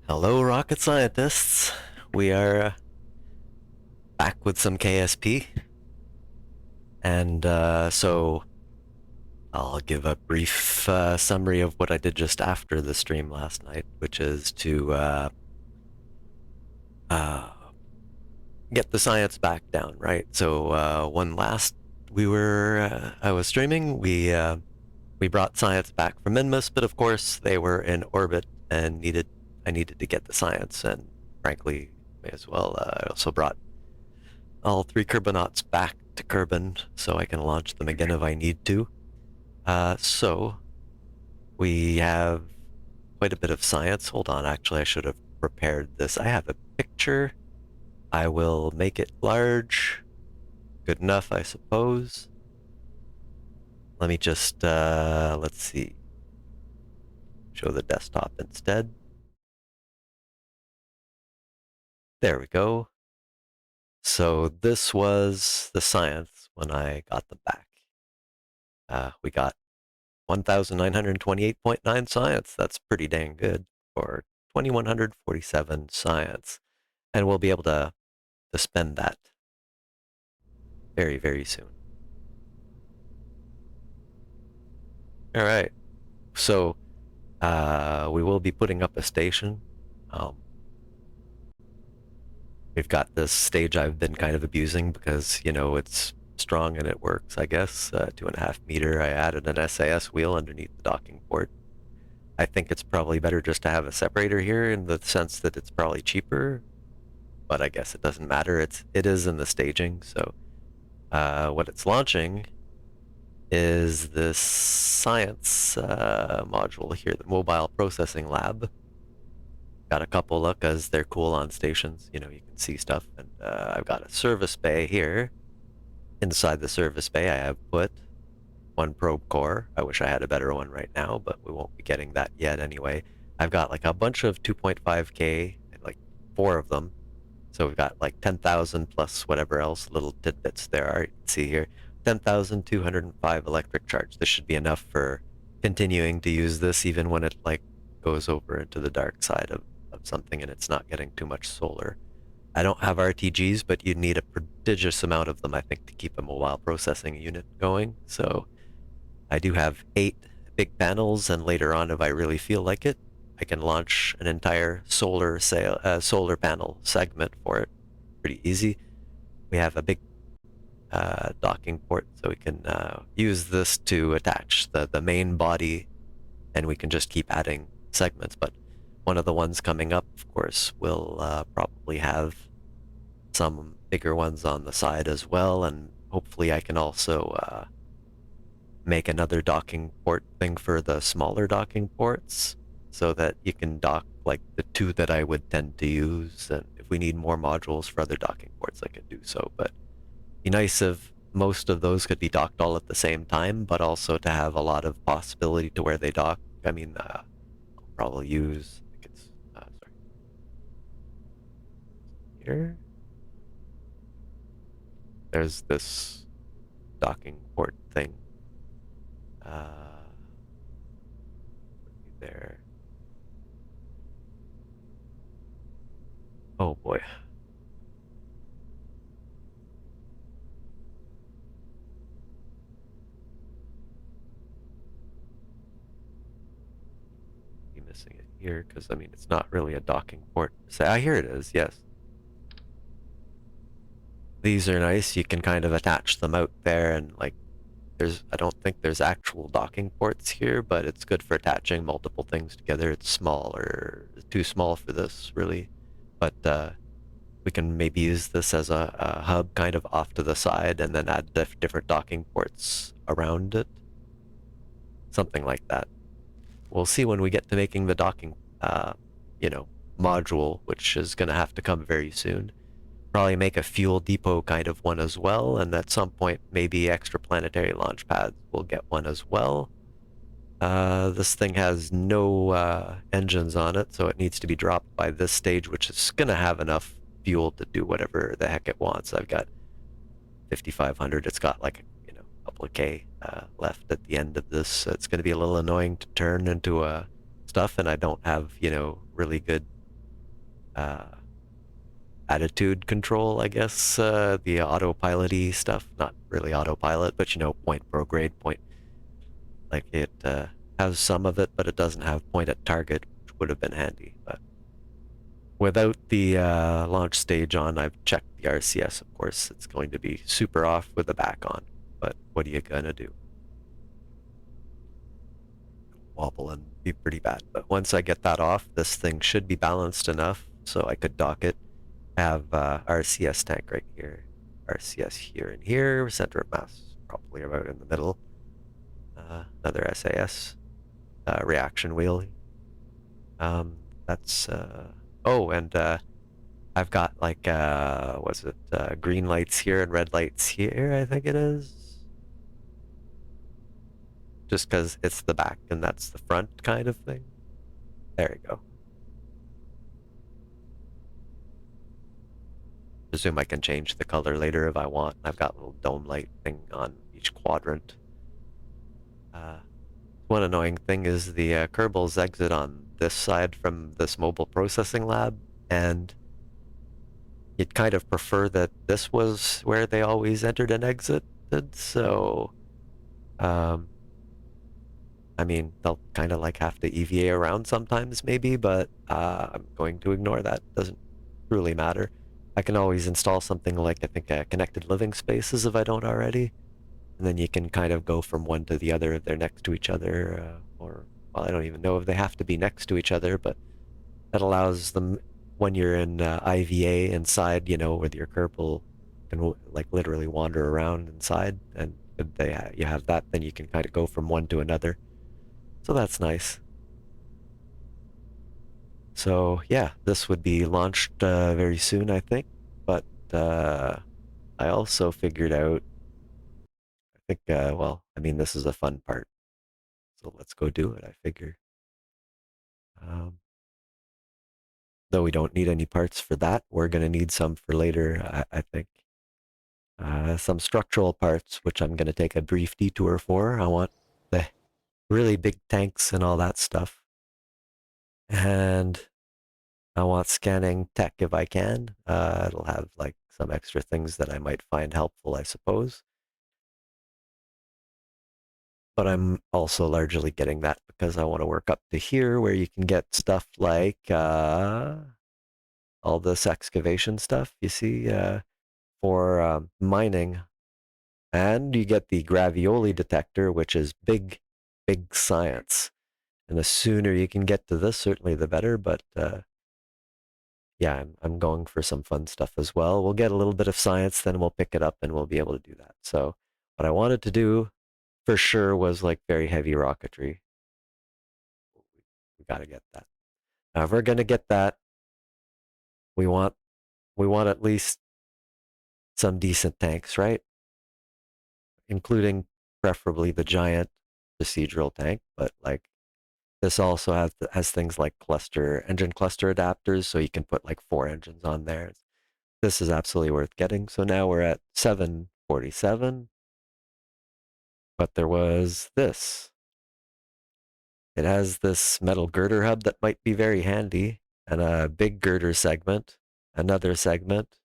Hello, rocket scientists. We are back with some KSP, and so I'll give a brief summary of what I did just after the stream last night, which is to uh, get the science back down, right? So when last I was streaming, we brought science back from Minmus, but of course they were in orbit and I needed to get the science, and frankly, may as well. I also brought all three Kerbonauts back to Kerbin so I can launch them again if I need to. So we have quite a bit of science. Hold on, actually, I should have prepared this. I have a picture. I will make it large. Good enough, I suppose. Let me just, let's see, show the desktop instead. There we go. So this was the science when I got them back. We got 1,928.9 science. That's pretty dang good for 2,147 science. And we'll be able to spend that very, very soon. All right. So we will be putting up a station. We've got this stage I've been kind of abusing because, it's strong and it works, I guess. 2.5 meter. I added an SAS wheel underneath the docking port. I think it's probably better just to have a separator here in the sense that it's probably cheaper, but I guess it doesn't matter. It is in the staging. So what it's launching is this science module here, the mobile processing lab. Got a couple look as they're cool on stations. You can see stuff. And I've got a service bay here. Inside the service bay, I have put one probe core. I wish I had a better one right now, but we won't be getting that yet anyway. I've got like a bunch of 2.5K, like 4 of them. So we've got like 10,000 plus whatever else little tidbits there are. You can see here, 10,205 electric charge. This should be enough for continuing to use this even when it like goes over into the dark side of something and it's not getting too much solar. I don't have RTGs, but you'd need a prodigious amount of them, I think, to keep a mobile processing unit going. So I do have 8 big panels, and later on, if I really feel like it, I can launch an entire solar panel segment for it. Pretty easy. We have a big docking port, so we can use this to attach the main body, and we can just keep adding segments. But one of the ones coming up, of course, will probably have some bigger ones on the side as well, and hopefully I can also make another docking port thing for the smaller docking ports so that you can dock like the 2 that I would tend to use, and if we need more modules for other docking ports I can do so. But it'd be nice if most of those could be docked all at the same time, but also to have a lot of possibility to where they dock. I mean, I'll probably use, I think it's, sorry, here. There's this docking port thing. There. Oh boy. Be missing it here because I mean it's not really a docking port. Say, here it is. Yes. These are nice. You can kind of attach them out there and like I don't think there's actual docking ports here, but it's good for attaching multiple things together. It's small or too small for this really, but we can maybe use this as a hub kind of off to the side and then add different docking ports around it. Something like that. We'll see when we get to making the docking, module, which is going to have to come very soon. Probably make a fuel depot kind of one as well, and at some point maybe extraplanetary launch pads will get one as well. This thing has no engines on it, so it needs to be dropped by this stage, which is going to have enough fuel to do whatever the heck it wants. I've got 5,500. It's got like a couple of K left at the end of this. So it's going to be a little annoying to turn into stuff, and I don't have really good uh, attitude control, I guess, the autopilot-y stuff. Not really autopilot, but point prograde, point, like it has some of it, but it doesn't have point at target, which would have been handy. But without the launch stage on, I've checked the RCS, of course. It's going to be super off with the back on, but what are you gonna do? Wobble and be pretty bad. But once I get that off, this thing should be balanced enough so I could dock it. Have RCS tank right here, RCS here and here, center of mass probably about in the middle. Another SAS reaction wheel. That's oh, and I've got like was it green lights here and red lights here? I think it is. Just because it's the back and that's the front kind of thing. There you go. Presume I can change the color later if I want. I've got a little dome light thing on each quadrant. One annoying thing is the Kerbals exit on this side from this mobile processing lab, and you'd kind of prefer that this was where they always entered and exited, so um, I mean, they'll kind of like have to EVA around sometimes maybe, but I'm going to ignore that. Doesn't really matter. I can always install something like, I think, connected living spaces if I don't already, and then you can kind of go from one to the other if they're next to each other, or, well, I don't even know if they have to be next to each other, but that allows them, when you're in IVA inside, with your Kerbal can like literally wander around inside, and if you have that, then you can kind of go from one to another. So that's nice. So yeah, this would be launched very soon, I think. But I also figured out, I think, well, I mean, this is a fun part. So let's go do it, I figure. Um, though we don't need any parts for that, we're going to need some for later, I think. Some structural parts, which I'm going to take a brief detour for. I want the really big tanks and all that stuff. And I want scanning tech if I can. It'll have like some extra things that I might find helpful, I suppose. But I'm also largely getting that because I want to work up to here where you can get stuff like all this excavation stuff, you see, for mining. And you get the gravioli detector, which is big, big science. And the sooner you can get to this, certainly the better. But yeah, I'm going for some fun stuff as well. We'll get a little bit of science, then we'll pick it up and we'll be able to do that. So what I wanted to do for sure was like very heavy rocketry. We got to get that. Now, if we're going to get that, we want we want at least some decent tanks, right? Including preferably the giant procedural tank, but like this also has things like engine cluster adapters, so you can put like 4 engines on there. This is absolutely worth getting. So now we're at 747, but there was this. It has this metal girder hub that might be very handy, and a big girder segment, another segment,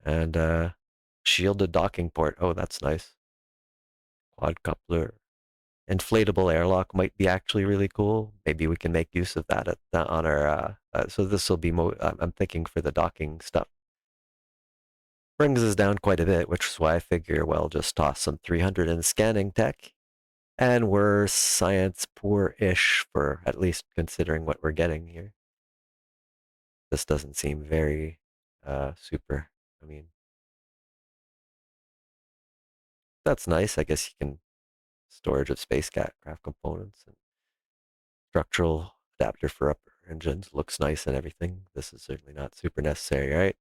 and a shielded docking port. Oh, that's nice. Quad coupler. Inflatable airlock might be actually really cool. Maybe we can make use of that on our. So this will be. I'm thinking for the docking stuff. Brings us down quite a bit, which is why I figure, well, just toss some 300 in scanning tech, and we're science poor-ish for at least considering what we're getting here. This doesn't seem very super. I mean, that's nice. I guess you can storage of spacecraft components and structural adapter for upper engines. Looks nice and everything. This is certainly not super necessary, right?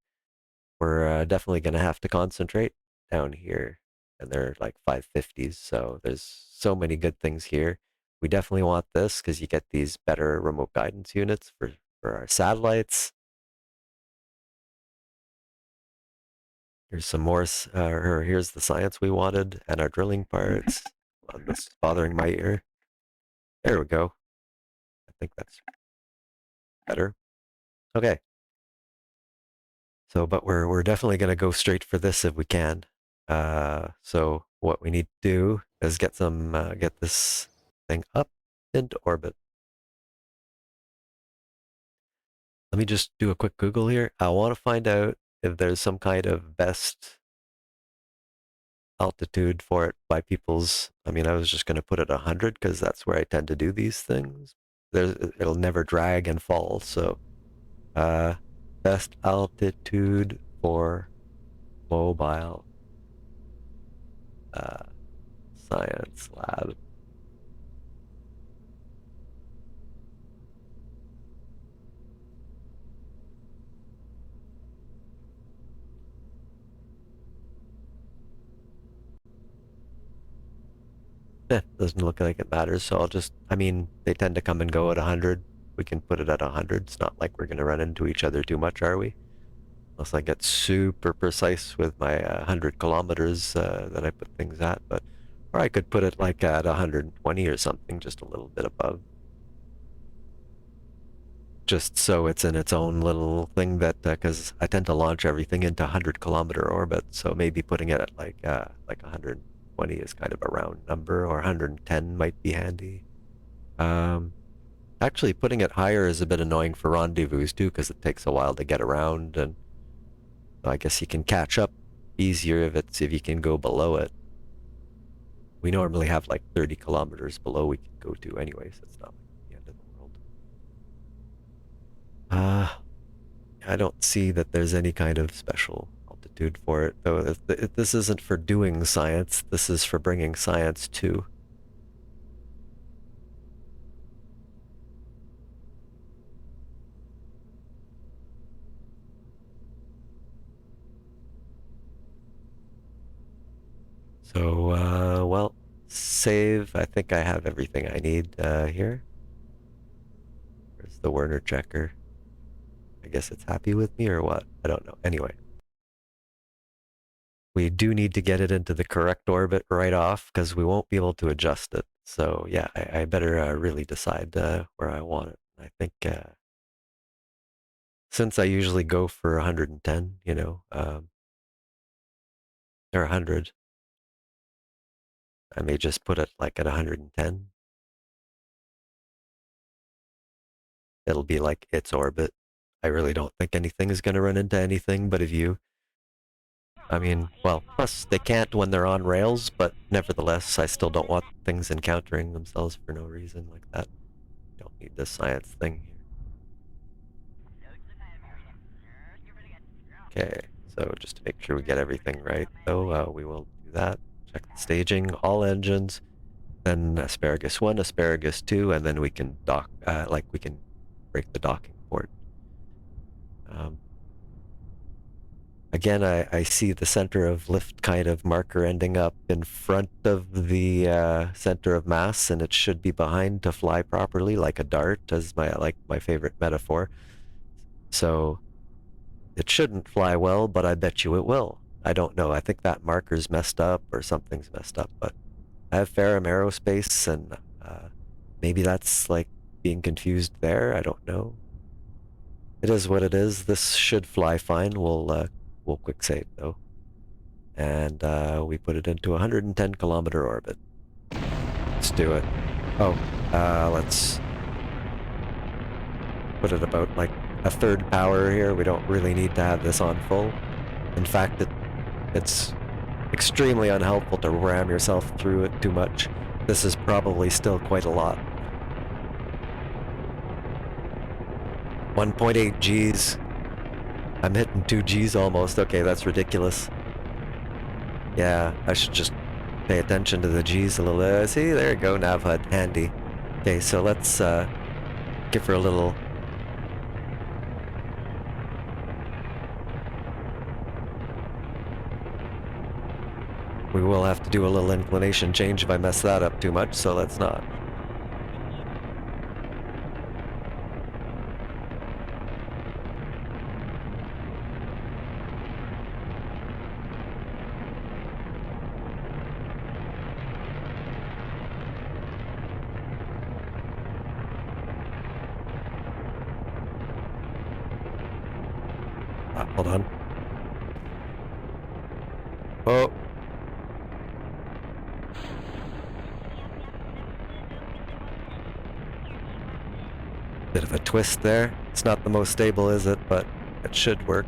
We're definitely going to have to concentrate down here. And they're like 550s. So there's so many good things here. We definitely want this because you get these better remote guidance units for our satellites. Here's some more, or here's the science we wanted and our drilling parts. This is bothering my ear. There we go. I think that's better. Okay. So, but we're definitely going to go straight for this if we can. So what we need to do is get this thing up into orbit. Let me just do a quick Google here. I want to find out if there's some kind of best altitude for it by people's. I mean, I was just going to put it 100 because that's where I tend to do these things. It'll never drag and fall. So, uh, best altitude for mobile uh, science lab. Doesn't look like it matters. So I'll just. I mean, they tend to come and go at 100. We can put it at 100. It's not like we're going to run into each other too much, are we? Unless I get super precise with my 100 kilometers that I put things at, but or I could put it like at 120 or something, just a little bit above, just so it's in its own little thing that because I tend to launch everything into 100-kilometer orbit, so maybe putting it at like 120 is kind of a round number, or 110 might be handy. Um, Actually, putting it higher is a bit annoying for rendezvous too, because it takes a while to get around, and so I guess you can catch up easier if you can go below it. We normally have like 30 kilometers below we can go to anyway, so it's not like the end of the world. I don't see that there's any kind of special altitude for it, though. This isn't for doing science. This is for bringing science to. So, well, save. I think I have everything I need here. Where's the Werner checker? I guess it's happy with me or what? I don't know. Anyway, we do need to get it into the correct orbit right off because we won't be able to adjust it. So yeah, I better really decide where I want it. I think since I usually go for 110, or 100, I may just put it like at 110. It'll be like its orbit. I really don't think anything is going to run into anything, but if you, I mean, well, plus they can't when they're on rails, but nevertheless, I still don't want things encountering themselves for no reason like that. Don't need this science thing here. Okay, so just to make sure we get everything right, though, we will do that. Check the staging, all engines, then asparagus 1, asparagus 2, and then we can dock, we can break the docking port. Um, Again, I see the center of lift kind of marker ending up in front of the center of mass, and it should be behind to fly properly, like a dart, as my favorite metaphor. So it shouldn't fly well, but I bet you it will. I don't know. I think that marker's messed up or something's messed up, but I have Ferrum Aerospace, and maybe that's like being confused there. I don't know. It is what it is. This should fly fine. We'll quick save though, and we put it into 110-kilometer orbit. Let's do it. Oh, let's put it about like a third power here. We don't really need to have this on full. In fact, it's extremely unhelpful to ram yourself through it too much. This is probably still quite a lot. 1.8 Gs. I'm hitting 2 Gs almost. Okay, that's ridiculous. Yeah, I should just pay attention to the Gs a little. See, there you go, nav HUD, handy. Okay, so let's give her a little. We will have to do a little inclination change if I mess that up too much, so let's not. Hold on. Oh. Bit of a twist there. It's not the most stable, is it? But it should work.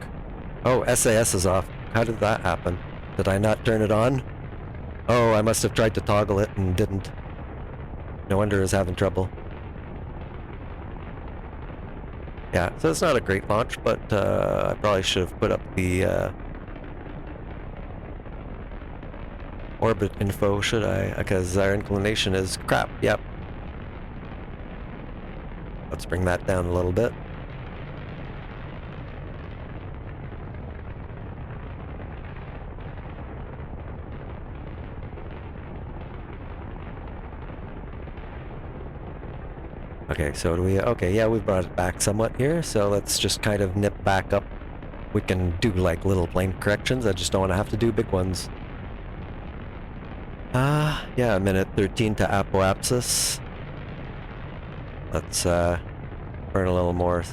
Oh, SAS is off. How did that happen? Did I not turn it on? Oh, I must have tried to toggle it and didn't. No wonder it's having trouble. Yeah, so it's not a great launch, but I probably should have put up the orbit info, should I? Because our inclination is crap. Yep. Let's bring that down a little bit. Okay, so do we... Okay, yeah, we brought it back somewhat here, so let's just kind of nip back up. We can do, like, little plane corrections. I just don't want to have to do big ones. Yeah, minute 13 to apoapsis. Let's, burn a little more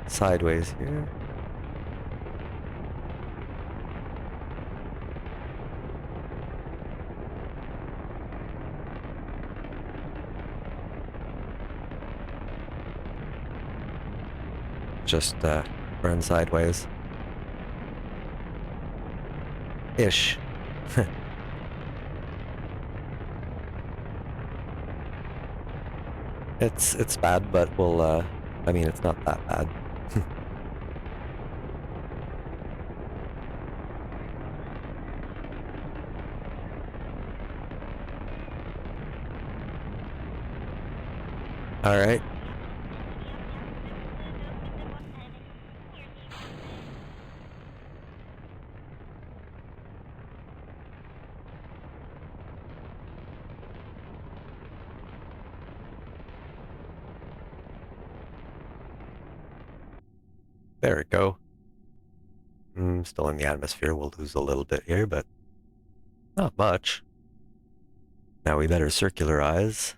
sideways here. Just, burn sideways. Ish. It's bad, but we'll, I mean, it's not that bad. Alright. There we go. Still in the atmosphere. We'll lose a little bit here, but not much. Now we better circularize.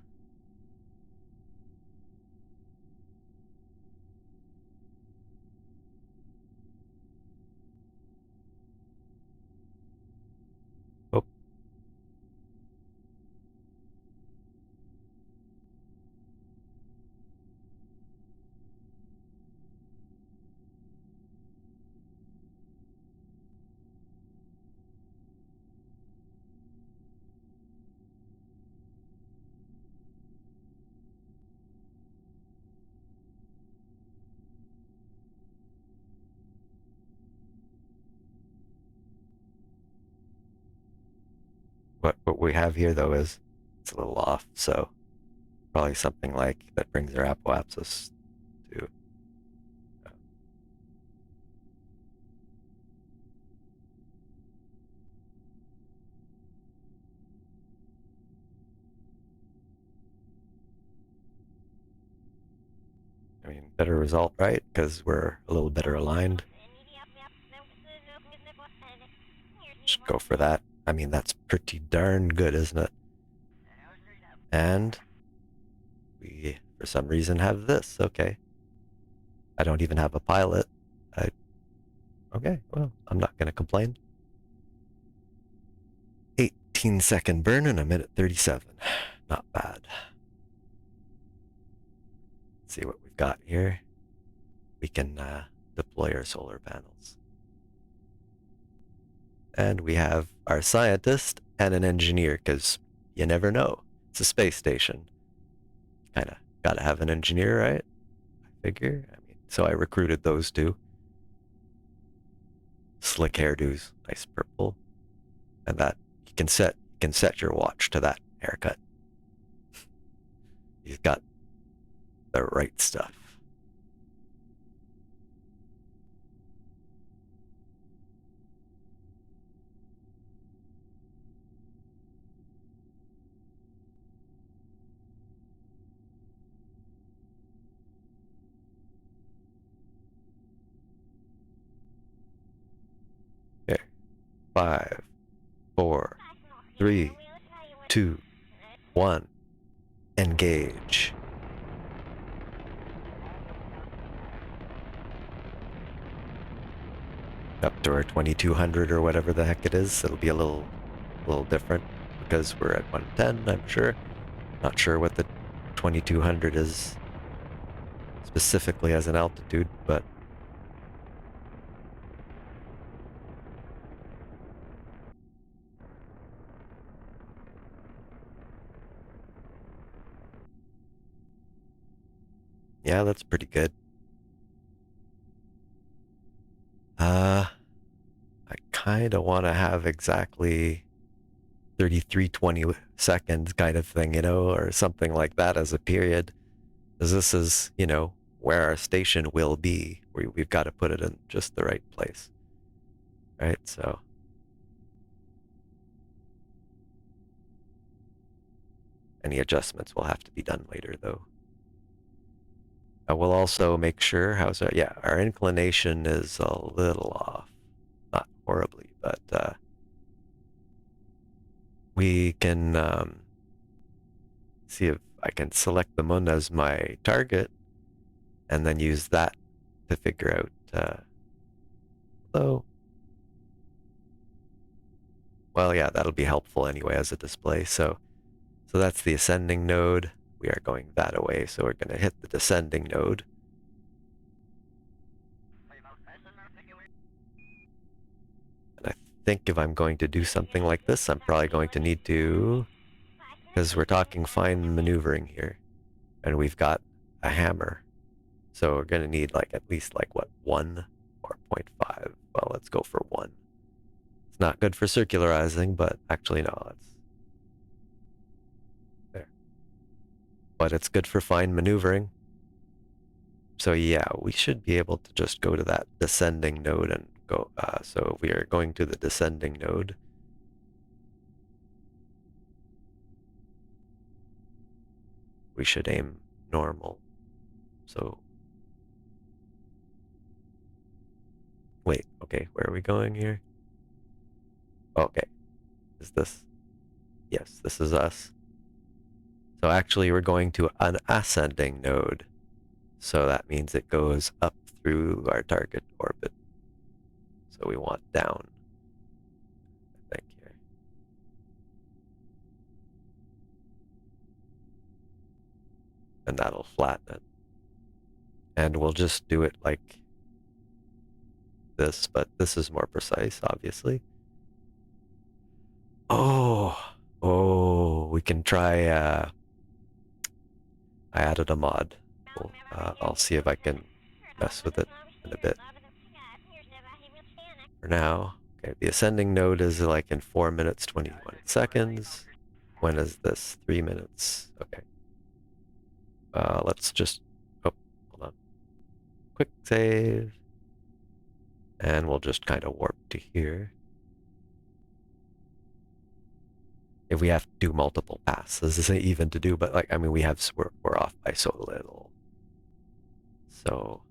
Oh. What we have here, though, is it's a little off, so probably something like that brings our apoapsis to... I mean, better result, right? Because we're a little better aligned. Just go for that. I mean, that's pretty darn good, isn't it? And we, for some reason, have this. Okay. I don't even have a pilot. Okay, well, I'm not going to complain. 18-second burn in a minute 37. Not bad. Let's see what we've got here. We can deploy our solar panels. And we have our scientist and an engineer, because you never know. It's a space station. Kind of got to have an engineer, right? I figure. I mean, so I recruited those two. Slick hairdos, nice purple. And that you can set your watch to that haircut. He's got the right stuff. Okay. 5, 4, 3, 2, 1. Engage. up to our 2200 or whatever the heck it is. It'll be a little different because we're at 110, I'm sure. Not sure what the 2200 is specifically as an altitude, but yeah, that's pretty good. I kind of want to have exactly 3320 seconds kind of thing, or something like that as a period. Because this is, where our station will be. We've got to put it in just the right place. Right? So any adjustments will have to be done later, though. We'll also make sure, our inclination is a little off. Not horribly, but we can see if I can select the moon as my target and then use that to figure out, well, yeah, that'll be helpful anyway as a display. So that's the ascending node. We are going that away, so we're going to hit the descending node. And I think if I'm going to do something like this, I'm probably going to need to, because we're talking fine maneuvering here, and we've got a hammer. So we're going to need at least 1 or 0.5. Well, let's go for 1. It's not good for circularizing, but actually no, it's there. But it's good for fine maneuvering. So yeah, we should be able to just go to that descending node and go. So we are going to the descending node. We should aim normal. So wait, okay, where are we going here? Okay, is this? Yes, this is us. So actually we're going to an ascending node. So that means it goes up through our target orbit. So we want down, I think, here. And that'll flatten it. And we'll just do it like this, but this is more precise, obviously. Oh, we can try, I added a mod. I'll see if I can mess with it in a bit. For now, okay, the ascending node is in 4 minutes, 21 seconds. When is this? 3 minutes. Okay. Let's just, hold on. Quick save. And we'll just kind of warp to here. If we have to do multiple passes, this isn't even to do, but we're off by so little. So,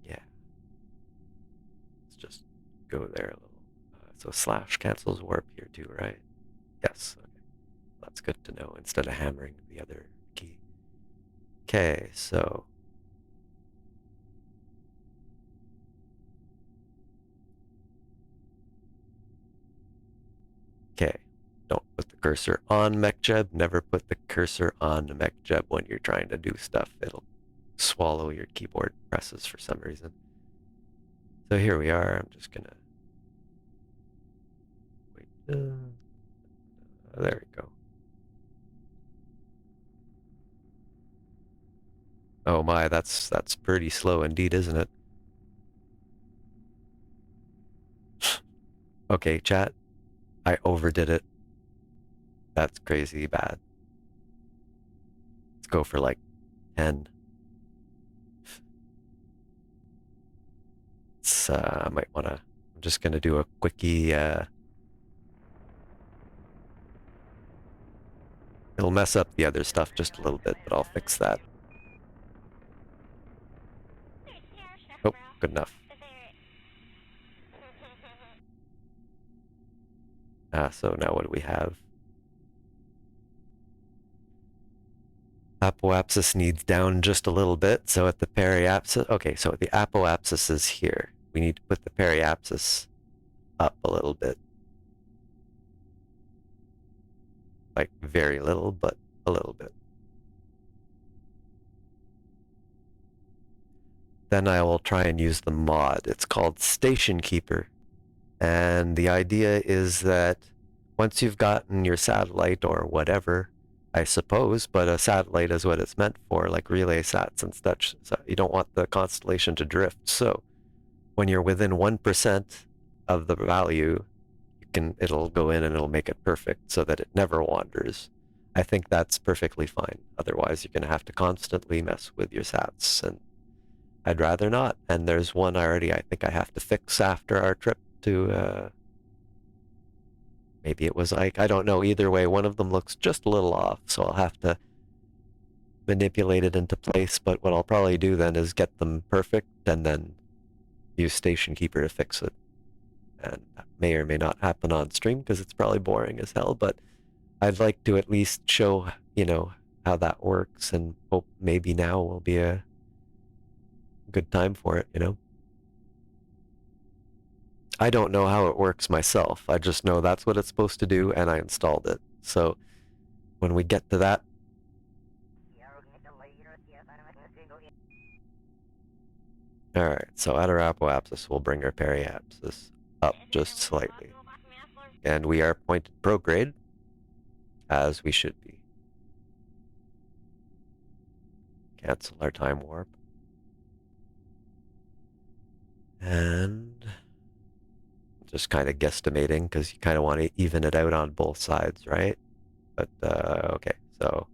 yeah. Let's just go there a little. So slash cancels warp here too, right? Yes. Okay. That's good to know instead of hammering the other key. Okay, so okay. Don't put the cursor on MechJeb. Never put the cursor on MechJeb when you're trying to do stuff. It'll swallow your keyboard presses for some reason. So here we are. I'm just gonna wait. There we go. Oh my, that's pretty slow indeed, isn't it? Okay, chat. I overdid it. That's crazy bad. Let's go for 10. It's, I might want to, I'm just going to do a quickie, it'll mess up the other stuff just a little bit, but I'll fix that. Oh, good enough. So now what do we have? Apoapsis needs down just a little bit, so at the periapsis, okay, so the apoapsis is here. we need to put the periapsis up a little bit. Like very little, but a little bit. Then I will try and use the mod. It's called Station Keeper. And the idea is that once you've gotten your satellite or whatever, I suppose, but a satellite is what it's meant for, like relay sats and such. So you don't want the constellation to drift. So when you're within 1% of the value, it'll go in and it'll make it perfect so that it never wanders. I think that's perfectly fine. Otherwise, you're going to have to constantly mess with your sats, and I'd rather not. And there's one already I think I have to fix after our trip to, maybe it was like, I don't know. Either way, one of them looks just a little off, so I'll have to manipulate it into place. But what I'll probably do then is get them perfect and then use Station Keeper to fix it. And that may or may not happen on stream because it's probably boring as hell, but I'd like to at least show, how that works, and hope maybe now will be a good time for it, I don't know how it works myself. I just know that's what it's supposed to do, and I installed it. So when we get to that, all right, so at our apoapsis, we'll bring our periapsis up just slightly. And we are pointed prograde, as we should be. Cancel our time warp. And just kind of guesstimating, because you kind of want to even it out on both sides, right? But, okay, so...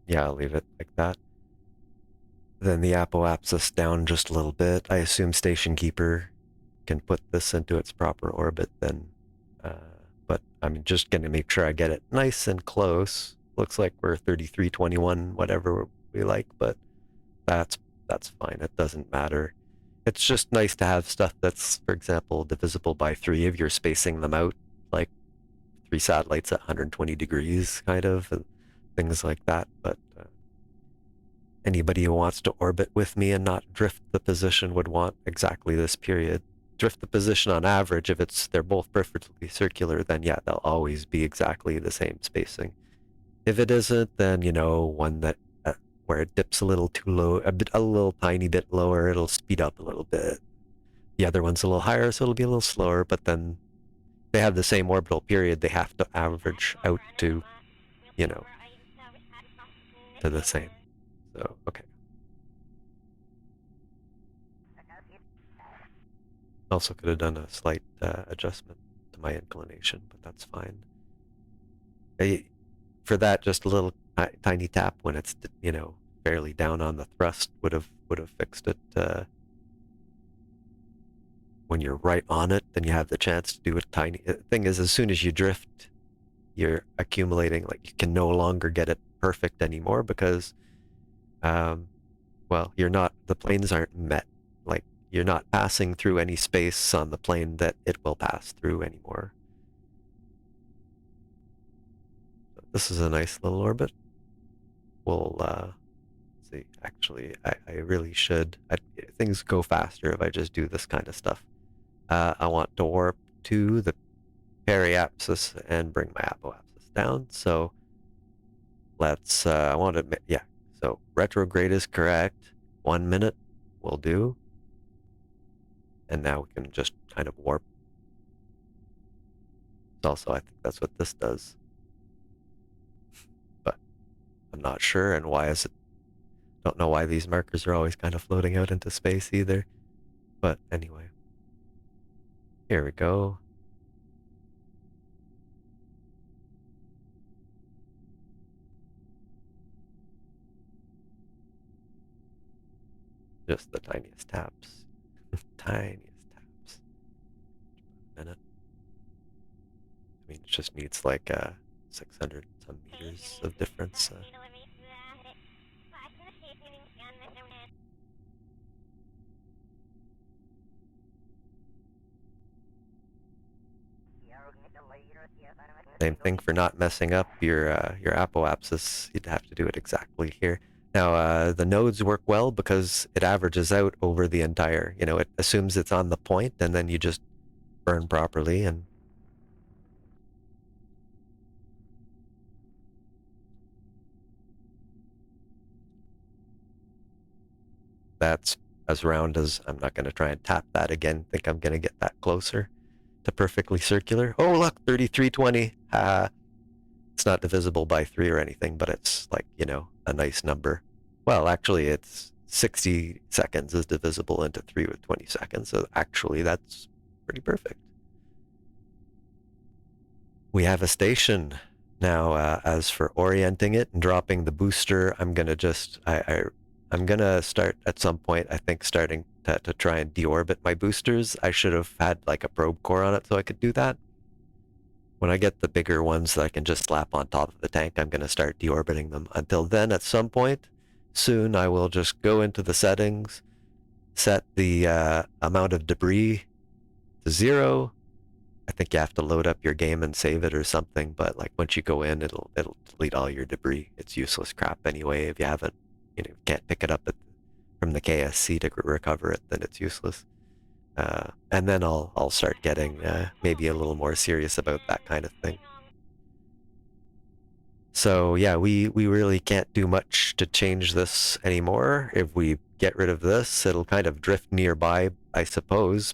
yeah, I'll leave it like that. Then the apoapsis down just a little bit. I assume Station Keeper can put this into its proper orbit then. But I'm just going to make sure I get it nice and close. Looks like we're 3321, whatever we like, but that's fine. It doesn't matter. It's just nice to have stuff that's, for example, divisible by 3 if you're spacing them out, like 3 satellites at 120 degrees, kind of, and things like that. But anybody who wants to orbit with me and not drift the position would want exactly this period. Drift the position on average, if they're both perfectly circular, then yeah, they'll always be exactly the same spacing. If it isn't, then one that where it dips a little too low, a little tiny bit lower, it'll speed up a little bit. The other one's a little higher, so it'll be a little slower, but then they have the same orbital period, they have to average out to, to the same. So, okay. Also could have done a slight adjustment to my inclination, but that's fine. For that, just a little tiny tap when it's, fairly down on the thrust would have fixed it. When you're right on it, then you have the chance to do a tiny thing. Is as soon as you drift, you're accumulating, like you can no longer get it perfect anymore because, well, the planes aren't met. Like you're not passing through any space on the plane that it will pass through anymore. This is a nice little orbit. We'll see. Actually, I really should. Things go faster if I just do this kind of stuff. I want to warp to the periapsis and bring my apoapsis down. So let's. I want to. Yeah. So retrograde is correct. 1 minute will do. And now we can just kind of warp. Also, I think that's what this does. But I'm not sure, and why is it? Don't know why these markers are always kind of floating out into space either. But anyway. Here we go. Just the tiniest taps. Tiniest taps. A minute. I mean, it just needs like 600 some meters of difference. Same thing for not messing up your apoapsis. You'd have to do it exactly here. Now, the nodes work well because it averages out over the entire, it assumes it's on the point, and then you just burn properly, and that's as round as, I'm not going to try and tap that again. Think I'm going to get that closer to perfectly circular. Oh, look, 3320. It's not divisible by 3 or anything, but it's like, a nice number. Well, actually, it's 60 seconds is divisible into 3 with 20 seconds. So actually, that's pretty perfect. We have a station. Now, as for orienting it and dropping the booster, I'm going to just, I'm going to start at some point, I think, starting to try and deorbit my boosters. I should have had like a probe core on it so I could do that. When I get the bigger ones that I can just slap on top of the tank, I'm going to start deorbiting them. Until then, at some point soon, I will just go into the settings, set the amount of debris to 0. I think you have to load up your game and save it or something, but like once you go in, it'll delete all your debris. It's useless crap anyway. If you haven't, can't pick it up from the KSC to recover it, then it's useless. And then I'll start getting maybe a little more serious about that kind of thing. So yeah, we really can't do much to change this anymore. If we get rid of this, it'll kind of drift nearby, I suppose.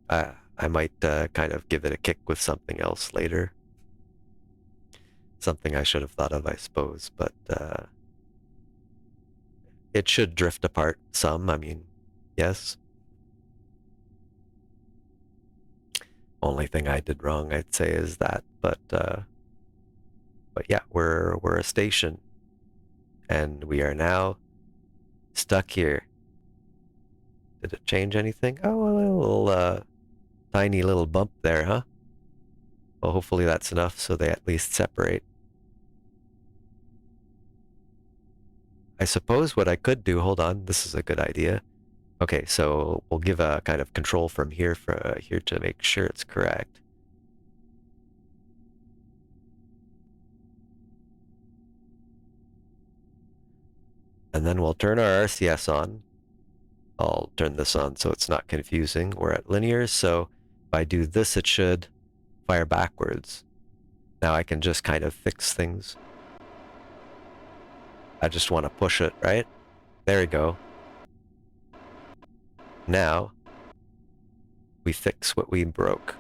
I might kind of give it a kick with something else later. Something I should have thought of, I suppose, but it should drift apart some. I mean, yes. Only thing I did wrong, I'd say, is that. But yeah, we're a station, and we are now stuck here. Did it change anything? Oh, a little tiny little bump there, huh? Well, hopefully that's enough so they at least separate. I suppose what I could do, hold on, this is a good idea. Okay, so we'll give a kind of control from here for here to make sure it's correct. And then we'll turn our RCS on. I'll turn this on so it's not confusing. We're at linear, so if I do this, it should fire backwards. Now I can just kind of fix things. I just want to push it, right? There we go. Now, we fix what we broke.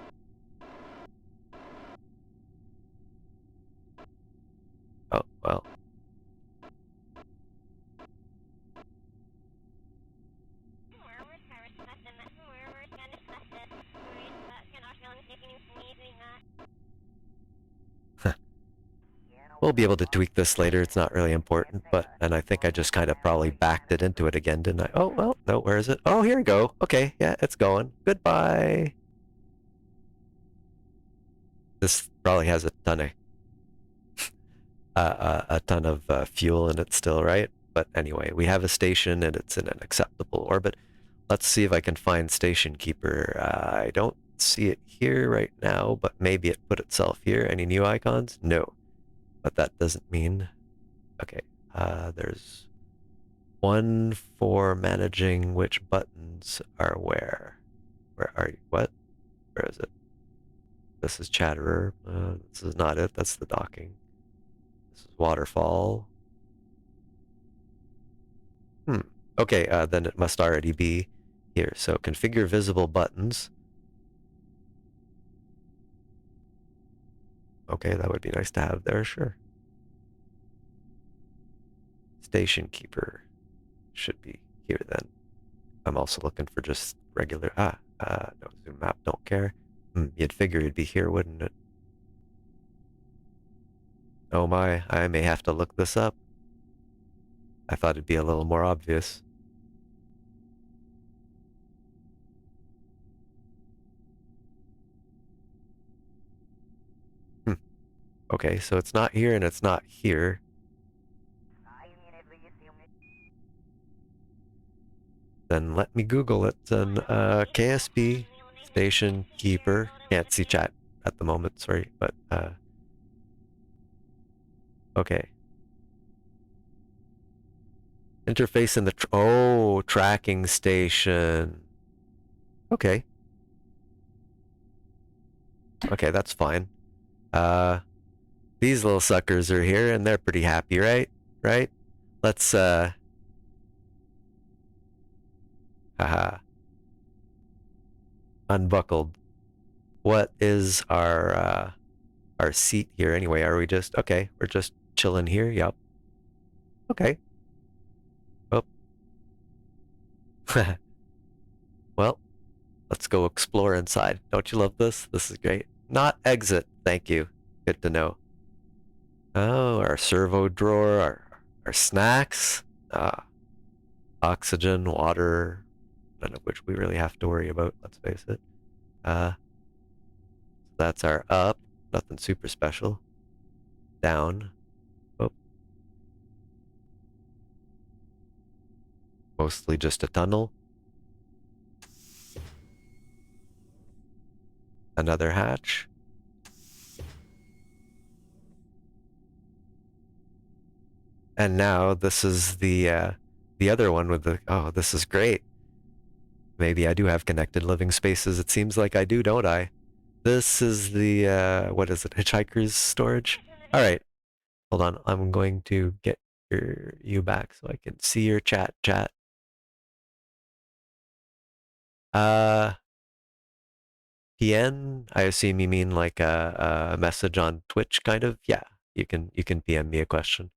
Oh, well. We'll be able to tweak this later. It's not really important, and I think I just kind of probably backed it into it again, didn't I? Oh, well, no, where is it? Oh, here we go. Okay, yeah, it's going. Goodbye. This probably has a ton of fuel in it still, right? But anyway, we have a station and it's in an acceptable orbit. Let's see if I can find Station Keeper. I don't see it here right now, but maybe it put itself here. Any new icons? No. But that doesn't mean... Okay, there's one for managing which buttons are where. Where are you? What? Where is it? This is Chatterer. This is not it. That's the docking. This is Waterfall. Okay, then it must already be here. So configure visible buttons. Okay, that would be nice to have there, sure. Station Keeper should be here then. I'm also looking for just regular, no zoom map, don't care. You'd figure it'd be here, wouldn't it? Oh my, I may have to look this up. I thought it'd be a little more obvious. Okay, so it's not here and it's not here. Then let me Google it. And KSP Station keeper. Can't see chat at the moment, sorry, but okay. Interface in the tracking station. Okay. Okay, that's fine. These little suckers are here and they're pretty happy, right? Right? Let's haha. Unbuckled. What is our seat here anyway? Are we just okay, we're just chilling here? Yep. Okay. Oh. Well, let's go explore inside. Don't you love this? This is great. Not exit, thank you. Good to know. Oh, our servo drawer, our snacks, oxygen, water, none of which we really have to worry about, let's face it. So that's our up, nothing super special. Down. Oh. Mostly just a tunnel. Another hatch. And now this is the other one with the, oh, this is great. Maybe I do have connected living spaces. It seems like I do, don't I? This is the, what is it, hitchhiker's storage? All right, hold on. I'm going to get you back so I can see your chat. Uh, PN, I assume you mean like a message on Twitch, kind of? Yeah, you can PM me a question.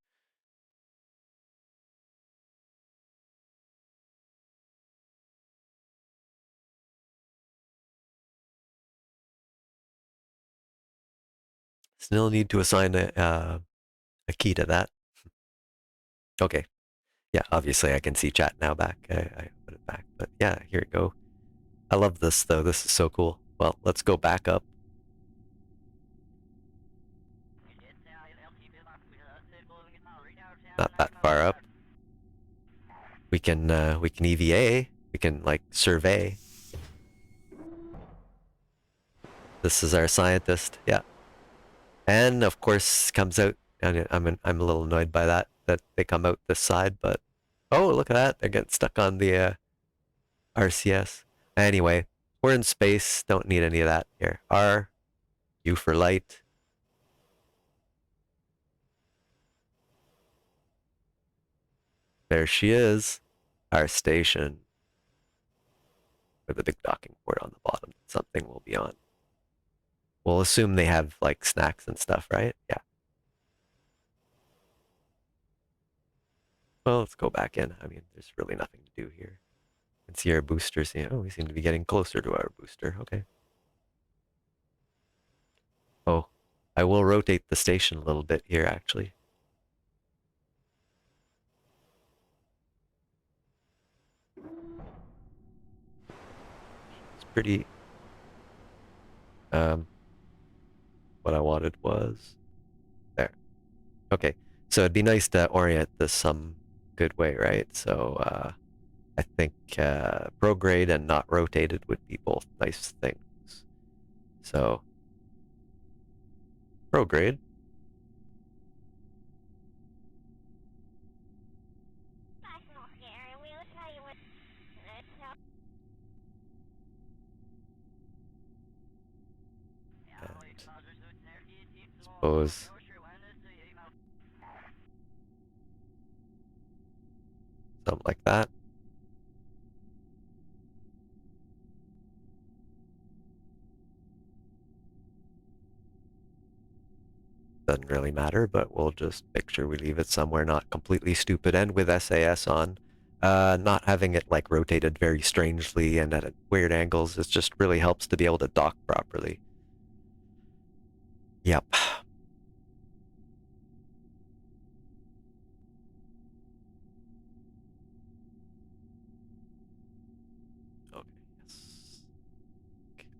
Still need to assign a key to that. Okay. Yeah, obviously I can see chat now back. I put it back, but yeah, here you go. I love this though. This is so cool. Well, let's go back up. Not that far up. We can EVA. We can like survey. This is our scientist. Yeah. And of course comes out, and I'm a little annoyed by that they come out this side, but oh, look at that. They're getting stuck on the RCS. Anyway, we're in space. Don't need any of that here. R, U for light. There she is. Our station. With a big docking port on the bottom. Something will be on. We'll assume they have like snacks and stuff, right? Yeah. Well, let's go back in. I mean, there's really nothing to do here. You can see our boosters. Oh, we seem to be getting closer to our booster. Okay. Oh, I will rotate the station a little bit here, actually. It's pretty. What I wanted was there. Okay, so it'd be nice to orient this some good way, right? So I think prograde and not rotated would be both nice things. So prograde. Suppose something like that. Doesn't really matter, but we'll just make sure we leave it somewhere not completely stupid. And with SAS on, not having it like rotated very strangely and at weird angles, it just really helps to be able to dock properly. Yep. Okay, yes.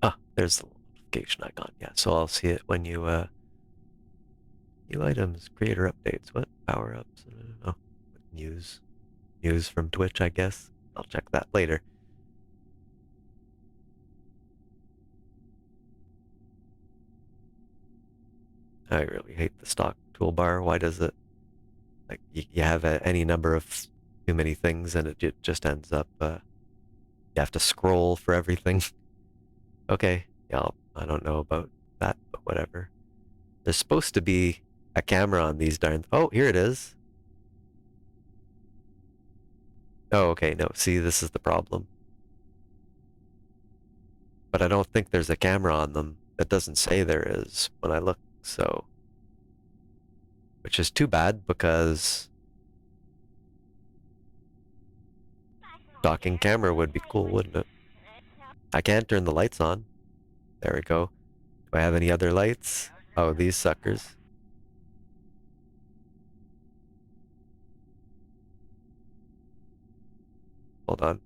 Ah, there's the notification icon. Yeah, so I'll see it when you, new items, creator updates, what? Power-ups? Oh, news. News from Twitch, I guess. I'll check that later. I really hate the stock toolbar. Why does it, like, you have any number of too many things and it just ends up, you have to scroll for everything. Okay, yeah, I don't know about that, but whatever. There's supposed to be a camera on these darn. Oh, here it is. Oh, okay, no, see, this is the problem. But I don't think there's a camera on them. It doesn't say there is when I look, so. Which is too bad because docking camera would be cool, wouldn't it? I can't turn the lights on. There we go. Do I have any other lights? Oh, these suckers. Hold on.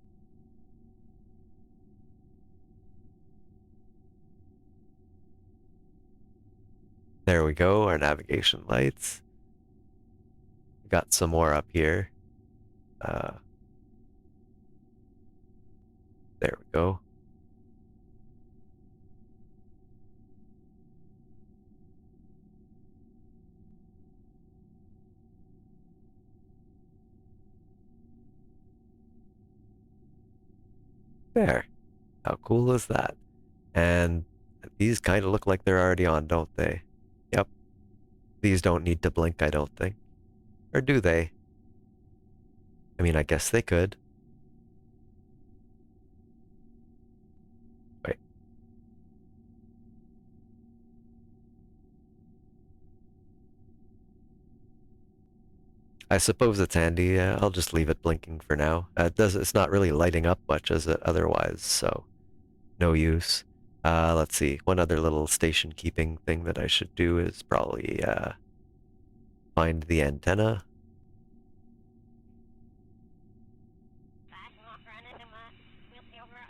There we go, our navigation lights. Got some more up here. Uh, there we go. There. How cool is that? And these kind of look like they're already on, don't they? Yep. These don't need to blink, I don't think. Or do they? I mean, I guess they could. Wait. I suppose it's handy. I'll just leave it blinking for now. It's not really lighting up much as it otherwise, so no use. Let's see. One other little station keeping thing that I should do is probably find the antenna.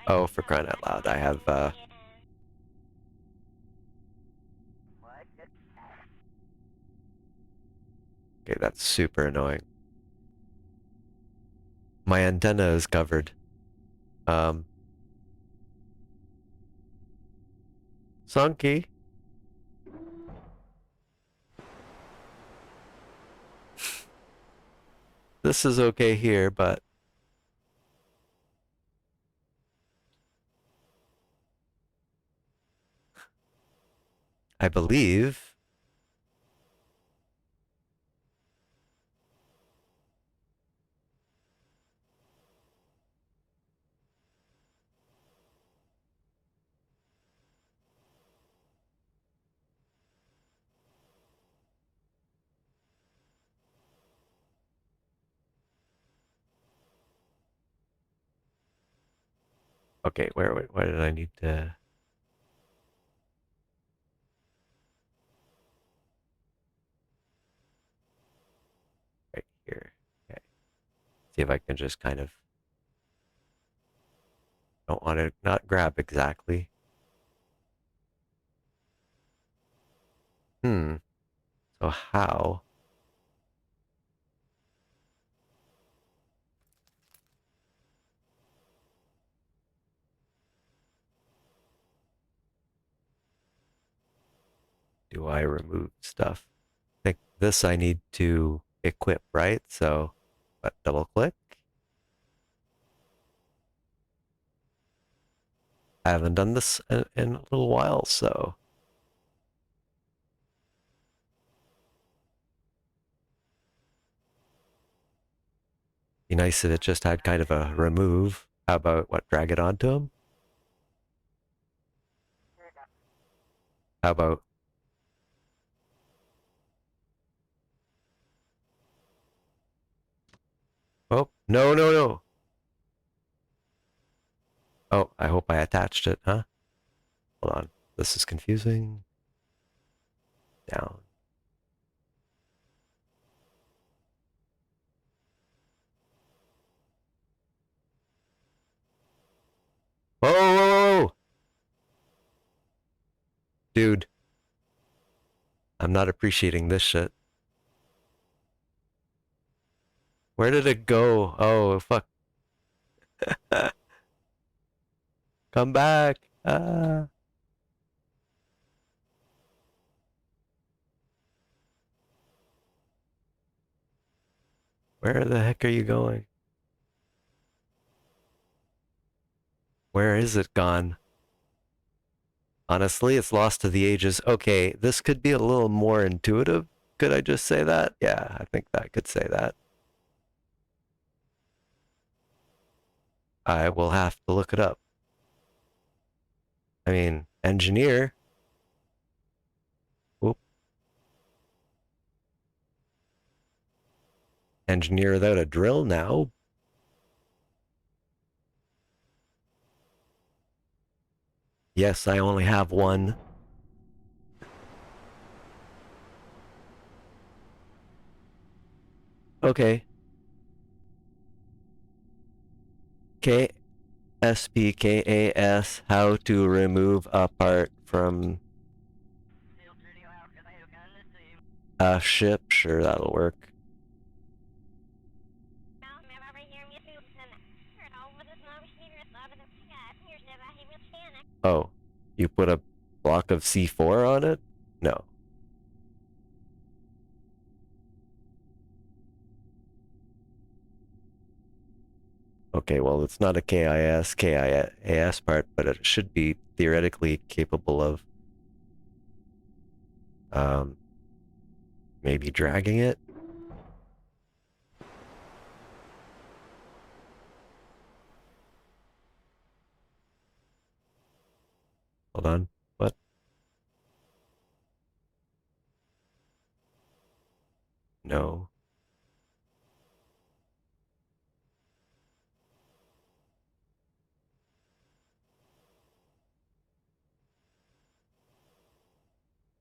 Oh, for crying out loud, I have okay, that's super annoying. My antenna is covered. Um Sunky. This is okay here, but I believe okay, where did I need to right here. Okay. See if I can just kind of don't want to not grab exactly. Hmm. So how do I remove stuff? I think this I need to equip, right? So, but double click. I haven't done this in a little while, so be nice if it just had kind of a remove. How about what? Drag it onto him? How about? Oh, no, no, no. Oh, I hope I attached it, huh? Hold on. This is confusing. Down. Whoa, whoa, whoa, whoa. Dude, I'm not appreciating this shit. Where did it go? Oh, fuck. Come back. Ah. Where the heck are you going? Where is it gone? Honestly, it's lost to the ages. Okay, this could be a little more intuitive. Could I just say that? Yeah, I think that could say that. I will have to look it up. I mean, engineer. Oop, engineer without a drill now. Yes, I only have one. Okay. KSP how to remove a part from a ship. Sure, that'll work. Oh, you put a block of C4 on it? No. Okay, well, it's not a KIS part, but it should be theoretically capable of um, maybe dragging it. Hold on. What? No.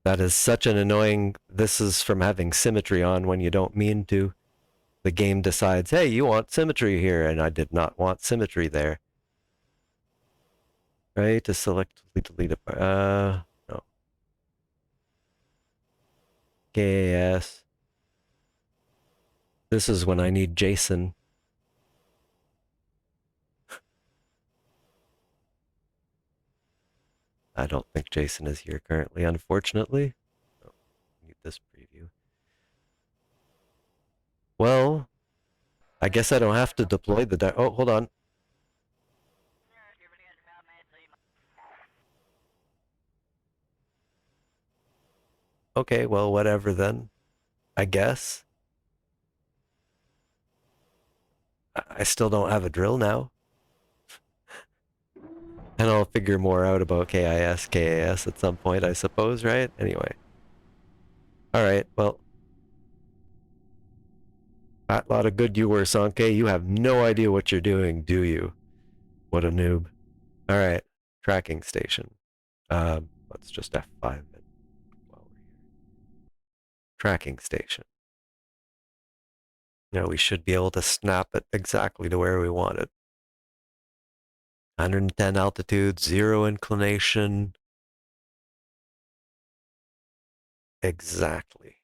That is such an annoying. This is from having symmetry on when you don't mean to. The game decides, hey, you want symmetry here, and I did not want symmetry there. Right? To select delete no. KAS. This is when I need Jason. I don't think Jason is here currently, unfortunately. Oh, need this preview. Well, I guess I don't have to deploy the. Oh, hold on. Okay, well, whatever then. I guess. I still don't have a drill now. And I'll figure more out about KAS at some point, I suppose, right? Anyway. Alright, well. A lot of good you were, Sanke. You have no idea what you're doing, do you? What a noob. Alright. Tracking station. Let's just F5 it while we're here. Tracking station. You know, we should be able to snap it exactly to where we want it. 110 altitude, 0 inclination. Exactly.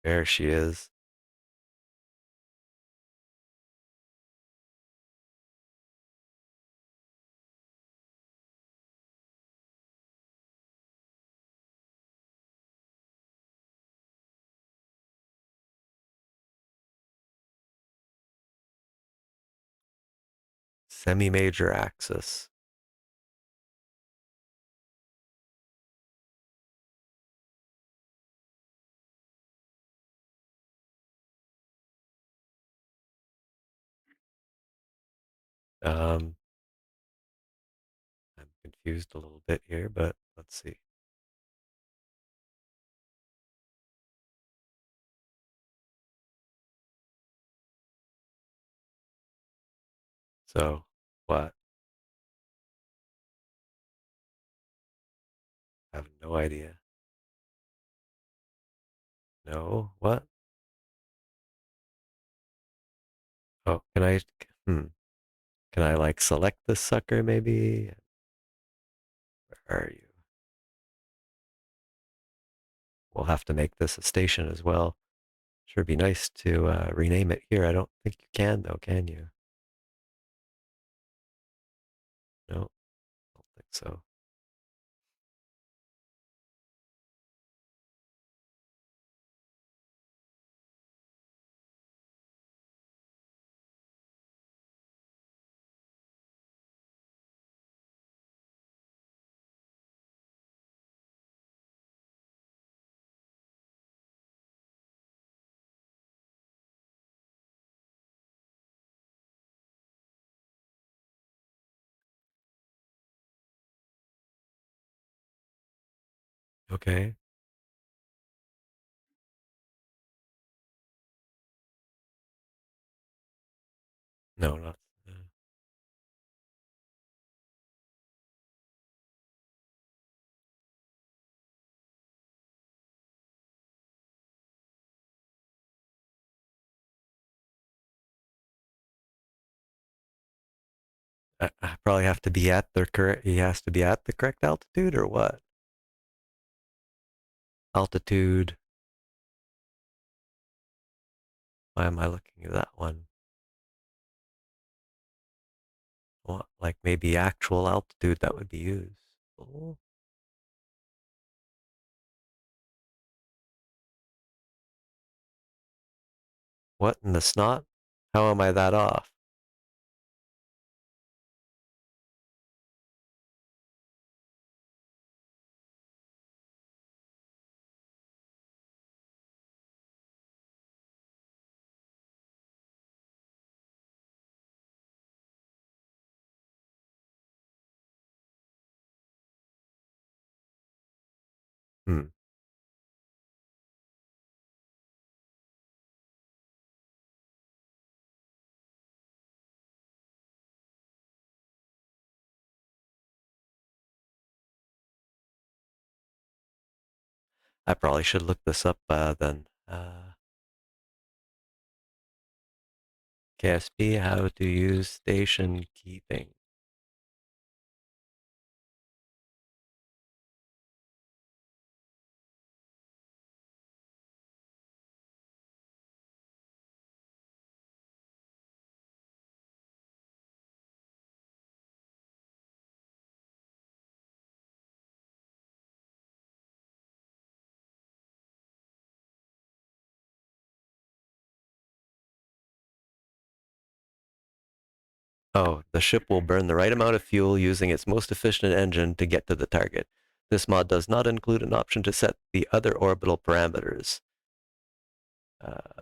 There she is. Semi-major axis. I'm confused a little bit here, but let's see. So, what? I have no idea. No, what? Oh, can I? Hmm. Can I like select this sucker maybe? Where are you? We'll have to make this a station as well. Sure, be nice to rename it here. I don't think you can though, can you? No, don't think So, okay. No, not. I probably have to be at the correct. He has to be at the correct altitude, or what? Altitude. Why am I looking at that one? What, like maybe actual altitude that would be used. Oh, what in the snot? How am I that off? Hmm. I probably should look this up then. KSP, how to use station keeping. Oh, the ship will burn the right amount of fuel using its most efficient engine to get to the target. This mod does not include an option to set the other orbital parameters. Uh,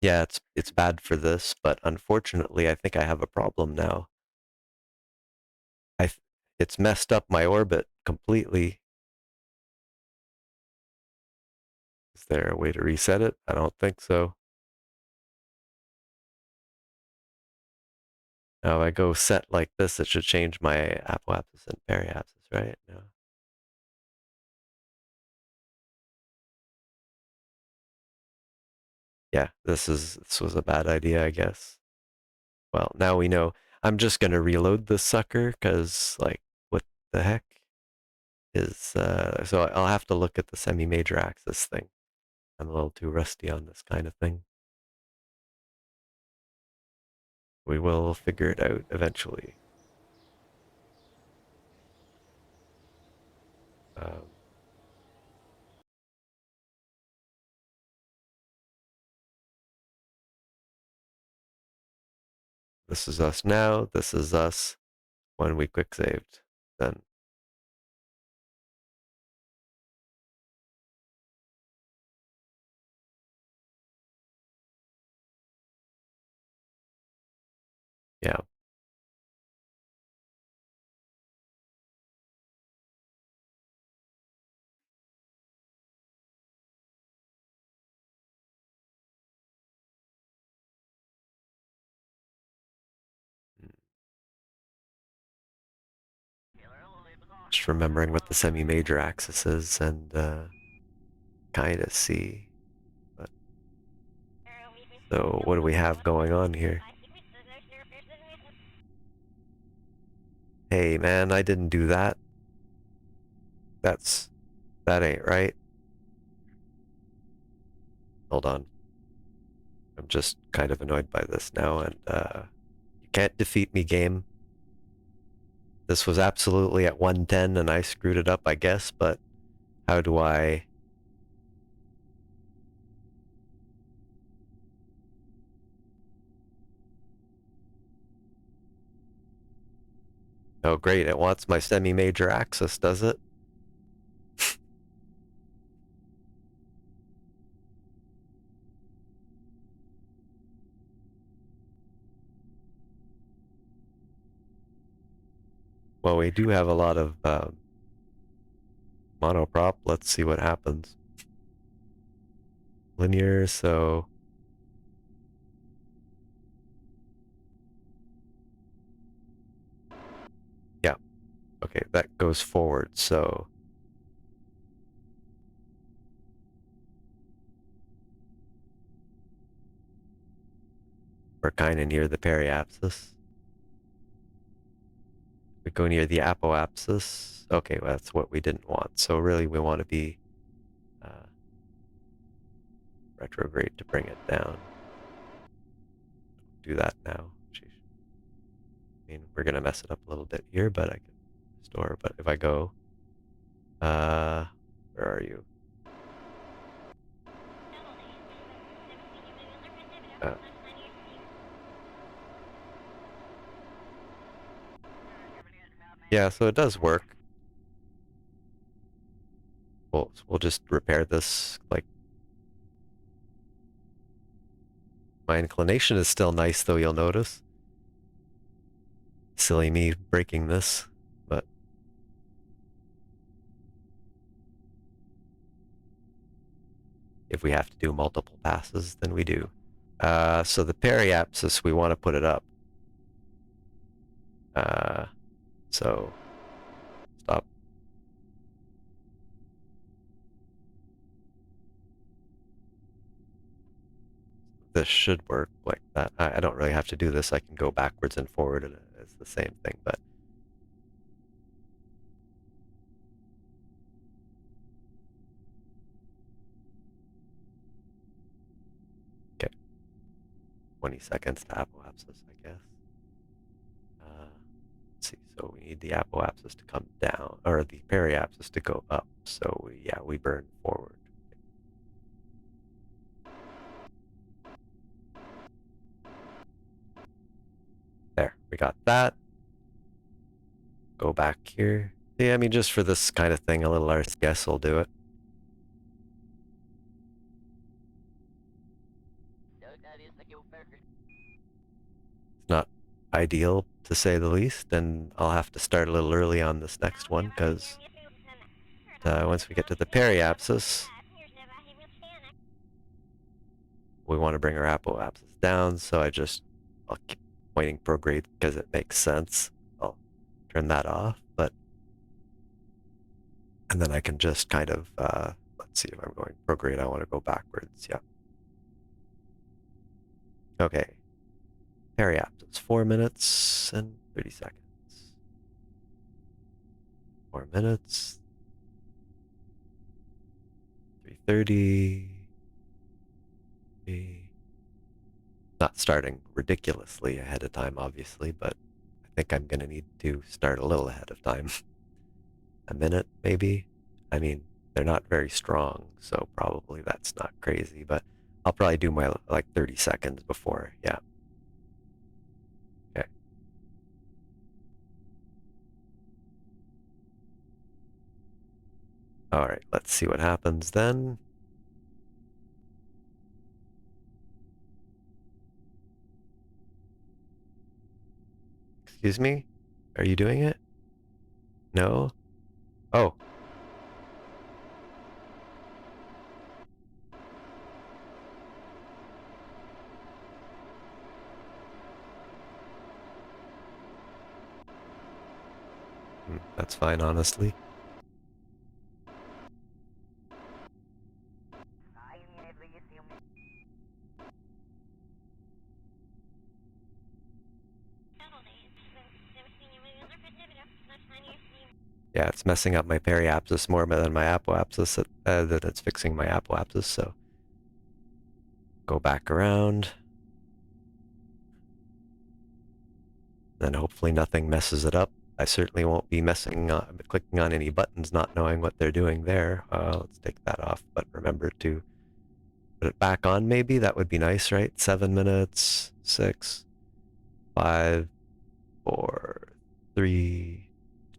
yeah, it's bad for this, but unfortunately, I think I have a problem now. I it's messed up my orbit completely. Is there a way to reset it? I don't think so. Now I go set like this, it should change my apoapsis and periapsis, right? No. Yeah, this was a bad idea, I guess. Well, now we know. I'm just gonna reload this sucker because, like, what the heck is? So I'll have to look at the semi-major axis thing. I'm a little too rusty on this kind of thing. We will figure it out eventually. Um, this is us now. This is us when we quick saved. Then yeah, just remembering what the semi-major axis is and kind of see. But so what do we have going on here? Hey man, I didn't do that. That's that ain't right. Hold on. I'm just kind of annoyed by this now, and you can't defeat me, game. this was absolutely at 110 and I screwed it up, I guess, but how do I... Oh, great, it wants my semi-major axis, does it? Well, we do have a lot of monoprop. Let's see what happens. Linear, so... Yeah. Okay, that goes forward, so... We're kind of near the periapsis. We go near the apoapsis. Okay, well, that's what we didn't want. So really, we want to be retrograde to bring it down. Do that now. Jeez. I mean, we're gonna mess it up a little bit here, but I can restore. But if I go, where are you? Uh, yeah, so it does work. We'll just repair this. Like, my inclination is still nice, though. You'll notice. Silly me breaking this, but if we have to do multiple passes, then we do. So the periapsis, we want to put it up. So stop. This should work like that. I don't really have to do this. I can go backwards and forward, and it's the same thing, but okay. 20 seconds to apoapsis, I guess. Let's see. So we need the apoapsis to come down, or the periapsis to go up. So we burn forward. There, we got that. Go back here. Yeah, I mean, just for this kind of thing, a little RCS will do it. It's not ideal, to say the least, and I'll have to start a little early on this next one, because once we get to the periapsis, we want to bring our apoapsis down, so I'll keep pointing prograde because it makes sense. I'll turn that off, and then I can just kind of, let's see if I'm going prograde, I want to go backwards, yeah. Okay. Periapsis, 4 minutes and 30 seconds. 4 minutes. 3:30. Not starting ridiculously ahead of time, obviously, but I think I'm going to need to start a little ahead of time. A minute, maybe? I mean, they're not very strong, so probably that's not crazy, but I'll probably do my, like, 30 seconds before, yeah. Okay. Alright, let's see what happens then. Excuse me? Are you doing it? No? Oh. That's fine, honestly. Yeah, it's messing up my periapsis more than my apoapsis, that it's fixing my apoapsis, so go back around. Then hopefully nothing messes it up. I certainly won't be clicking on any buttons, not knowing what they're doing there. Let's take that off, but remember to put it back on maybe. That would be nice, right? 7 minutes, 6, 5, 4, 3,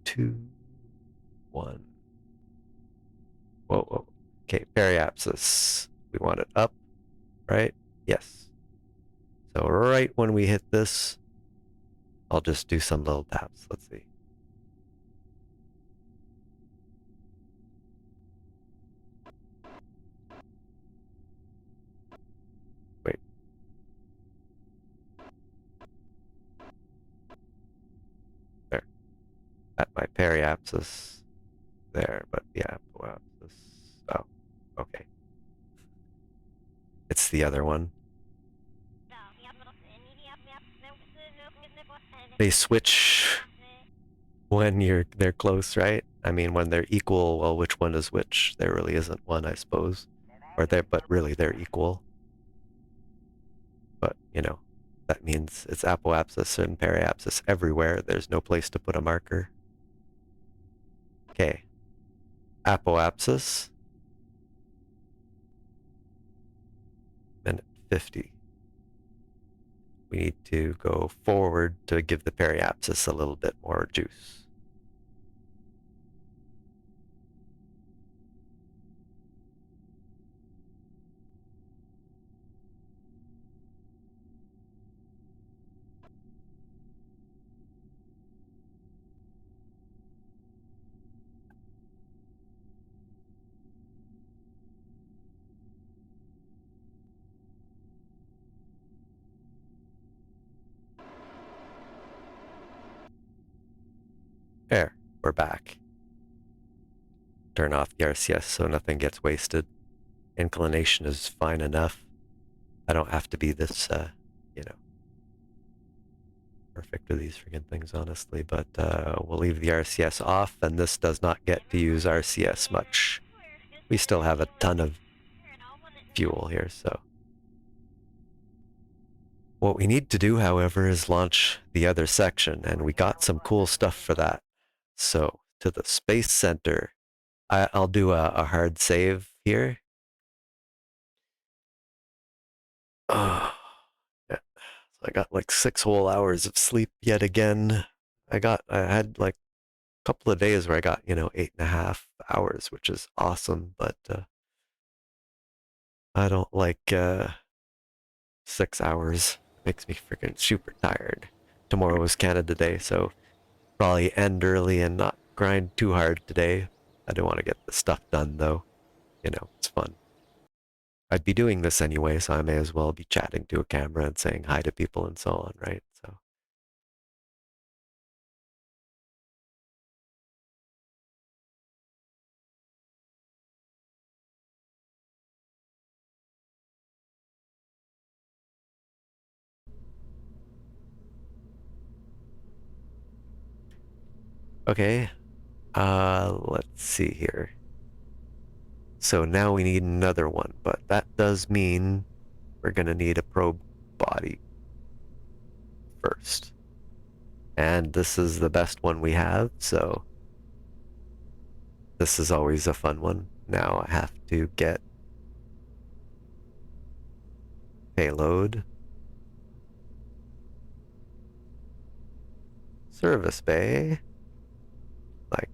2, 1. Whoa, whoa. Okay, periapsis. We want it up, right? Yes. So right when we hit this, I'll just do some little taps. Let's see. Wait. There. At my periapsis there, but yeah, apoapsis. Oh, okay. It's the other one. They switch when they're close, right? I mean, when they're equal, well, which one is which? There really isn't one, I suppose. But really they're equal. But, that means it's apoapsis and periapsis everywhere. There's no place to put a marker. Okay. Apoapsis. Minute 50. We need to go forward to give the periapsis a little bit more juice. There, we're back. Turn off the RCS so nothing gets wasted. Inclination is fine enough. I don't have to be this, perfect with these freaking things, honestly, but we'll leave the RCS off, and this does not get to use RCS much. We still have a ton of fuel here, so. What we need to do, however, is launch the other section, and we got some cool stuff for that. So, to the Space Center. I'll do a hard save here. Oh, yeah. So I got like 6 whole hours of sleep yet again. I had like a couple of days where I got, 8.5 hours, which is awesome, but I don't like 6 hours. It makes me freaking super tired. Tomorrow is Canada Day, so probably end early and not grind too hard today. I do want to get the stuff done though. It's fun. I'd be doing this anyway, so I may as well be chatting to a camera and saying hi to people and so on, right? So, okay. Let's see here. So now we need another one, but that does mean we're gonna need a probe body first. And this is the best one we have, so this is always a fun one. Now I have to get payload, service bay, like,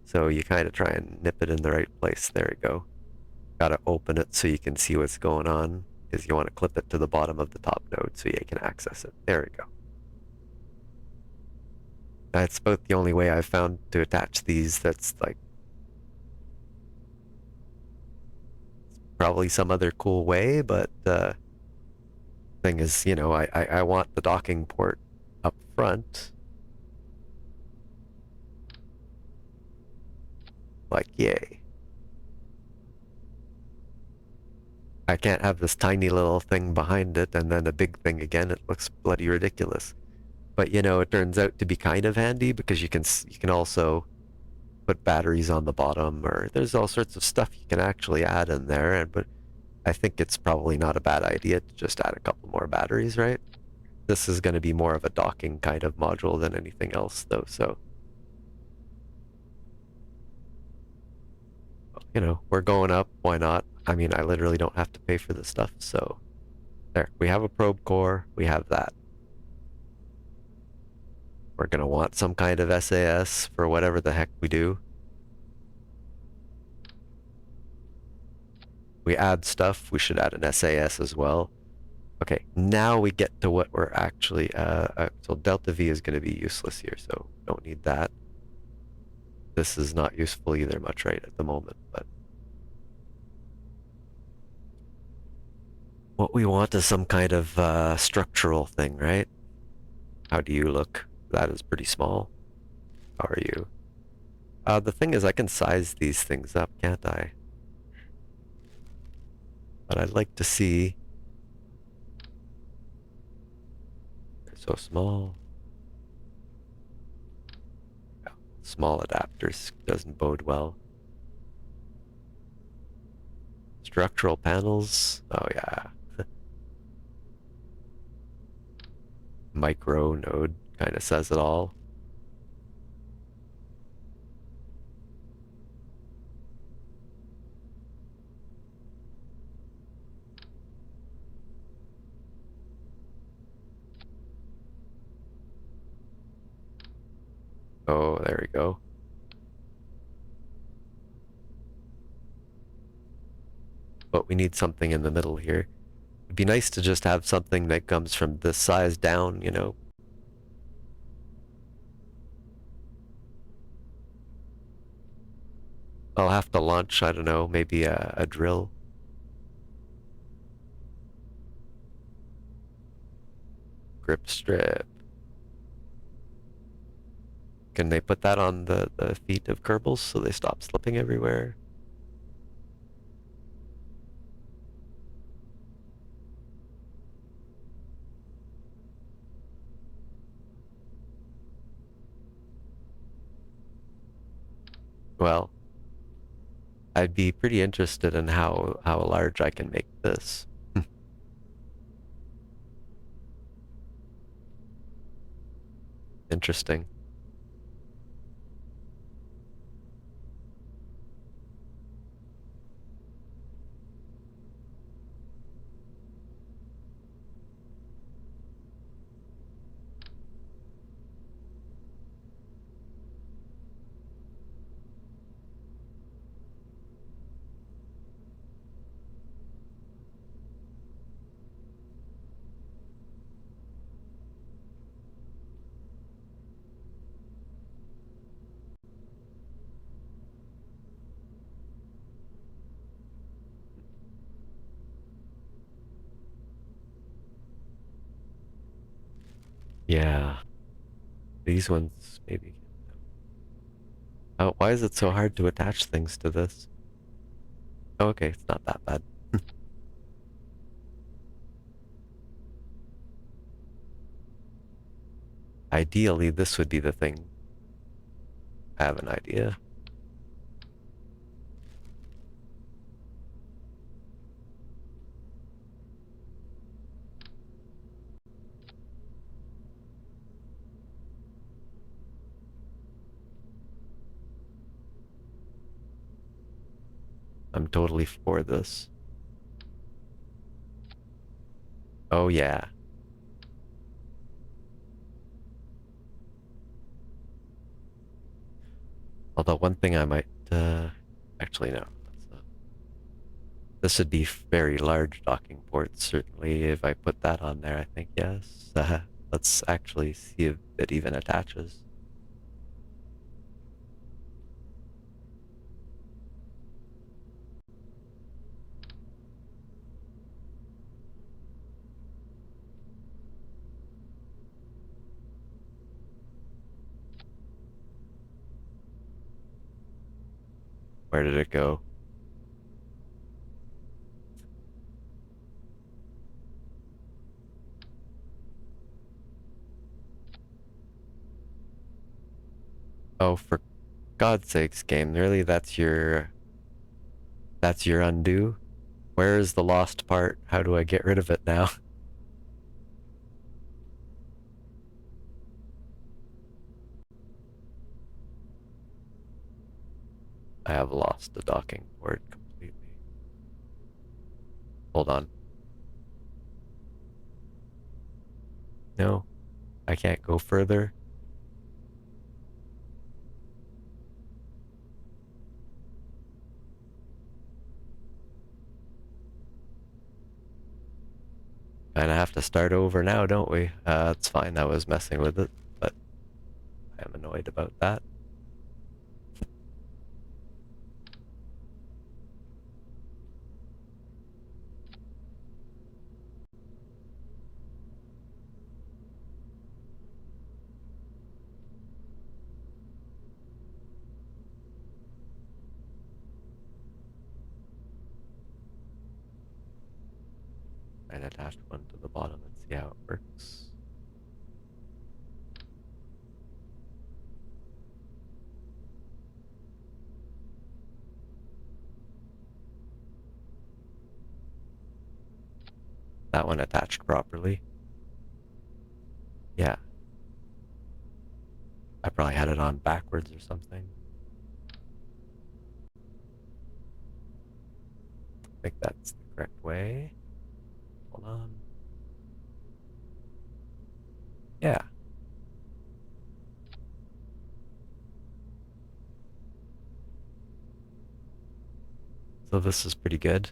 so you kind of try and nip it in the right place. There we go. Gotta open it so you can see what's going on, because you want to clip it to the bottom of the top node so you can access it. There we go. That's about the only way I've found to attach these. That's like probably some other cool way, but the thing is, I want the docking port up front. Like, yay. I can't have this tiny little thing behind it and then a big thing again. It looks bloody ridiculous. But it turns out to be kind of handy because you can also put batteries on the bottom, or there's all sorts of stuff you can actually add in there. But I think it's probably not a bad idea to just add a couple more batteries, right? This is going to be more of a docking kind of module than anything else, though. So we're going up. Why not? I mean, I literally don't have to pay for this stuff. So there, we have a probe core. We have that. We're going to want some kind of SAS for whatever the heck we do. We add stuff. We should add an SAS as well. Okay, now we get to what we're actually, so delta V is going to be useless here, so don't need that. This is not useful either much right at the moment, but what we want is some kind of structural thing, right? How do you look? That is pretty small. How are you? The thing is, I can size these things up, can't I? But I'd like to see. They're so small. Yeah, small adapters doesn't bode well. Structural panels. Oh yeah. Micro node kind of says it all. Oh, there we go. But we need something in the middle here. It'd be nice to just have something that comes from this size down. I'll have to launch, I don't know, maybe a drill. Grip strip. Can they put that on the feet of Kerbals so they stop slipping everywhere? Well, I'd be pretty interested in how large I can make this. Interesting. Yeah, these ones maybe. Oh, why is it so hard to attach things to this? Oh, okay, it's not that bad. Ideally, this would be the thing. I have an idea. I'm totally for this. Oh yeah. Although one thing I might, actually no. This would be very large docking ports, certainly, if I put that on there, I think, yes. Let's actually see if it even attaches. Where did it go? Oh, for God's sakes, game, really, that's your undo? Where is the lost part? How do I get rid of it now? I have lost the docking port completely. Hold on. No, I can't go further. Kinda have to start over now, don't we? It's fine, I was messing with it, but I am annoyed about that. I'd attach one to the bottom and see how it works. That one attached properly. Yeah. I probably had it on backwards or something. I think that's the correct way. Hold on. Yeah. So this is pretty good.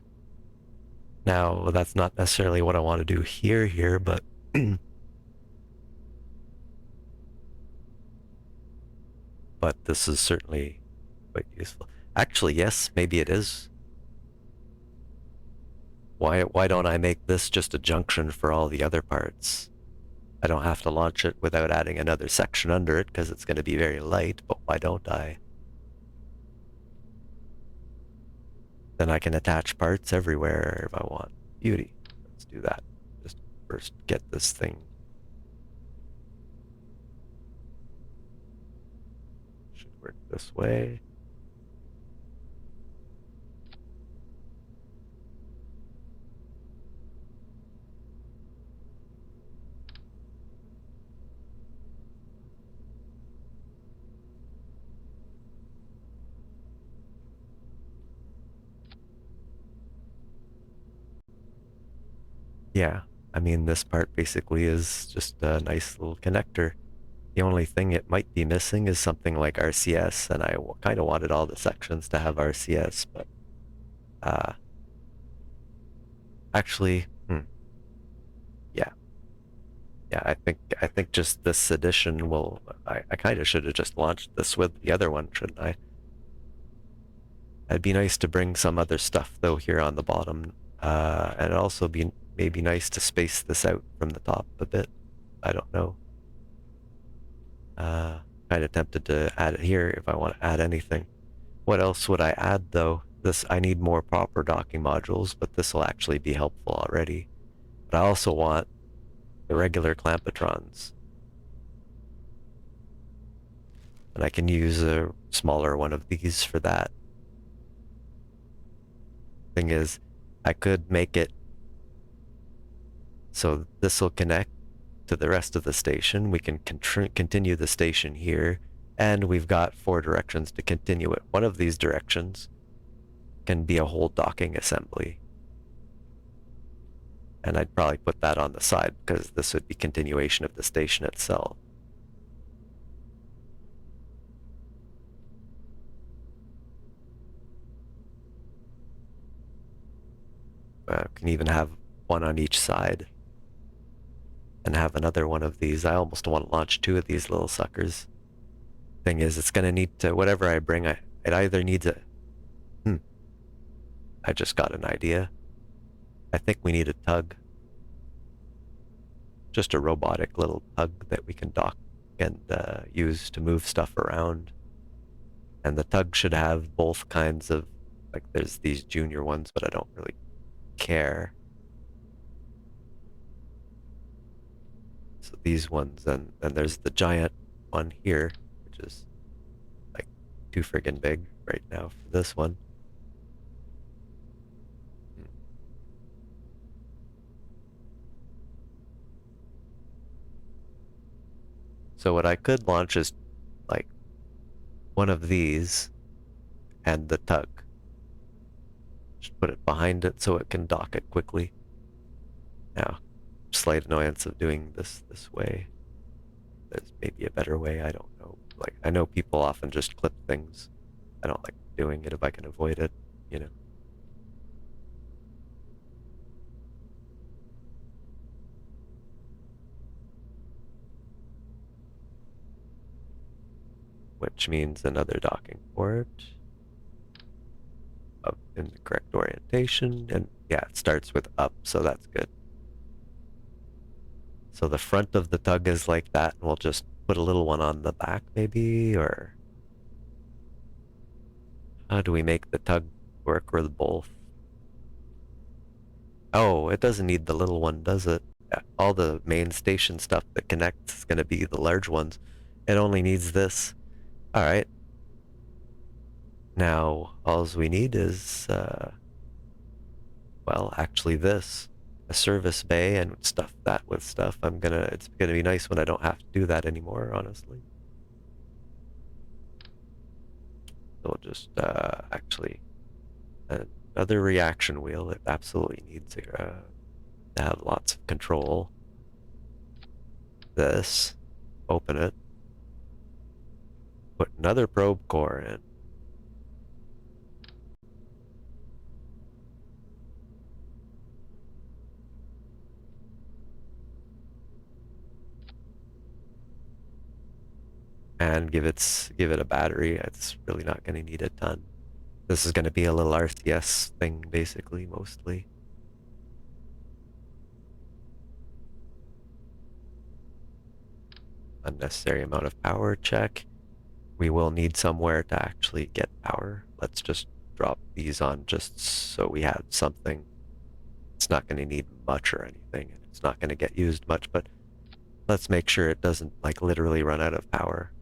Now, that's not necessarily what I want to do here, but but this is certainly quite useful. Actually, yes, maybe it is. Why don't I make this just a junction for all the other parts? I don't have to launch it without adding another section under it because it's going to be very light, but why don't I? Then I can attach parts everywhere if I want. Beauty. Let's do that. Just first get this thing. Should work this way. Yeah, I mean, this part basically is just a nice little connector. The only thing it might be missing is something like RCS, and I kind of wanted all the sections to have RCS, but uh, actually, yeah, yeah, I think just this edition will. I kind of should have just launched this with the other one, shouldn't I? It'd be nice to bring some other stuff though here on the bottom, and it'd also be maybe nice to space this out from the top a bit. I don't know. Uh, kind of tempted to add it here if I want to add anything. What else would I add though? This I need more proper docking modules, but this will actually be helpful already. But I also want the regular clampetrons, and I can use a smaller one of these for that. Thing is, I could make it so this will connect to the rest of the station. We can continue the station here, and we've got 4 directions to continue it. One of these directions can be a whole docking assembly. And I'd probably put that on the side because this would be continuation of the station itself. Can even have one on each side and have another one of these. I almost want to launch 2 of these little suckers. Thing is, it's going to need to, whatever I bring, it either needs a, I just got an idea. I think we need a tug. Just a robotic little tug that we can dock and use to move stuff around. And the tug should have both kinds of, like there's these junior ones, but I don't really care. So these ones, and then there's the giant one here, which is like too friggin' big right now for this one. So what I could launch is like one of these and the tug. Just put it behind it so it can dock it quickly. Now, slight annoyance of doing this way. There's maybe a better way, I don't know. Like, I know people often just clip things. I don't like doing it if I can avoid it, you know. Which means another docking port up in the correct orientation. And yeah, it starts with up, so that's good. So the front of the tug is like that, and we'll just put a little one on the back maybe, or how do we make the tug work with both? Oh, it doesn't need the little one, does it? Yeah, all the main station stuff that connects is going to be the large ones. It only needs this. All right. Now, all we need is, well, actually this. A service bay and stuff that with stuff. It's gonna be nice when I don't have to do that anymore, honestly. So we'll just, actually, another reaction wheel. It absolutely needs to have lots of control. This, open it, put another probe core in. And give it a battery. It's really not going to need a ton. This is going to be a little RCS thing, basically, mostly. Unnecessary amount of power check. We will need somewhere to actually get power. Let's just drop these on just so we have something. It's not going to need much or anything. It's not going to get used much, but let's make sure it doesn't like literally run out of power.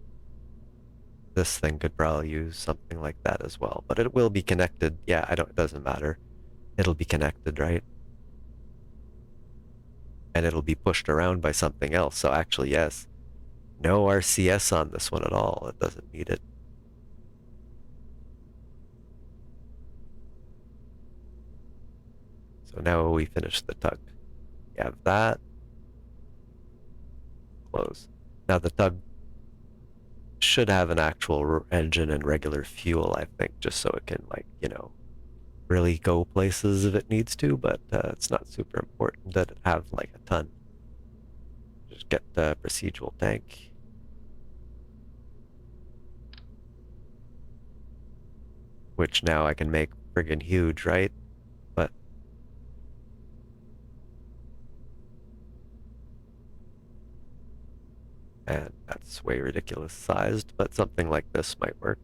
This thing could probably use something like that as well, but it will be connected. Yeah, it doesn't matter. It'll be connected, right? And it'll be pushed around by something else. So actually, yes, no RCS on this one at all. It doesn't need it. So now we finish the tug. We have that. Close. Now the tug should have an actual engine and regular fuel, I think, just so it can, like, you know, really go places if it needs to, but it's not super important that it have like a ton. Just get the procedural tank. Which now I can make friggin' huge, right? But and that's way ridiculous sized, but something like this might work.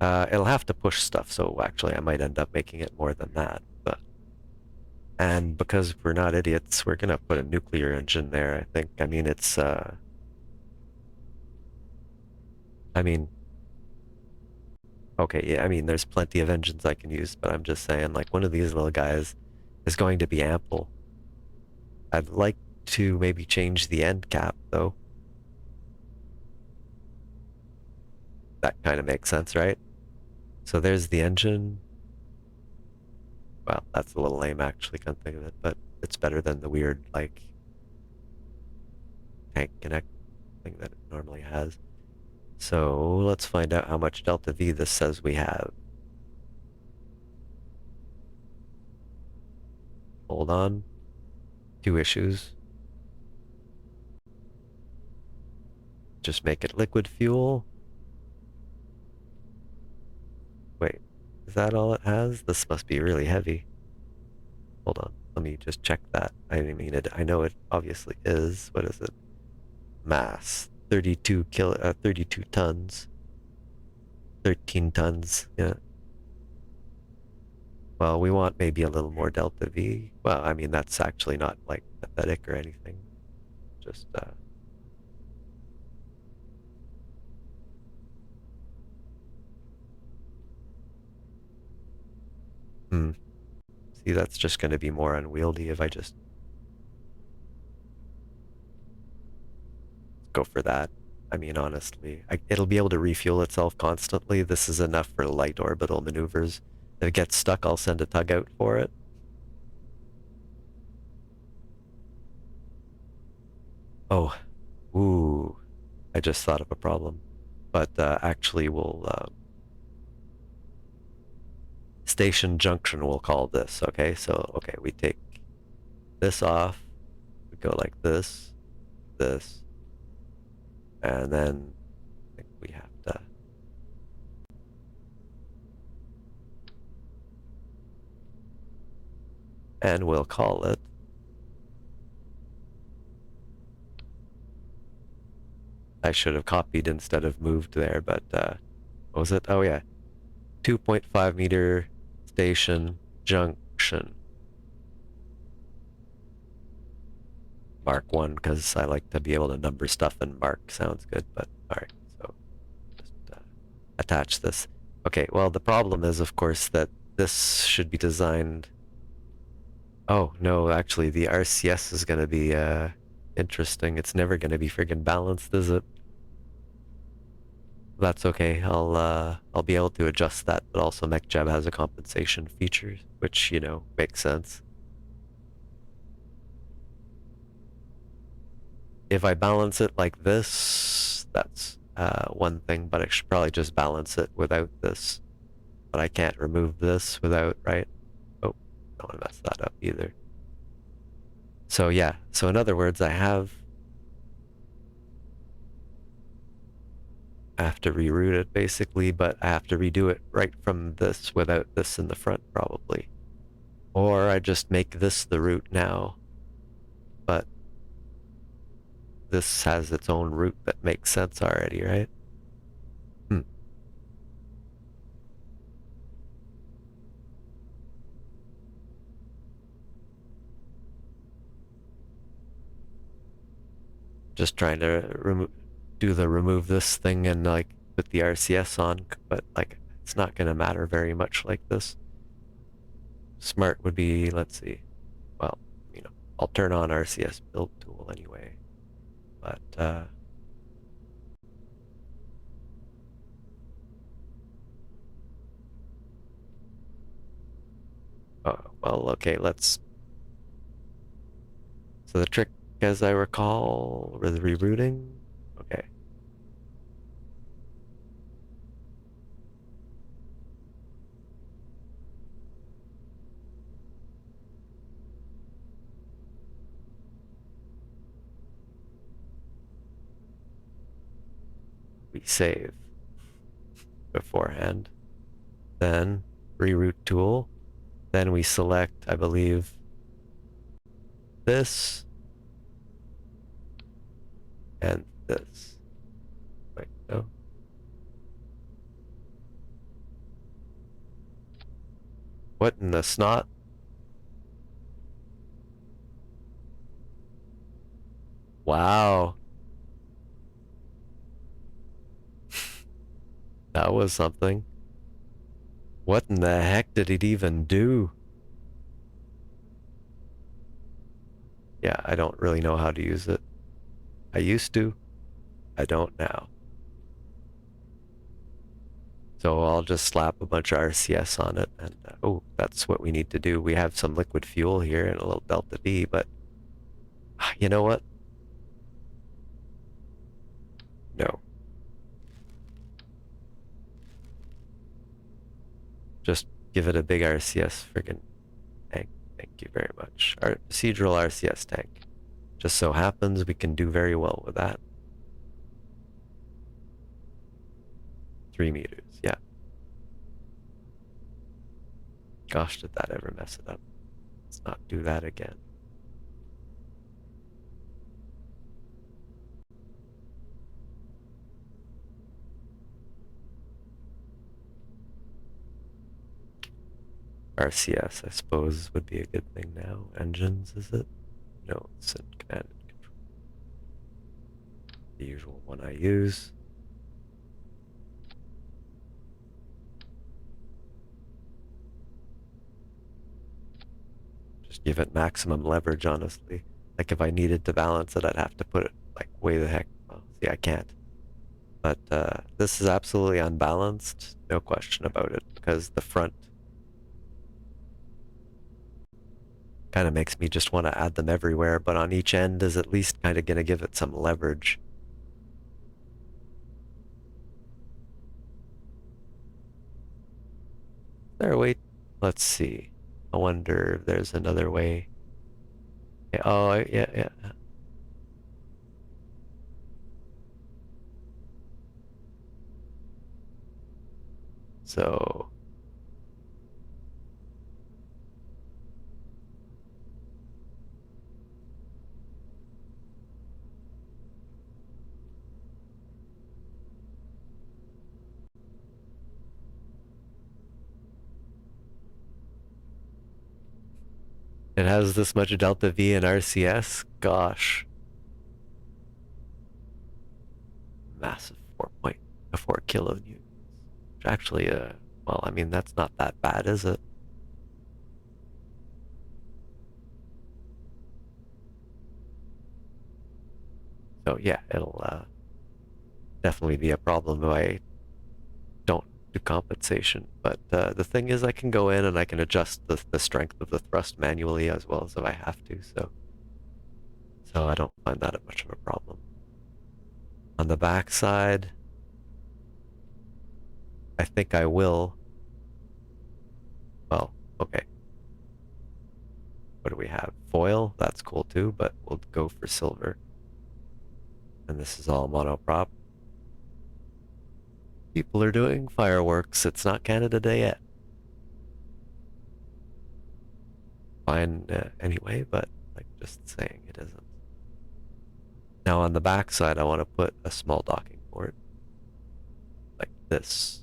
It'll have to push stuff, so actually I might end up making it more than that. But and because we're not idiots, we're gonna put a nuclear engine there, I think. I mean, it's I mean, okay, yeah, I mean, there's plenty of engines I can use, but I'm just saying, like, one of these little guys is going to be ample. I'd like to maybe change the end cap, though. That kind of makes sense, right? So there's the engine. Well, that's a little lame, actually, come to think of it, but it's better than the weird, like, tank connect thing that it normally has. So let's find out how much delta V this says we have. Hold on. 2 issues. Just make it liquid fuel. Wait, is that all it has? This must be really heavy. Hold on, let me just check that. I mean, I know it obviously is. What is it? Mass, 32 tons. 13 tons, yeah. Well, we want maybe a little more delta V. Well, I mean, that's actually not like pathetic or anything. Just, hmm. See, that's just going to be more unwieldy if I just go for that. I mean, honestly, it'll be able to refuel itself constantly. This is enough for light orbital maneuvers. If it gets stuck, I'll send a tug out for it. Oh, ooh, I just thought of a problem. But actually, we'll station junction, we'll call this. Okay, so okay, we take this off. We go like this, and then I think we have to. And we'll call it. I should have copied instead of moved there, but what was it? Oh yeah, 2.5 meter station junction. Mark 1, because I like to be able to number stuff, and mark sounds good, but alright, so just attach this. Okay, well, the problem is, of course, that this should be designed. Oh, no, actually, the RCS is going to be interesting. It's never going to be friggin' balanced, is it? That's okay. I'll be able to adjust that, but also MechJab has a compensation feature, which, you know, makes sense. If I balance it like this, that's one thing, but I should probably just balance it without this. But I can't remove this without, right? Oh, don't want to mess that up either. So yeah, so in other words, I have to reroute it basically, but I have to redo it right from this without this in the front probably. Or I just make this the route now, but this has its own route that makes sense already, right? Hmm. Just trying to do the remove this thing and like put the RCS on, but like it's not gonna matter very much like this. Smart would be, let's see, well, you know, I'll turn on RCS build tool anyway, but oh, well, okay, so the trick, as I recall, with rerouting, okay. We save beforehand, then reroute tool, then we select, I believe, this and this. Wait, no. What in the snot? Wow. That was something. What in the heck did it even do? Yeah, I don't really know how to use it. I used to. I don't now. So I'll just slap a bunch of RCS on it, and oh, that's what we need to do. We have some liquid fuel here and a little delta D, but you know what? No. Just give it a big RCS friggin' tank. Thank you very much. Our procedural RCS tank. Just so happens we can do very well with that. 3 meters, yeah. Gosh, did that ever mess it up? Let's not do that again. RCS, I suppose, would be a good thing now. Engines, is it? No, it's in command and control. The usual one I use. Just give it maximum leverage, honestly. Like if I needed to balance it, I'd have to put it like way the heck. Well, see, I can't. But this is absolutely unbalanced, no question about it, because the front kind of makes me just want to add them everywhere, but on each end is at least kind of going to give it some leverage. There, wait, let's see. I wonder if there's another way. Yeah, oh, yeah, yeah. So it has this much delta V in RCS. Gosh, massive 4.4 kilonewtons. Which actually, well, I mean, that's not that bad, is it? So yeah, it'll definitely be a problem if I don't do compensation. But the thing is, I can go in and I can adjust the strength of the thrust manually as well as if I have to. So I don't find that much of a problem. On the back side, I think I will. Well, okay. What do we have? Foil, that's cool too, but we'll go for silver. And this is all monoprop. People are doing fireworks. It's not Canada Day yet. Fine anyway, but like just saying it isn't. Now on the back side, I want to put a small docking port like this.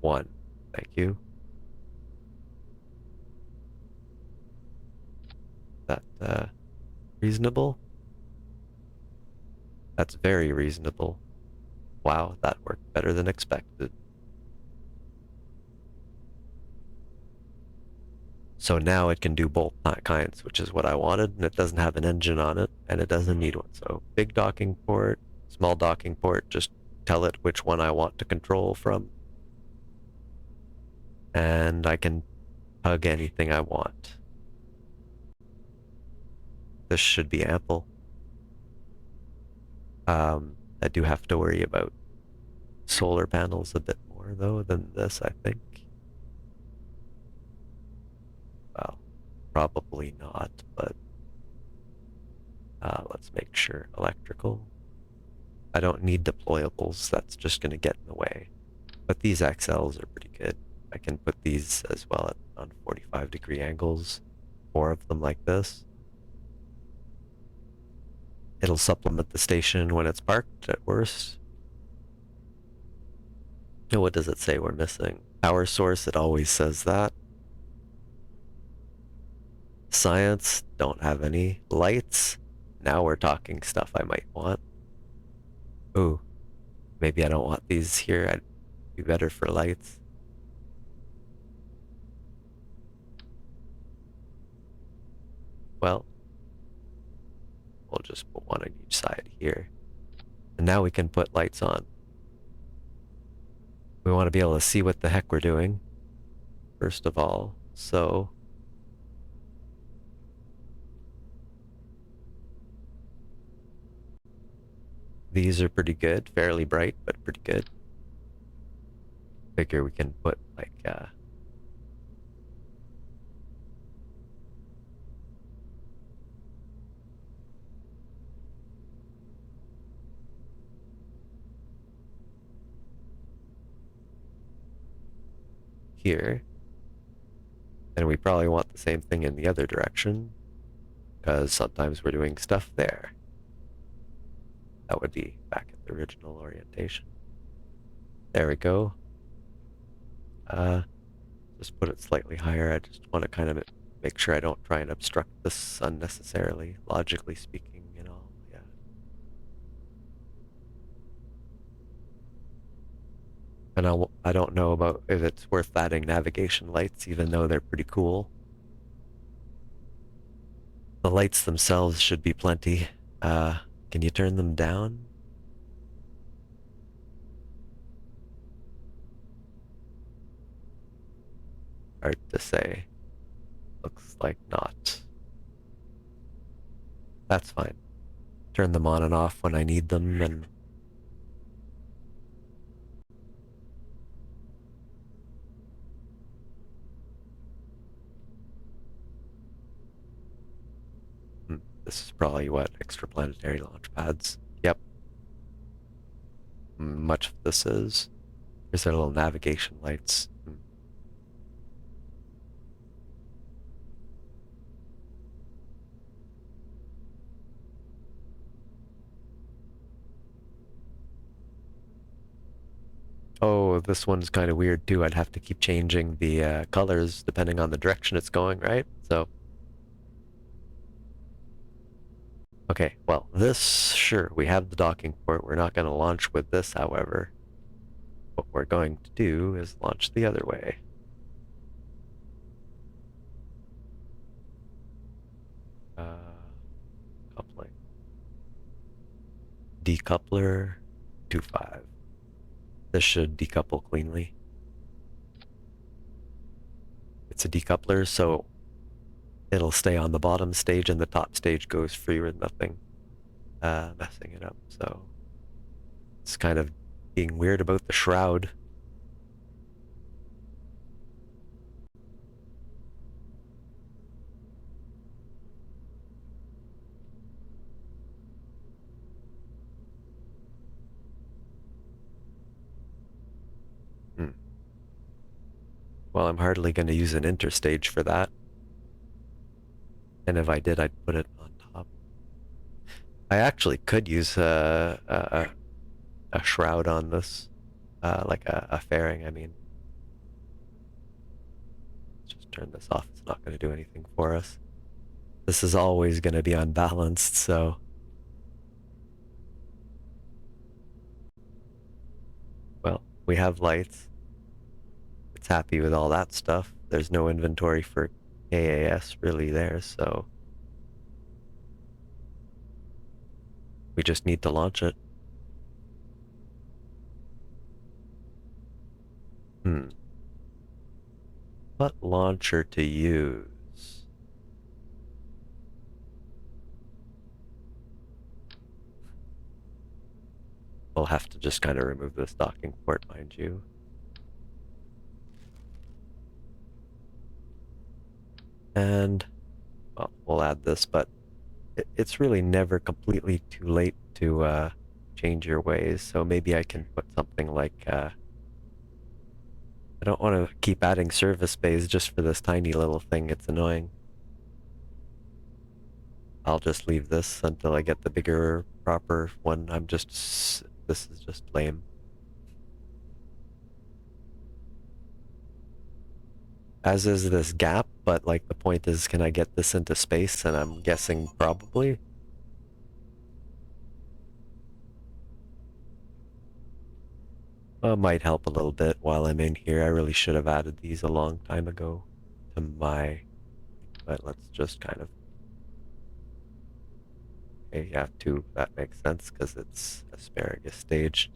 One. Thank you. That reasonable? That's very reasonable. Wow, that worked better than expected. So now it can do both kinds, which is what I wanted, and it doesn't have an engine on it, and it doesn't need one. So big docking port, small docking port, just tell it which one I want to control from. And I can hug anything I want. This should be ample. I do have to worry about solar panels a bit more though than this, I think. Well, probably not, but let's make sure. Electrical. I don't need deployables, that's just going to get in the way. But these XLs are pretty good. I can put these as well on 45-degree angles, 4 of them like this. It'll supplement the station when it's parked at worst. And what does it say we're missing? Power source, it always says that. Science, don't have any. Lights, now we're talking stuff I might want. Ooh, maybe I don't want these here. I'd be better for lights. Well, we'll just put one on each side here. And now we can put lights on. We want to be able to see what the heck we're doing, first of all. So these are pretty good, fairly bright, but pretty good. Figure we can put like here. And we probably want the same thing in the other direction, because sometimes we're doing stuff there. That would be back at the original orientation. There we go. Just put it slightly higher. I just want to kind of make sure I don't try and obstruct this unnecessarily, logically speaking, you know. Yeah. And I don't know about if it's worth adding navigation lights, even though they're pretty cool. The lights themselves should be plenty. Can you turn them down? Hard to say. Looks like not. That's fine. Turn them on and off when I need them, and this is probably what extraplanetary launch pads. Yep, much of this is. Here's their little navigation lights. Oh, this one's kind of weird too. I'd have to keep changing the colors depending on the direction it's going, right? So, okay, well, this, sure, we have the docking port. We're not going to launch with this, however. What we're going to do is launch the other way. Coupling. Decoupler 2.5. This should decouple cleanly. It's a decoupler, so it'll stay on the bottom stage and the top stage goes free with nothing messing it up. So it's kind of being weird about the shroud. Well, I'm hardly going to use an interstage for that. And if I did, I'd put it on top. I actually could use a shroud on this, like a fairing, I mean. Let's just turn this off. It's not going to do anything for us. This is always going to be unbalanced, so. Well, we have lights. It's happy with all that stuff. There's no inventory for KAS really there, so we just need to launch it. What launcher to use? We'll have to just kind of remove this docking port, mind you. And, well, we'll add this, but it's really never completely too late to change your ways, so maybe I can put something like, I don't want to keep adding service bays just for this tiny little thing, it's annoying. I'll just leave this until I get the bigger, proper one. This is just lame. As is this gap, but like the point is, can I get this into space? And I'm guessing probably. Might help a little bit while I'm in here. I really should have added these a long time ago to but let's just kind of. Okay, yeah, 2, that makes sense because it's asparagus stage.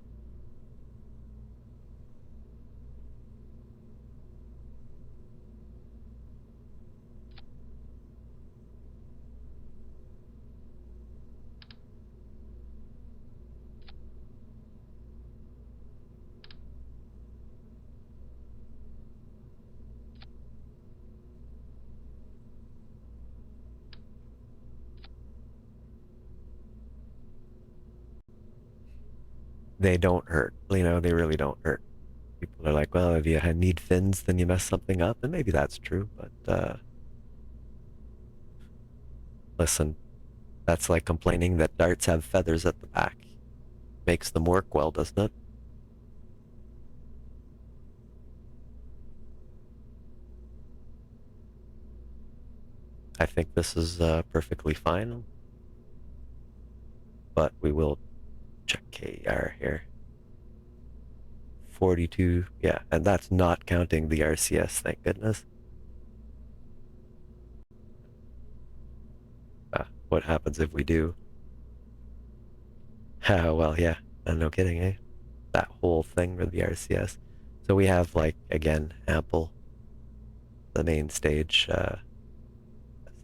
They don't hurt, they really don't hurt. People are like, well, if you need fins, then you mess something up, and maybe that's true, but listen, that's like complaining that darts have feathers at the back. Makes them work well, doesn't it? I think this is perfectly fine, but we will check KR here. 42, yeah, and that's not counting the RCS, thank goodness. what happens if we do. Well, yeah, no kidding, eh? That whole thing with the RCS. So we have, like, again, ample, the main stage. It's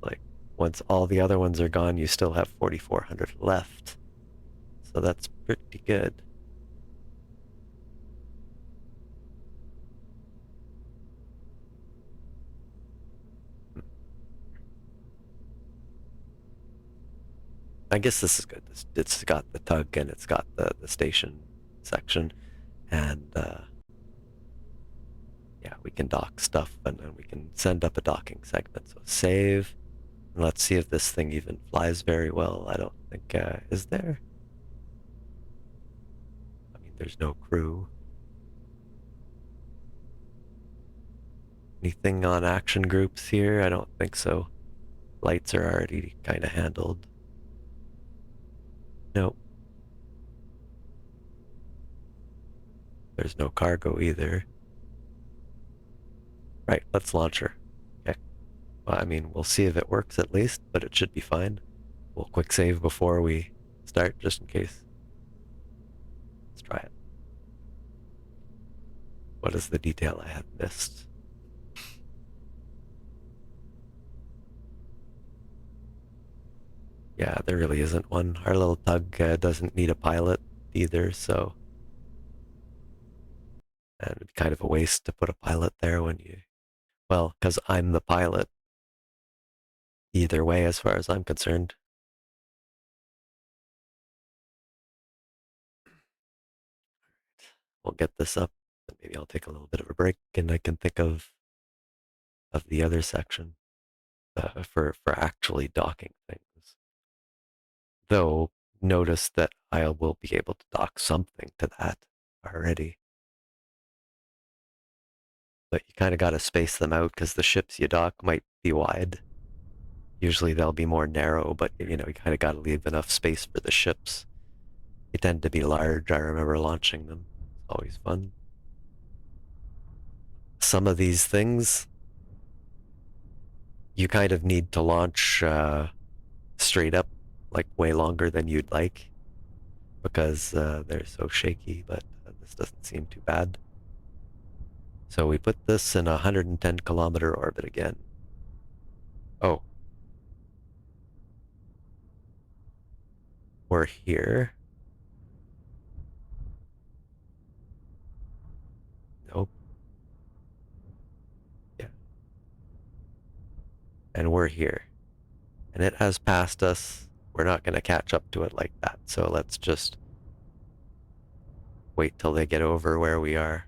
like, once all the other ones are gone, you still have 4,400 left. So that's pretty good. I guess this is good. It's got the tug and it's got the station section. And yeah, we can dock stuff and then we can send up a docking segment. So save. And let's see if this thing even flies very well. I don't think, is there? I mean, there's no crew. Anything on action groups here? I don't think so. Lights are already kind of handled. Nope. There's no cargo either. Right, let's launch her. Okay. Well, I mean, we'll see if it works at least, but it should be fine. We'll quick save before we start, just in case. Let's try it. What is the detail I have missed? Yeah, there really isn't one. Our little tug doesn't need a pilot either, so... And it'd be kind of a waste to put a pilot there when you... Well, because I'm the pilot. Either way, as far as I'm concerned. We'll get this up, and maybe I'll take a little bit of a break, and I can think of the other section for actually docking things. Though, notice that I will be able to dock something to that already. But you kind of got to space them out because the ships you dock might be wide. Usually they'll be more narrow, but you kind of got to leave enough space for the ships. They tend to be large. I remember launching them. It's always fun. Some of these things you kind of need to launch straight up, like way longer than you'd like, because they're so shaky, but this doesn't seem too bad. So we put this in a 110 kilometer orbit again. Oh. We're here. Nope. Yeah. And we're here. And it has passed us. We're not going to catch up to it like that. So let's just wait till they get over where we are.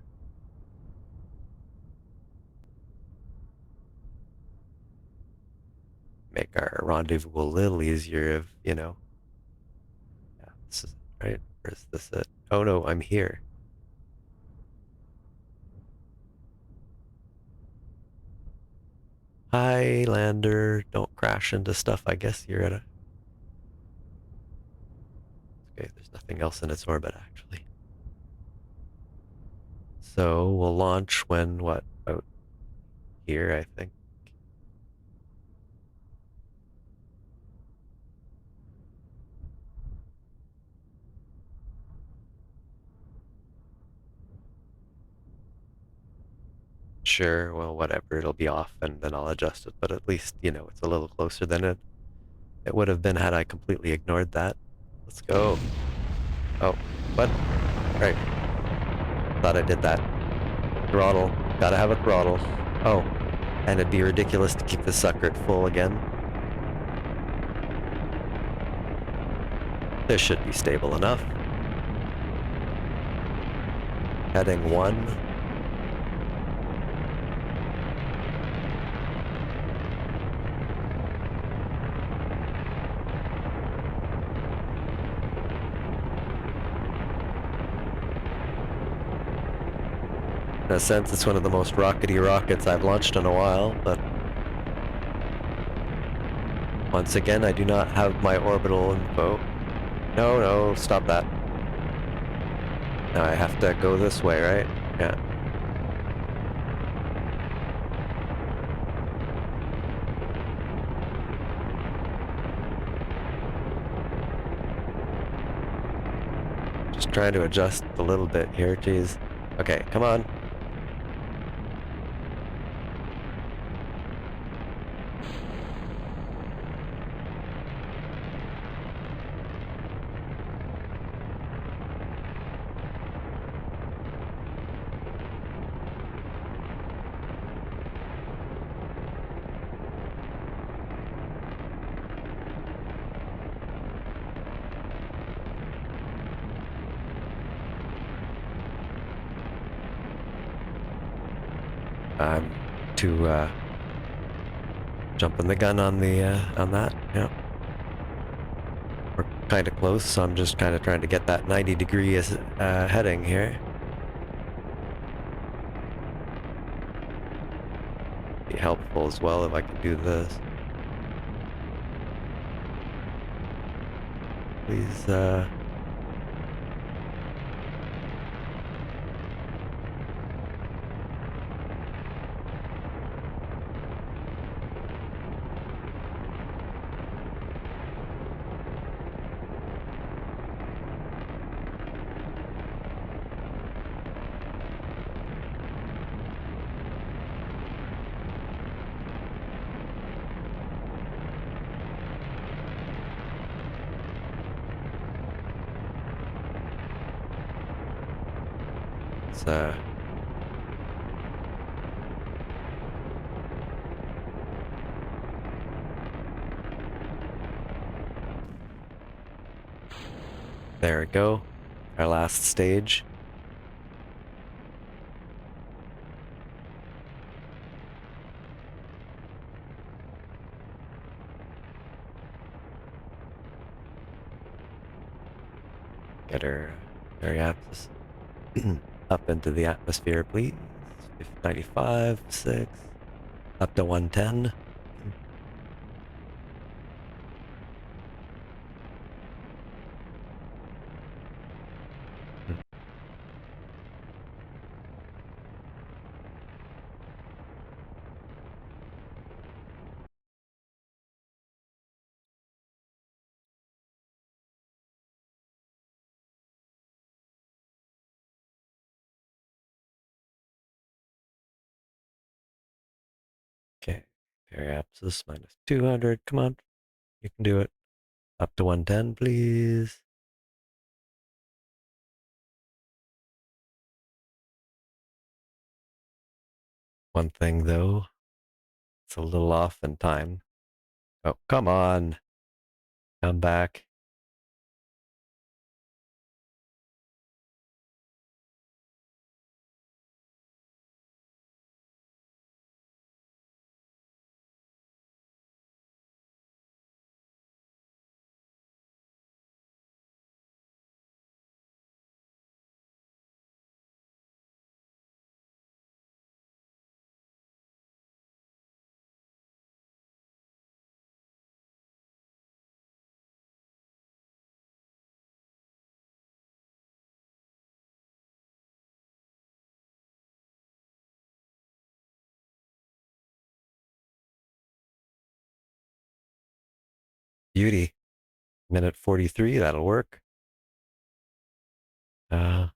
Make our rendezvous a little easier if, yeah, this is right. Or is this it? Oh no, I'm here. Highlander, don't crash into stuff. I guess you're at a... Okay, there's nothing else in its orbit, actually. So we'll launch when, what, about here, I think. Sure, well, whatever, it'll be off and then I'll adjust it, but at least, it's a little closer than it would have been had I completely ignored that. Let's go. Oh, what? Right. Thought I did that. Throttle. Gotta have a throttle. Oh, and it'd be ridiculous to keep the sucker at full again. This should be stable enough. Heading 1. In a sense, it's one of the most rockety rockets I've launched in a while, but once again, I do not have my orbital info. No, stop that. Now I have to go this way, right? Yeah. trying to adjust a little bit here. Jeez. Okay, come on. I'm too jumping the gun on the on that. Yep. We're kind of close, so I'm just kind of trying to get that 90-degree heading here. Be helpful as well if I can do this. Please, it's, there we go. Our last stage. Get our Ariapsis up into the atmosphere, please. 95, 6, up to 110. Okay, Ariapsis minus 200. Come on, you can do it. Up to 110, please. One thing though, it's a little off in time. Oh, come on. Come back. Beauty. Minute 43, that'll work. Uh,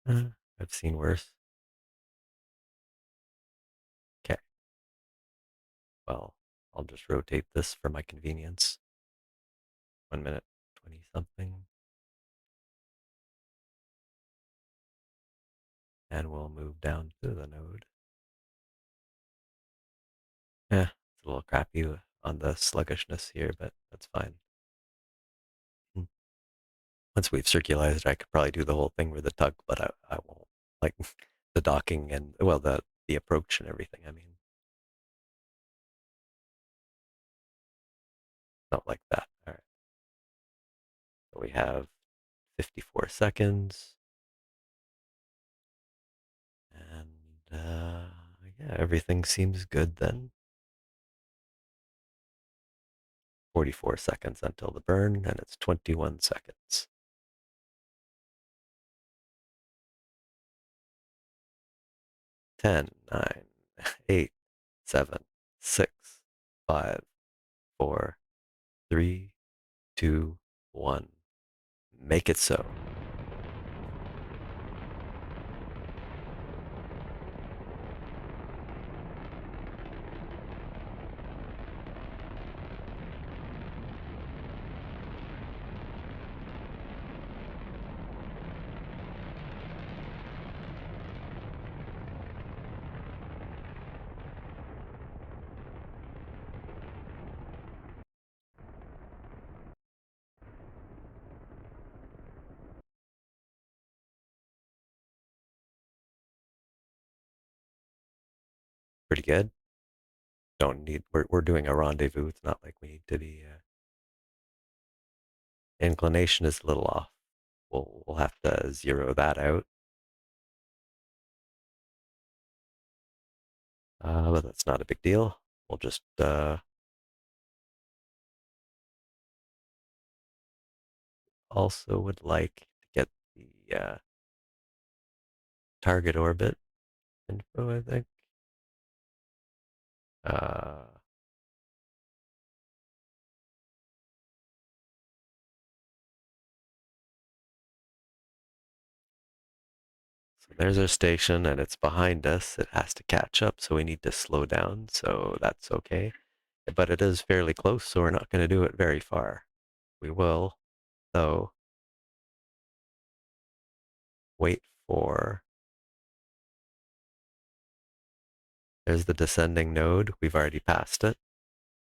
I've seen worse. Okay, well, I'll just rotate this for my convenience. 1 minute 20 something. And we'll move down to the node. Yeah, it's a little crappy on the sluggishness here, but that's fine. Once we've circularized it, I could probably do the whole thing with the tug, but I won't. Like the docking and, well, the approach and everything, I mean. Not like that. All right. So we have 54 seconds. And yeah, everything seems good then. 44 seconds until the burn, and it's 21 seconds. 10, 9, 8, 7, 6, 5, 4, Three, two, one. Make it so. Pretty good. Don't need, we're doing a rendezvous. It's not like we need to be, inclination is a little off. We'll have to zero that out. But that's not a big deal. We'll just, also would like to get the, target orbit info, I think. Uh, so there's our station and it's behind us. It has to catch up, so we need to slow down, so that's okay. But it is fairly close, so we're not going to do it very far. We will, though, wait for, there's the descending node. We've already passed it.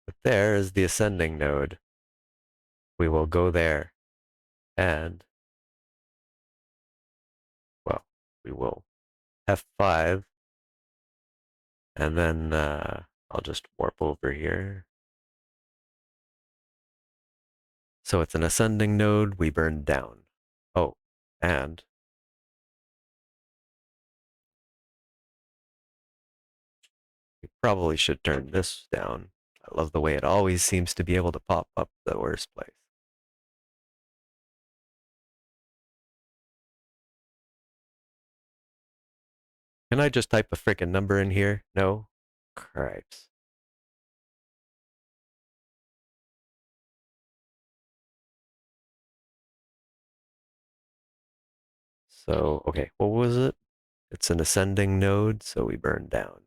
But there is the ascending node. We will go there and, well, we will F5 and then I'll just warp over here. So it's an ascending node we burned down. Oh, and we probably should turn this down. I love the way it always seems to be able to pop up the worst place. Can I just type a freaking number in here? No? Cripes. So, okay, what was it? It's an ascending node, so we burn down.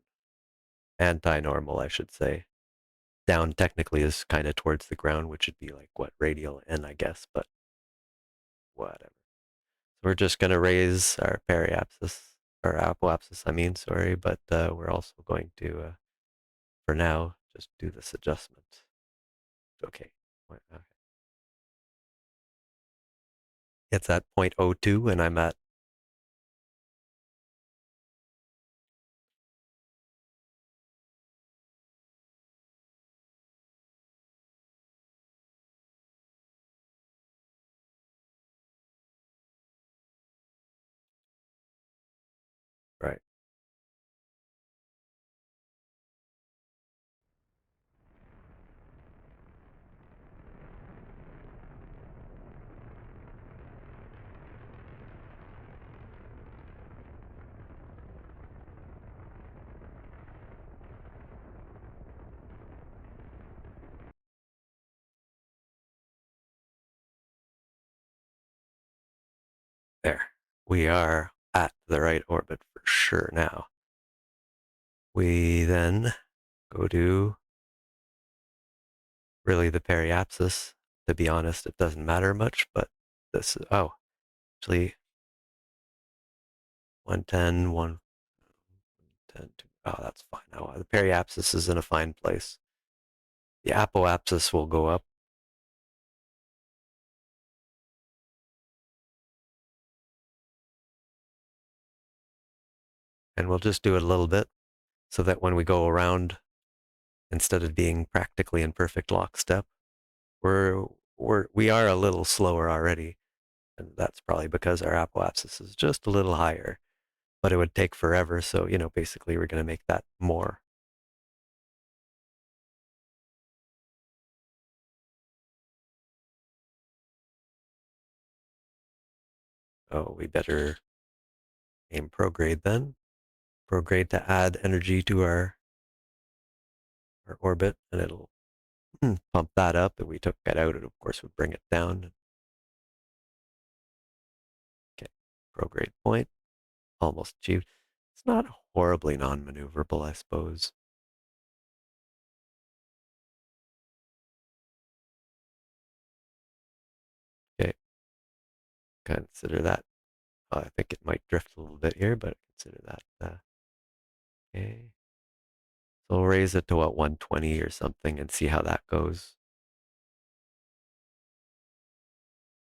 Anti-normal, I should say. Down technically is kind of towards the ground, which would be like, what, radial N, I guess, but whatever. So we're just going to raise our periapsis, or apoapsis, I mean, sorry, but we're also going to, for now, just do this adjustment. Okay. Okay. It's at 0.02 and I'm at, right. There. We are at the right orbit for sure now. We then go to really the periapsis. To be honest, it doesn't matter much, but this, oh, actually 110, 110, oh, that's fine. Oh, the periapsis is in a fine place. The apoapsis will go up. And we'll just do it a little bit so that when we go around, instead of being practically in perfect lockstep, we are a little slower already. And that's probably because our apoapsis is just a little higher, but it would take forever. So, basically we're going to make that more. Oh, we better aim prograde then. Prograde to add energy to our orbit, and it'll pump that up, and we took it out, it of course would bring it down. Okay, prograde point, almost achieved. It's not horribly non-maneuverable, I suppose. Okay, consider that. I think it might drift a little bit here, but consider that. Okay, so we'll raise it to what, 120 or something and see how that goes.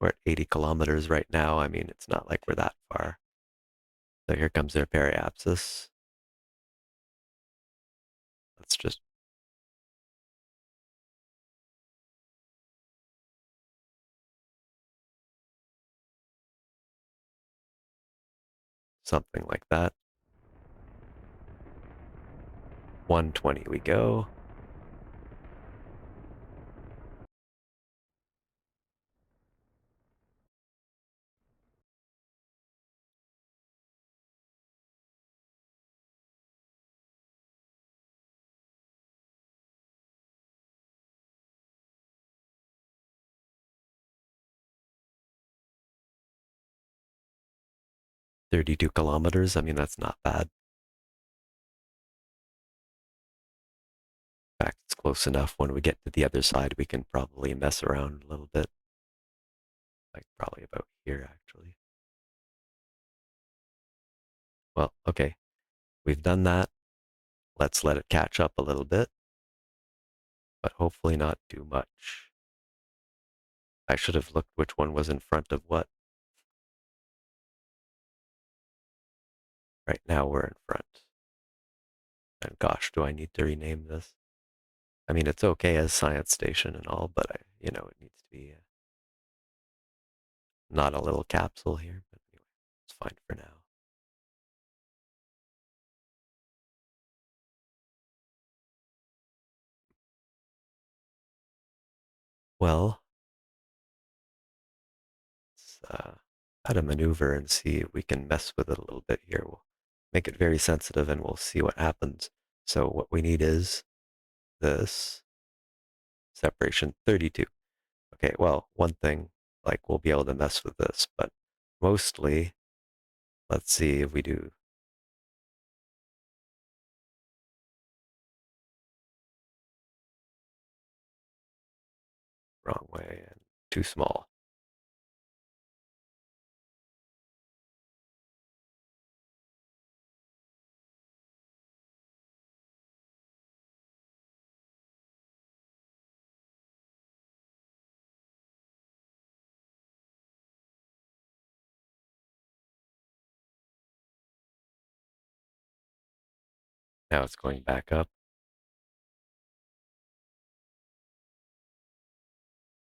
We're at 80 kilometers right now. I mean, it's not like we're that far. So here comes their periapsis. Let's just something like that. 120 we go. .32 kilometers. I mean, that's not bad. In fact, it's close enough. When we get to the other side, we can probably mess around a little bit. Like probably about here, actually. Well, okay. We've done that. Let's let it catch up a little bit, but hopefully not too much. I should have looked which one was in front of what. Right now we're in front. And gosh, do I need to rename this? I mean, it's okay as science station and all, but it needs to be not a little capsule here, but anyway, it's fine for now. Well, let's how to maneuver and see if we can mess with it a little bit here. We'll make it very sensitive and we'll see what happens. So what we need is this separation 32. Okay, well, one thing, like we'll be able to mess with this, but mostly, let's see if we do wrong way and too small. Now it's going back up.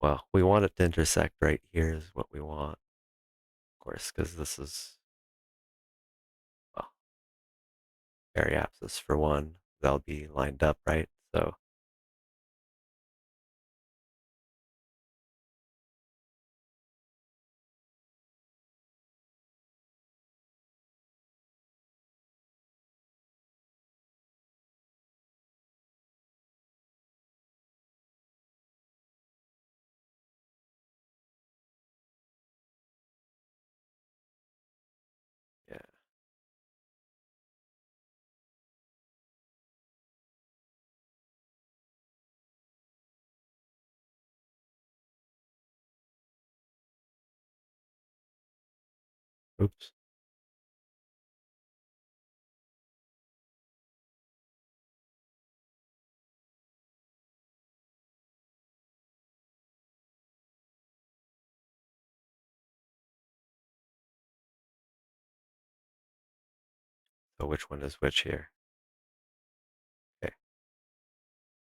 Well, we want it to intersect right here is what we want, of course, because this is, well, periapsis for one. They'll be lined up, right? So, yeah. Oops. So which one is which here? Okay.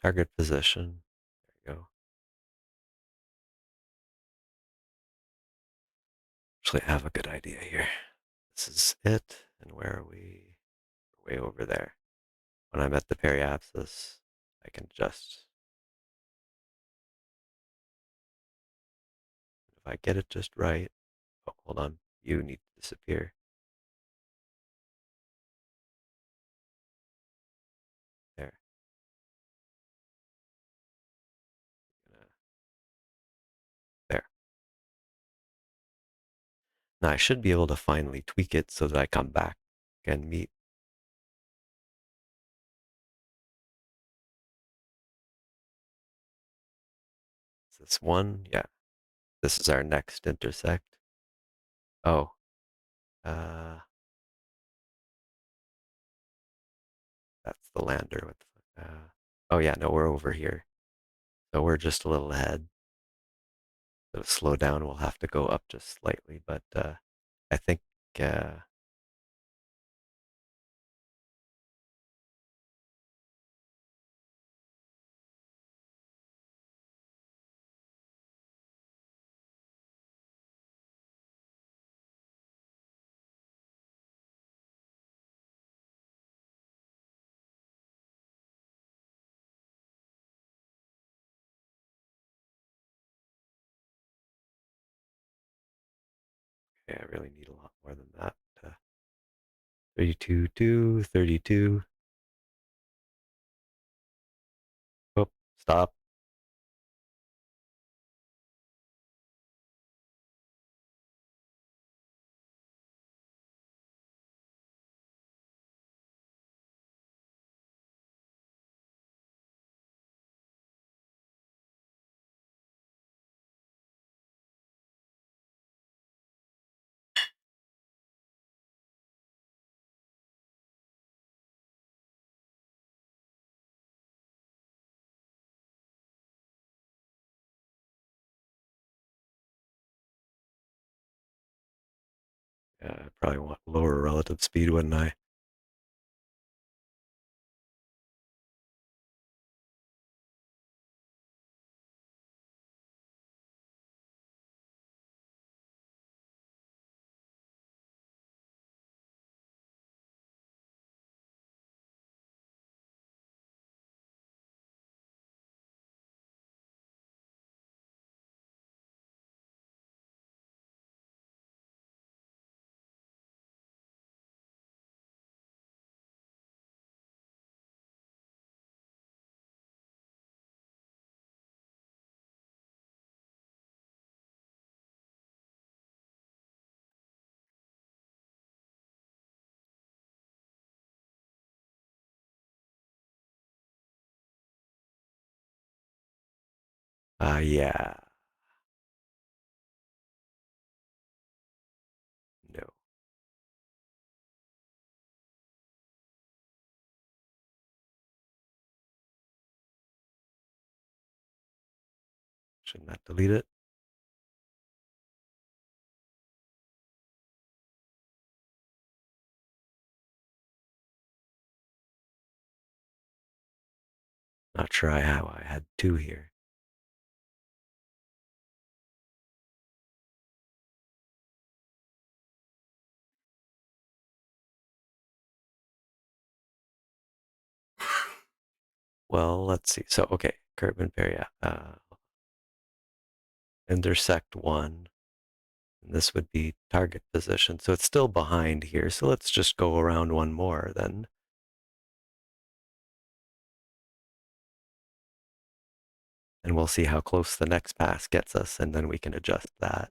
Target position. There you go. Actually, I have a good idea here. This is it. And where are we? Way over there. When I'm at the periapsis, I can just, if I get it just right, oh, hold on, you need to disappear. There. Now I should be able to finally tweak it so that I come back and meet this one. Yeah, this is our next intersect. Oh, uh, that's the lander. Oh yeah, no, we're over here. So we're just a little ahead. So to slow down, we'll have to go up just slightly, but I think uh, yeah, I really need a lot more than that. 32, 32. Oh, stop. I probably want lower relative speed, wouldn't I? Yeah, no, should not delete it. Not sure how I had two here. Well, let's see. So, okay, Kurtman Peria, intersect one. And this would be target position. So it's still behind here. So let's just go around one more then. And we'll see how close the next pass gets us, and then we can adjust that.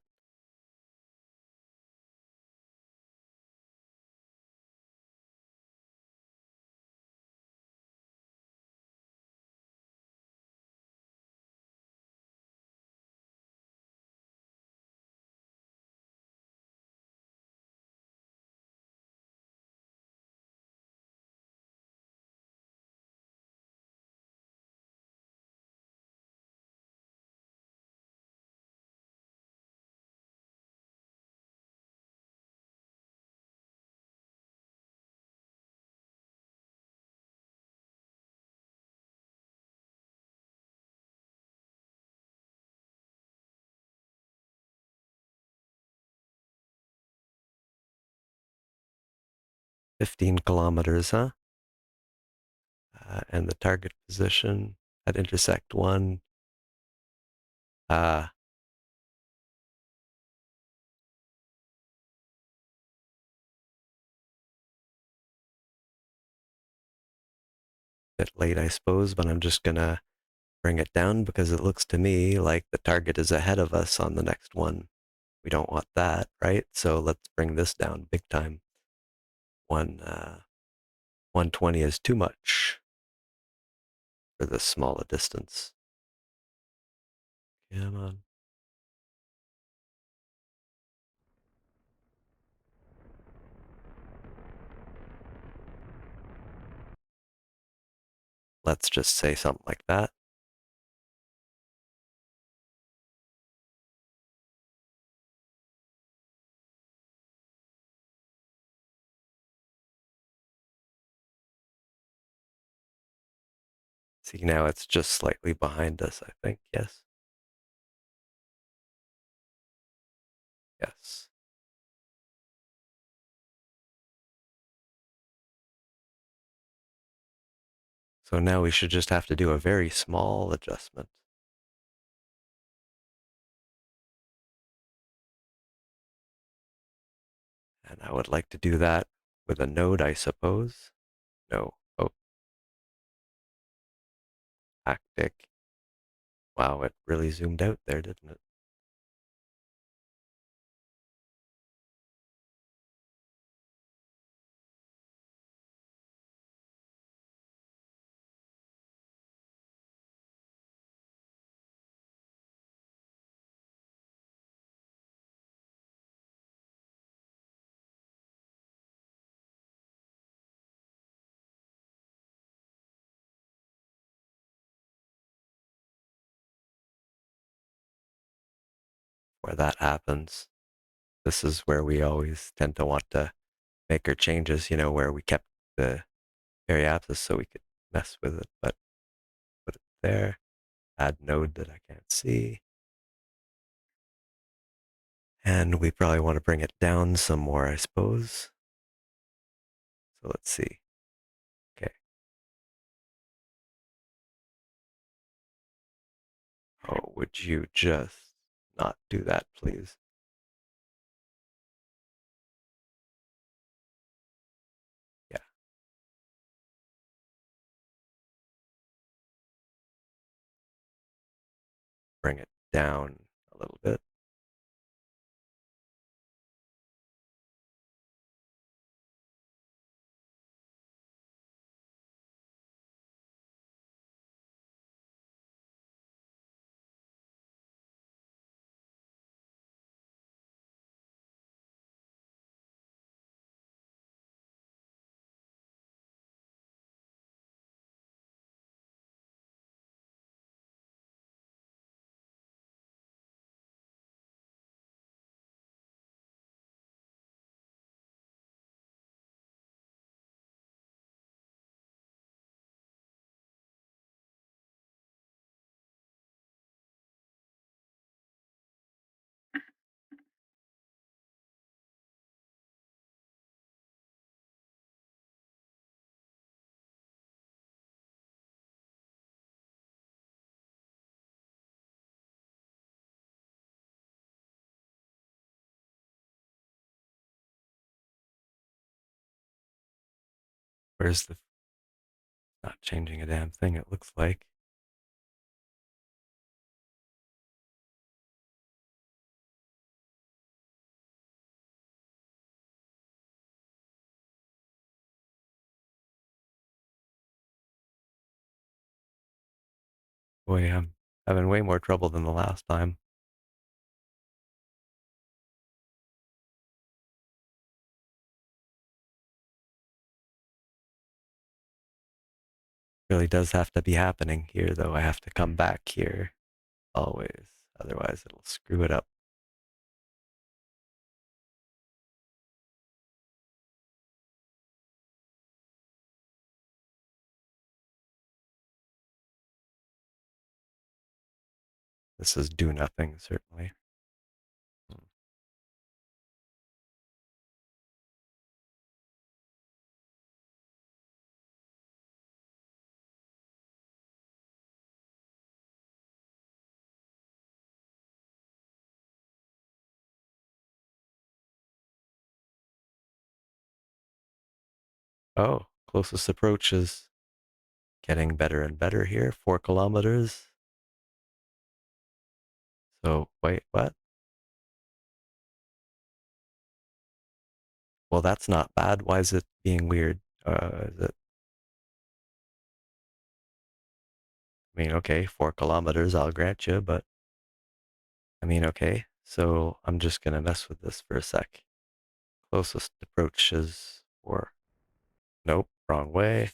$15 kilometers, huh? And the target position at intersect one. Uh, Bit late, I suppose, but I'm just gonna bring it down because it looks to me like the target is ahead of us on the next one. We don't want that, right? So let's bring this down big time. 120 is too much for this small a distance. Come on. Let's just say something like that. See, now it's just slightly behind us, I think. Yes. Yes. So now we should just have to do a very small adjustment. And I would like to do that with a node, I suppose. No. Oh, tactic. Wow, it really zoomed out there, didn't it? Where that happens. This is where we always tend to want to make our changes, where we kept the variables so we could mess with it, but put it there. Add node that I can't see. And we probably want to bring it down some more, I suppose. So let's see. Okay. Oh, would you just not do that, please? Yeah, bring it down a little bit. Where's the not changing a damn thing, it looks like. Boy, I'm having way more trouble than the last time. Really does have to be happening here, though. I have to come back here always. Otherwise, it'll screw it up. This is do nothing, certainly. Oh, closest approach is getting better and better here. 4 kilometers. So, wait, what? Well, that's not bad. Why is it being weird? Is it, I mean, okay, 4 kilometers, I'll grant you, but I mean, okay. So I'm just gonna mess with this for a sec. Closest approach is 4. Nope, wrong way.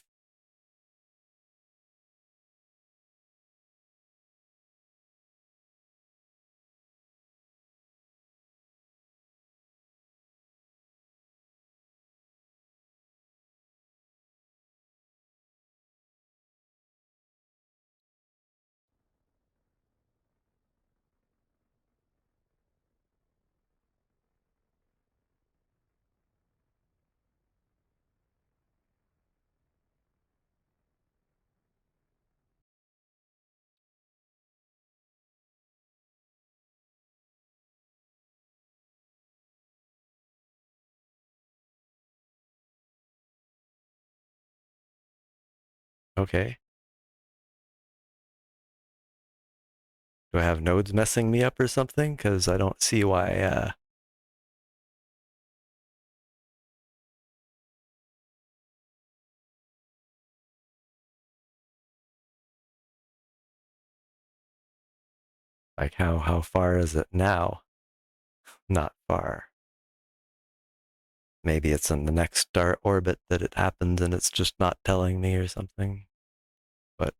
Okay. Do I have nodes messing me up or something? Because I don't see why, like how far is it now? Not far. Maybe it's in the next star orbit that it happens and it's just not telling me or something. But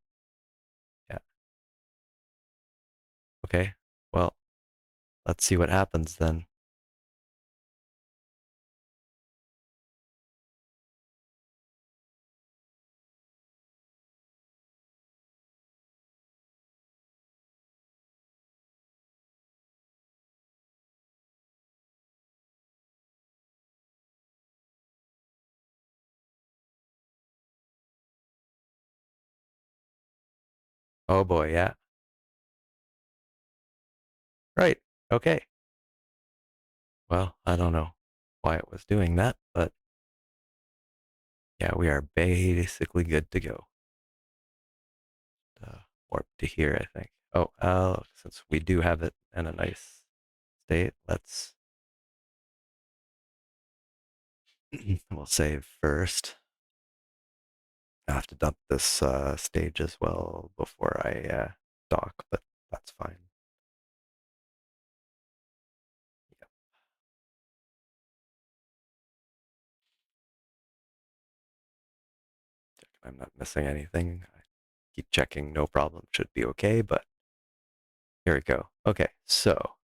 yeah, okay. Well, let's see what happens then. Oh boy, yeah. Right. Okay. Well, I don't know why it was doing that, but yeah, we are basically good to go. Warp to here, I think. Oh, since we do have it in a nice state, we'll save first. I have to dump this stage as well before I dock, but that's fine. Yep. I'm not missing anything. I keep checking, no problem, should be okay, but here we go. Okay, so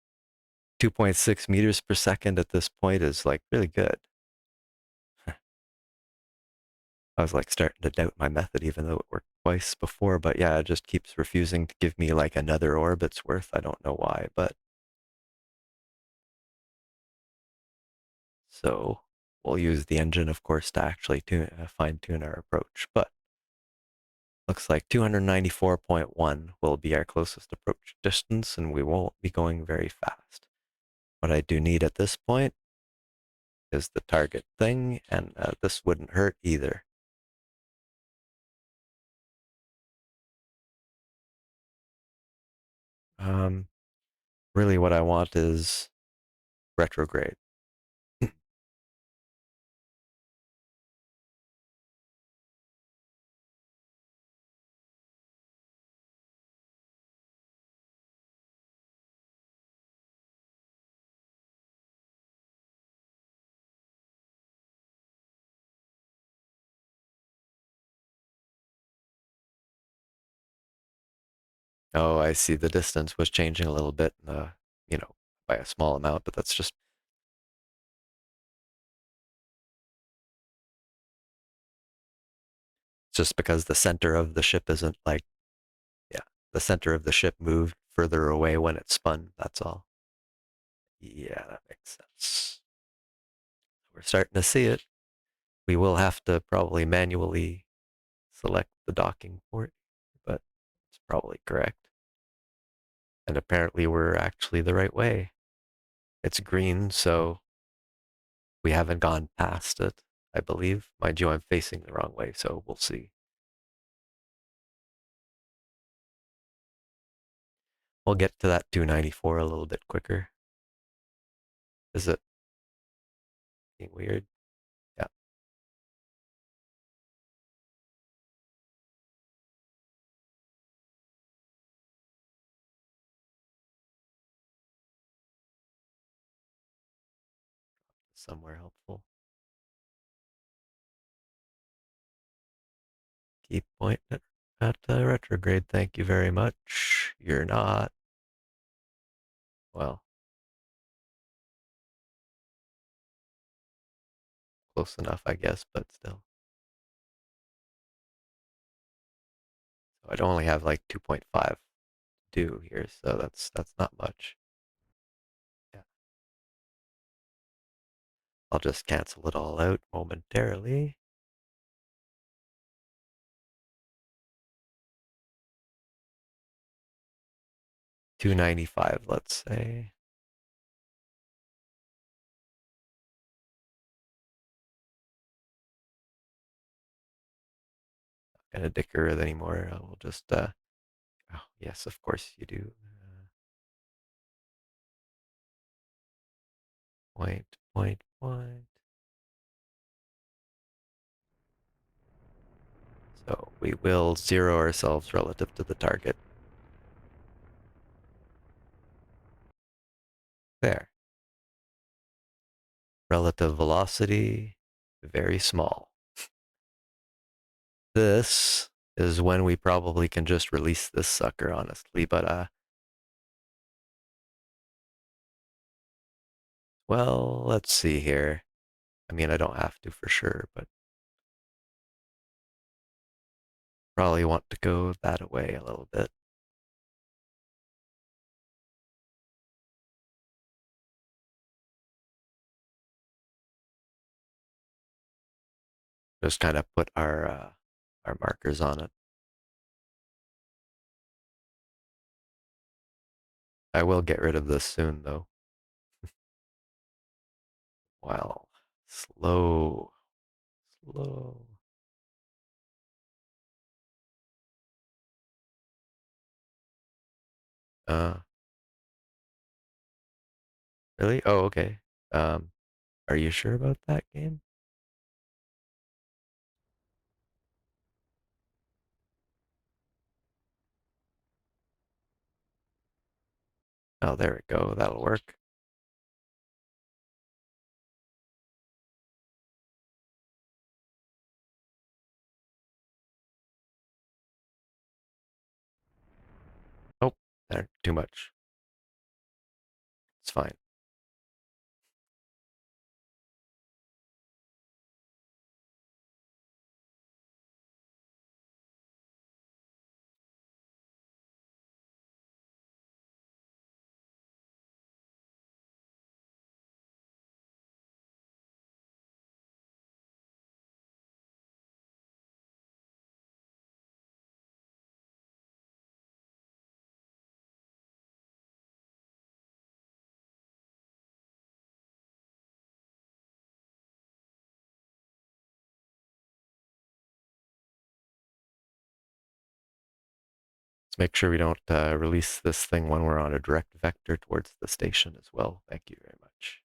2.6 meters per second at this point is like really good. I was like starting to doubt my method, even though it worked twice before. But yeah, it just keeps refusing to give me like another orbit's worth. I don't know why, but so we'll use the engine, of course, to actually fine tune our approach. But looks like 294.1 will be our closest approach distance, and we won't be going very fast. What I do need at this point is the target thing, and this wouldn't hurt either. Um, really, what I want is retrograde. Oh, I see the distance was changing a little bit, you know, by a small amount, but that's just because the center of the ship isn't like, yeah, the center of the ship moved further away when it spun. That's all. Yeah, that makes sense. We're starting to see it. We will have to probably manually select the docking port, but it's probably correct. And apparently we're actually the right way. It's green, so we haven't gone past it, I believe. Mind you, I'm facing the wrong way, so we'll see. We'll get to that 294 a little bit quicker. Is it being weird? somewhere helpful. Keep pointing at retrograde. Thank you very much. You're not. Well, close enough, I guess, but still. So I'd only have like 2.5 do here, so that's not much. Yeah. I'll just cancel it all out momentarily. 295, let's say. Not gonna dicker with anymore. I will just oh yes, of course you do. Point. So we will zero ourselves relative to the target. There. Relative velocity, very small. This is when we probably can just release this sucker, honestly, but well, let's see here. I mean, I don't have to for sure, but probably want to go that away a little bit. Just kind of put our markers on it. I will get rid of this soon, though. Well, slow, slow. Uh, really? Oh, okay. Um, are you sure about that game? Oh, there we go. That'll work. Oh, too much. It's fine. Let's make sure we don't release this thing when we're on a direct vector towards the station as well. Thank you very much.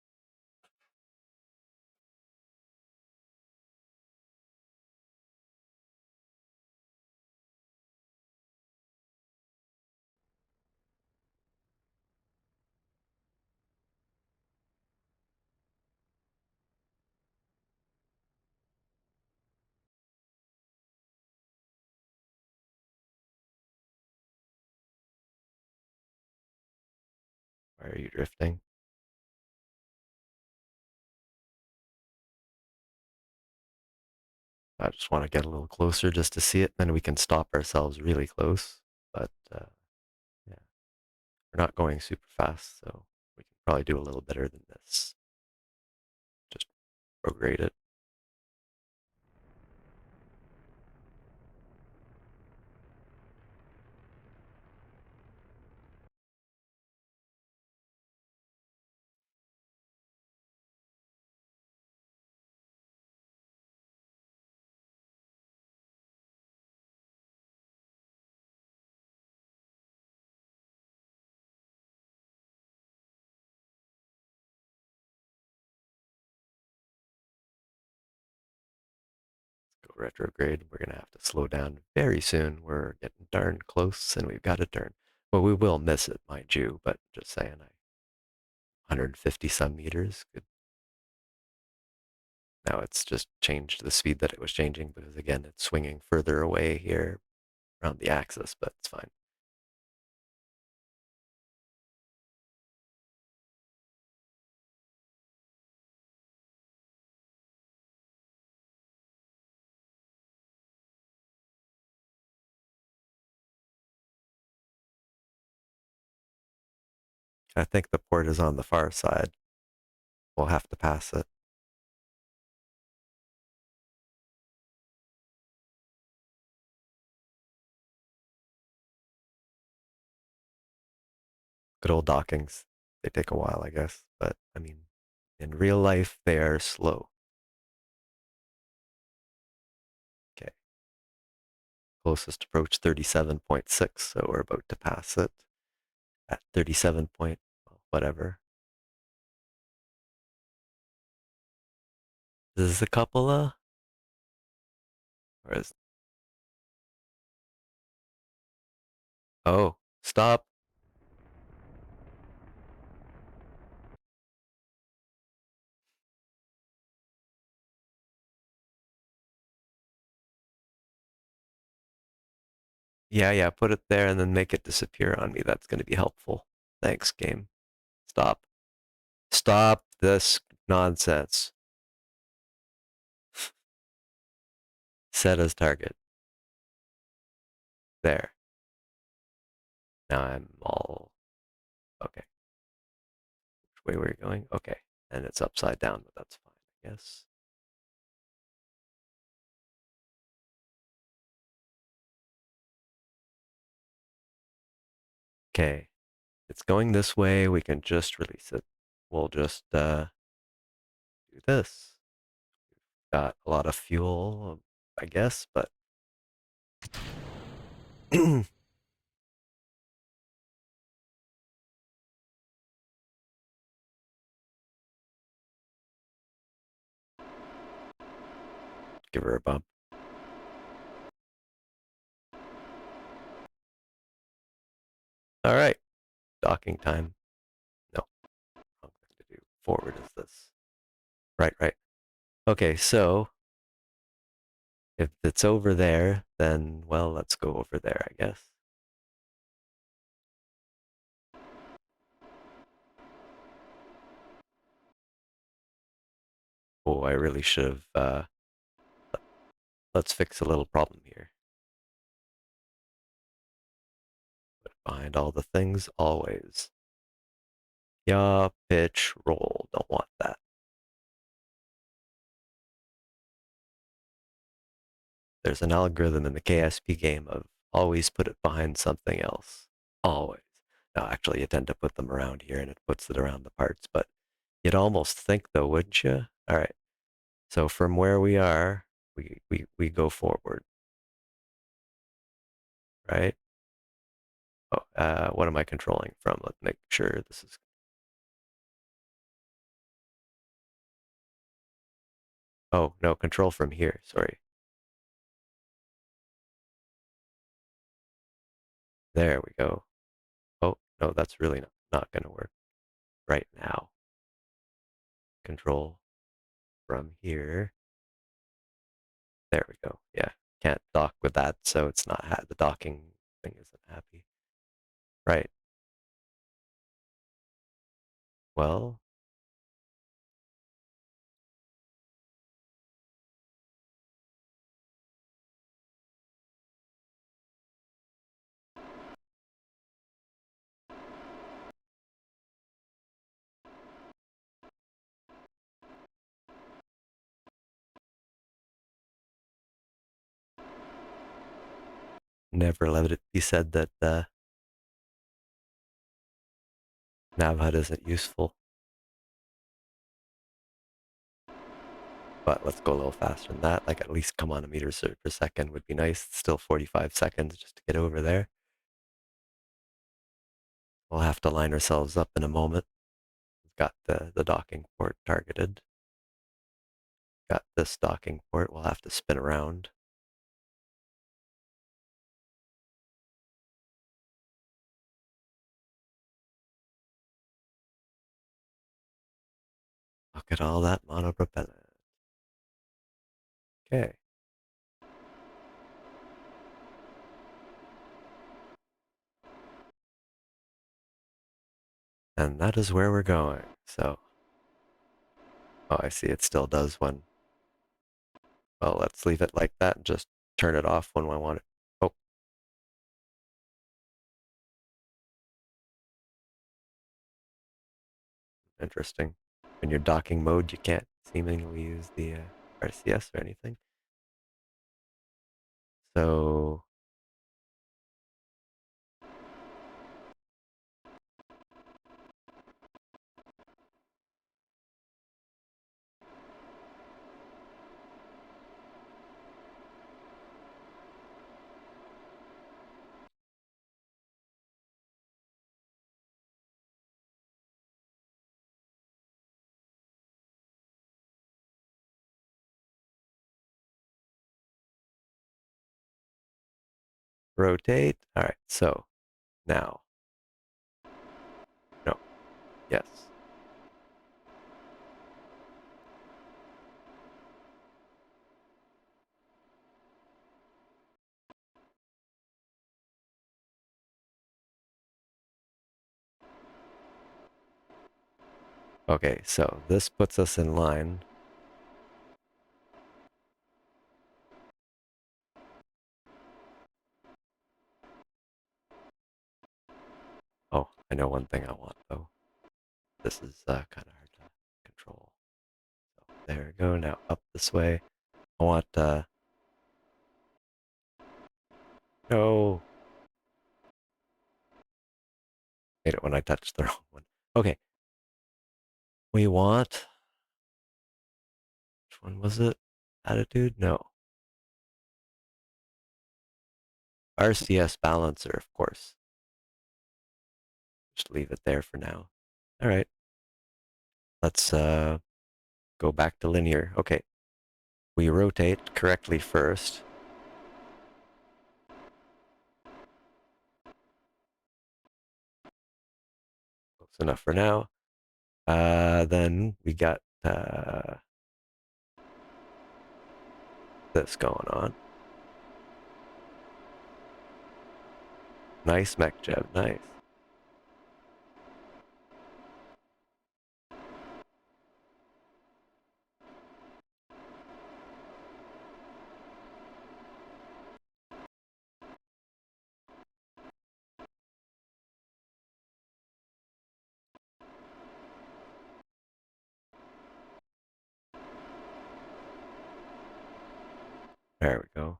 Why are you drifting? I just want to get a little closer just to see it, then we can stop ourselves really close. But yeah, we're not going super fast, so we can probably do a little better than this. Just prograde it. Go retrograde. We're gonna have to slow down very soon. We're getting darn close, and we've got to turn. Well, we will miss it, mind you, but just saying, 150 some meters. Good. Now it's just changed the speed that it was changing because again, it's swinging further away here around the axis, but it's fine. I think the port is on the far side. We'll have to pass it. Good old dockings. They take a while, I guess, but I mean, in real life, they are slow. Okay. Closest approach 37.6, so we're about to pass it at 37 point whatever. This is a cupola? Or is oh, stop. Yeah, yeah, put it there and then make it disappear on me. That's gonna be helpful. Thanks, game. Stop. Stop this nonsense. Set as target. There. Now I'm all okay. Which way we're going? Okay. And it's upside down, but that's fine, I guess. Okay. It's going this way. We can just release it. We'll just do this. Got a lot of fuel, I guess, but give her a bump. All right. Docking time. No, wrong thing to do. Forward is this. Right, right. Okay, so if it's over there, then, well, let's go over there, I guess. Oh, I really should have, let's fix a little problem here. But behind all the things, always. Yaw, pitch, roll. Don't want that. There's an algorithm in the KSP game of always put it behind something else. Always. Now, actually, you tend to put them around here and it puts it around the parts, but you'd almost think though, wouldn't you? All right. So from where we are, we go forward, right? Oh, what am I controlling from? Let's make sure this is, oh, no, control from here. Sorry. There we go. Oh, no, that's really not going to work right now. Control from here. There we go. Yeah, can't dock with that, so it's not the docking thing isn't happy. Right. Well, never let it be said that NavHUD isn't useful. But let's go a little faster than that. Like at least come on a meter per second would be nice. It's still 45 seconds just to get over there. We'll have to line ourselves up in a moment. We've got the docking port targeted. Got this docking port. We'll have to spin around. Look at all that monopropellant. Okay. And that is where we're going. So, oh, I see it still does one. Well, let's leave it like that and just turn it off when I want it. Oh, interesting. When you're docking mode, you can't seemingly use the RCS or anything. So, rotate. All right, so now, no, yes. Okay, so this puts us in line. Oh, I know one thing I want though. This is kind of hard to control. So there we go. Now up this way. I want no. Hate it when I touch the wrong one. Okay. We want, which one was it? Attitude? No. RCS balancer, of course. Just leave it there for now. All right. Let's go back to linear. Okay. We rotate correctly first. Close enough for now. Then we got this going on. Nice mech jeb, nice. There we go.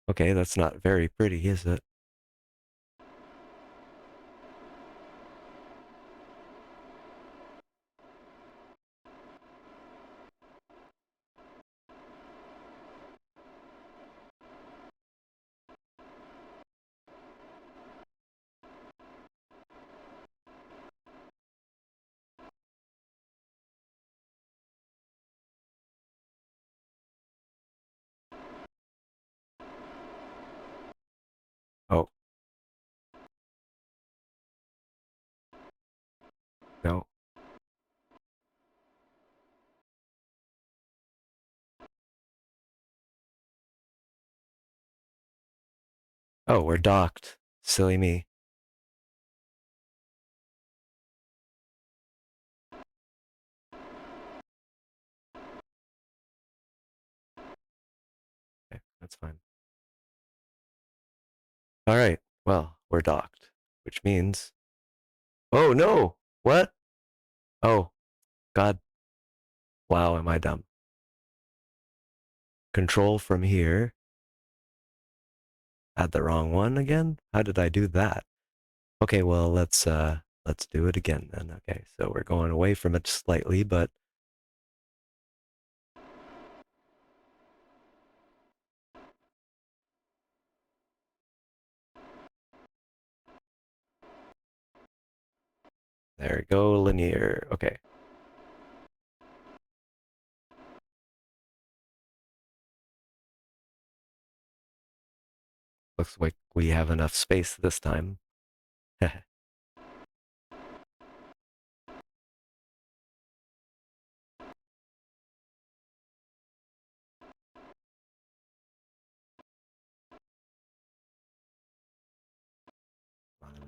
Okay, that's not very pretty, is it? Oh, no. Oh, we're docked. Silly me. Okay, that's fine. All right. Well, we're docked, which means. Oh no! What? Oh, God. Wow, am I dumb? Control from here. Add the wrong one again? How did I do that? Okay, well, let's do it again then. Okay, so we're going away from it slightly, but there we go, linear. Okay. Looks like we have enough space this time. Lining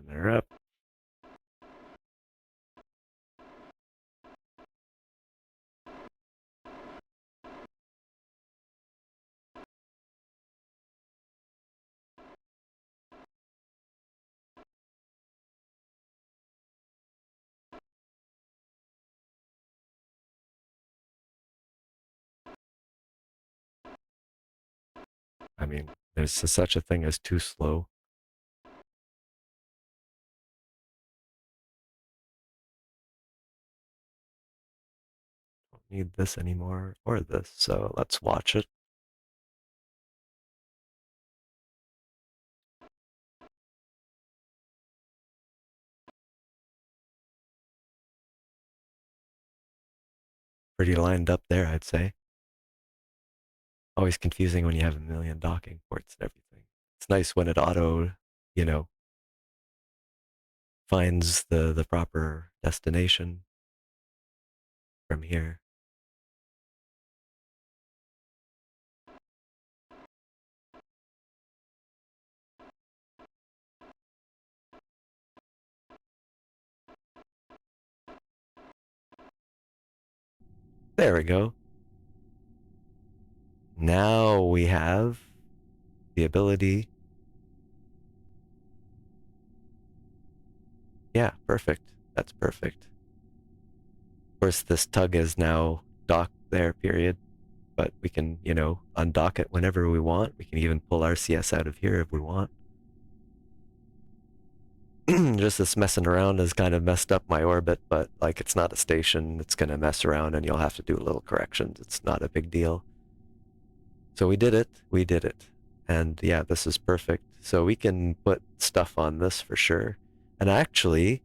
her up. I mean, there's such a thing as too slow. Don't need this anymore or this, so let's watch it. Pretty lined up there, I'd say. Always confusing when you have a million docking ports and everything. It's nice when it auto, you know, finds the proper destination from here. There we go. Now we have the ability. Yeah, perfect. That's perfect. Of course, this tug is now docked there, period. But we can, undock it whenever we want. We can even pull RCS out of here if we want. Just this messing around has kind of messed up my orbit, but like it's not a station. It's going to mess around and you'll have to do a little corrections. It's not a big deal. So we did it. We did it. And yeah, this is perfect. So we can put stuff on this for sure. And actually,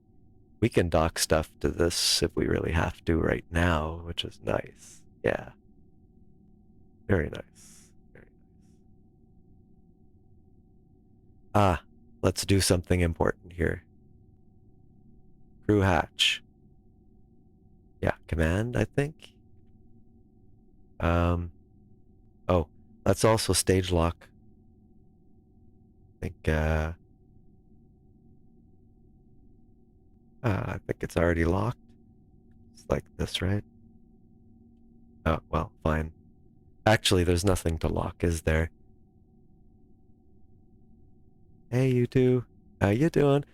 we can dock stuff to this if we really have to right now, which is nice. Yeah. Very nice. Very nice. Ah, let's do something important here. Crew hatch. Yeah, command, I think. Oh, let's also stage lock. I think it's already locked. It's like this, right? Oh, well, fine. Actually, there's nothing to lock, is there? Hey, you two. How you doing?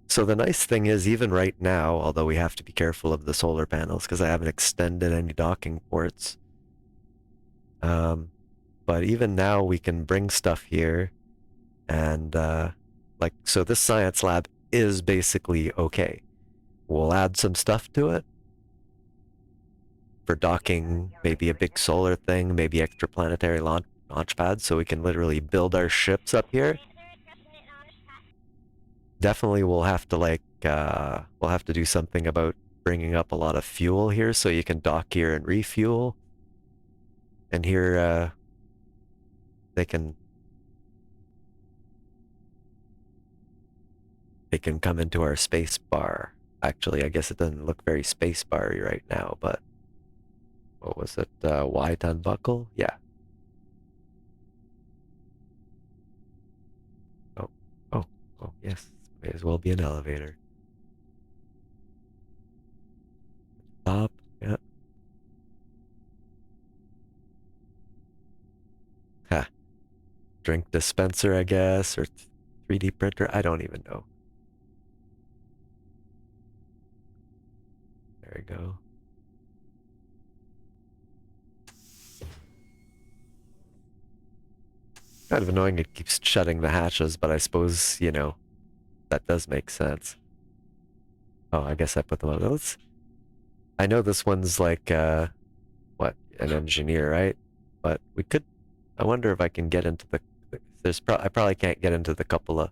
So the nice thing is, even right now, although we have to be careful of the solar panels because I haven't extended any docking ports, but even now we can bring stuff here and so this science lab is basically okay. We'll add some stuff to it for docking, maybe a big solar thing, maybe extraplanetary launch pads, so we can literally build our ships up here. Definitely we'll have to we'll have to do something about bringing up a lot of fuel here so you can dock here and refuel. And here they can come into our space bar. Actually, I guess it doesn't look very space bar-y right now, but what was it? Y-ton buckle? Yeah. Oh, oh, oh, yes. May as well be an elevator. Top, yeah. Ha. Drink dispenser, I guess, or 3D printer. I don't even know. There we go. Kind of annoying it keeps shutting the hatches, but I suppose, that does make sense. Oh, I guess I put them on those. I know this one's like, what, an engineer, right? But we could, I wonder if I can get into I probably can't get into the cupola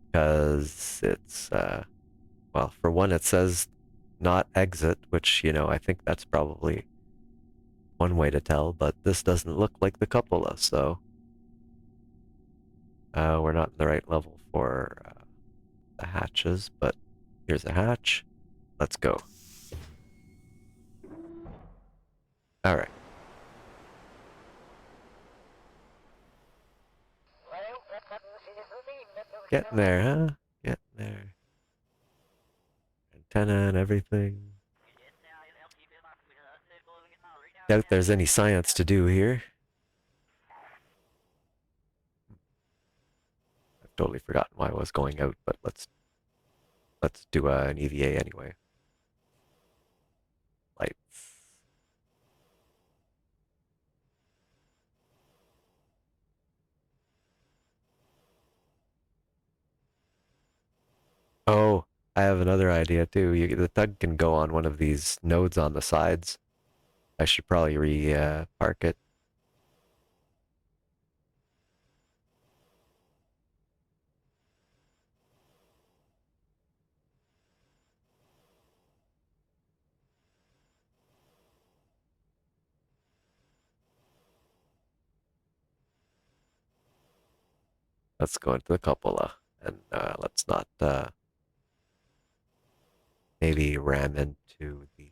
because it's, well, for one, it says not exit, which, I think that's probably one way to tell, but this doesn't look like the cupola, so We're not in the right level for the hatches, but here's a hatch. Let's go. All right. Getting there, huh? Getting there. Antenna and everything. Doubt there's any science to do here. I've totally forgotten why I was going out, but let's do an EVA anyway. Lights. Oh, I have another idea too. The tug can go on one of these nodes on the sides. I should probably park it. Let's go into the cupola and let's not maybe ram into the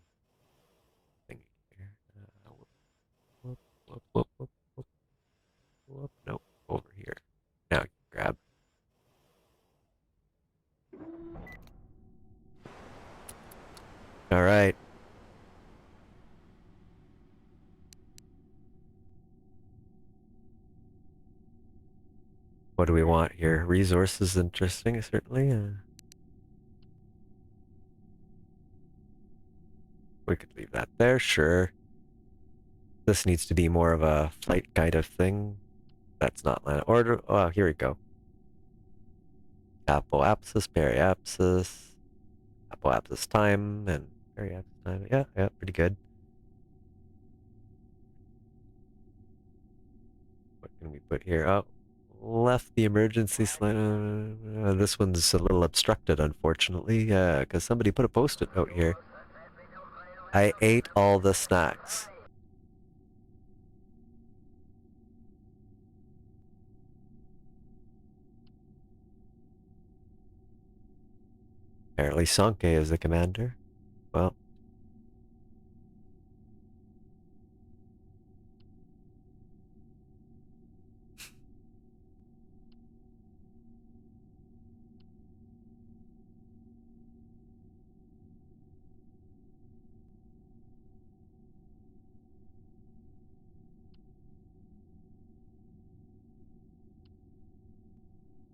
thing here. Whoop, whoop, whoop, whoop, whoop, whoop. Nope, over here. Now grab. All right. What do we want here? Resources interesting, certainly. We could leave that there, sure. This needs to be more of a flight kind of thing. That's not land order. Oh, here we go. Apoapsis, periapsis, apoapsis time, and periapsis time. Yeah, yeah, pretty good. What can we put here? Oh, left the emergency slide. This one's a little obstructed, unfortunately, because somebody put a post-it note here. I ate all the snacks. Apparently Sanke is the commander. Well,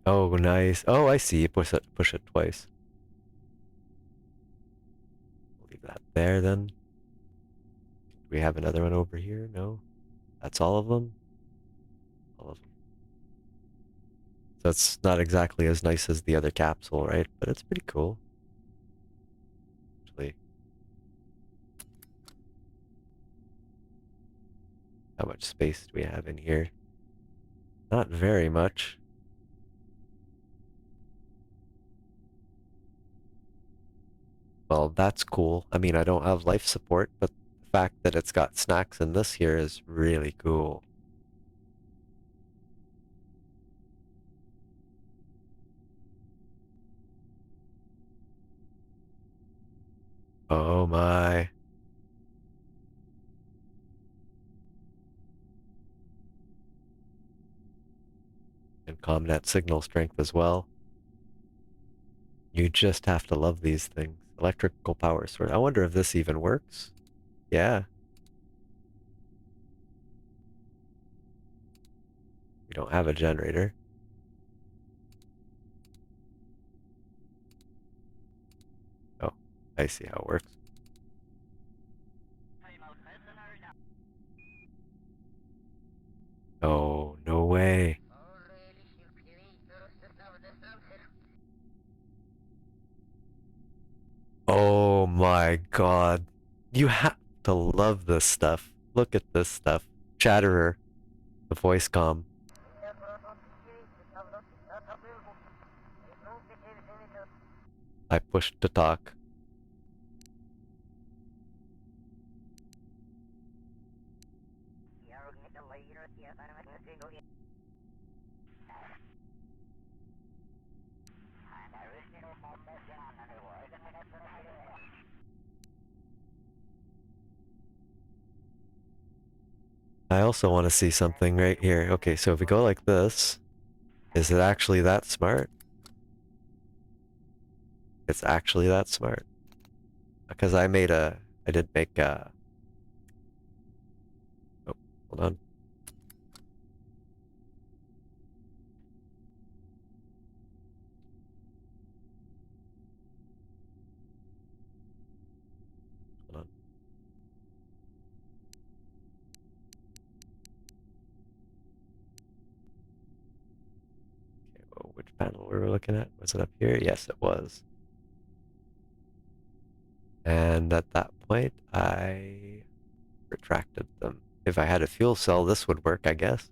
oh, nice. Oh, I see. Push it twice. Leave that there then. Do we have another one over here? No. That's all of them? All of them. So it's not exactly as nice as the other capsule, right? But it's pretty cool. Actually, how much space do we have in here? Not very much. Well, that's cool. I mean, I don't have life support, but the fact that it's got snacks in this here is really cool. Oh my. And ComNet signal strength as well. You just have to love these things. Electrical power source. I wonder if this even works. Yeah. We don't have a generator. Oh, I see how it works. Oh, no way. Oh my god. You have to love this stuff. Look at this stuff. Chatterer, the voice comm. I pushed to talk. I also want to see something right here. Okay, so if we go like this, is it actually that smart? It's actually that smart. Because I did make oh, hold on. Hold on. Okay, well, which panel were we looking at? Was it up here? Yes, it was. And at that point, I retracted them. If I had a fuel cell, this would work, I guess.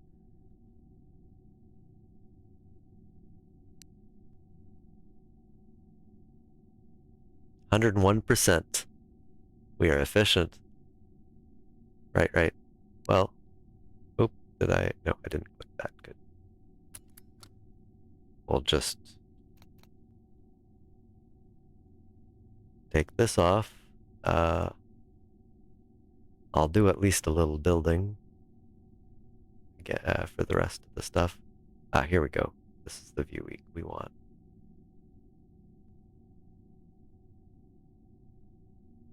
101%. We are efficient. Right, right. Well, oop, did I? No, I didn't click that. Good. We'll just take this off. I'll do at least a little building for the rest of the stuff. Here we go. This is the view we want.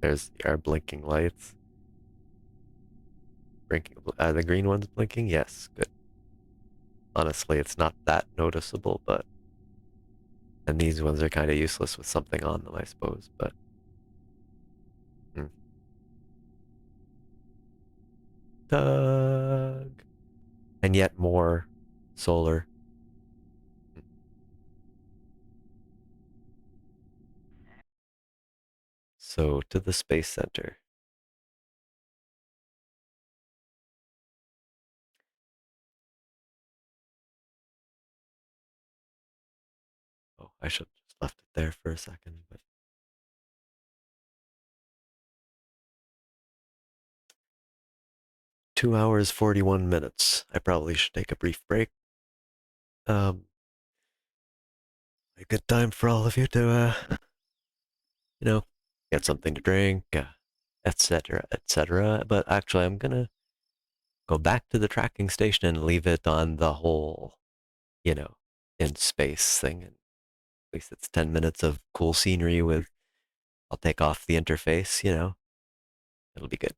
There's our blinking lights. Blinking, the green one's blinking? Yes, good. Honestly, it's not that noticeable, but... And these ones are kind of useless with something on them, I suppose, but... Doug! And yet more solar. So, to the Space Center. Oh, I should have just left it there for a second, but... 2 hours, 41 minutes. I probably should take a brief break. A good time for all of you to, get something to drink, etc., etc. But actually, I'm gonna go back to the tracking station and leave it on the whole, you know, in space thing. And at least it's 10 minutes of cool scenery with, I'll take off the interface, it'll be good.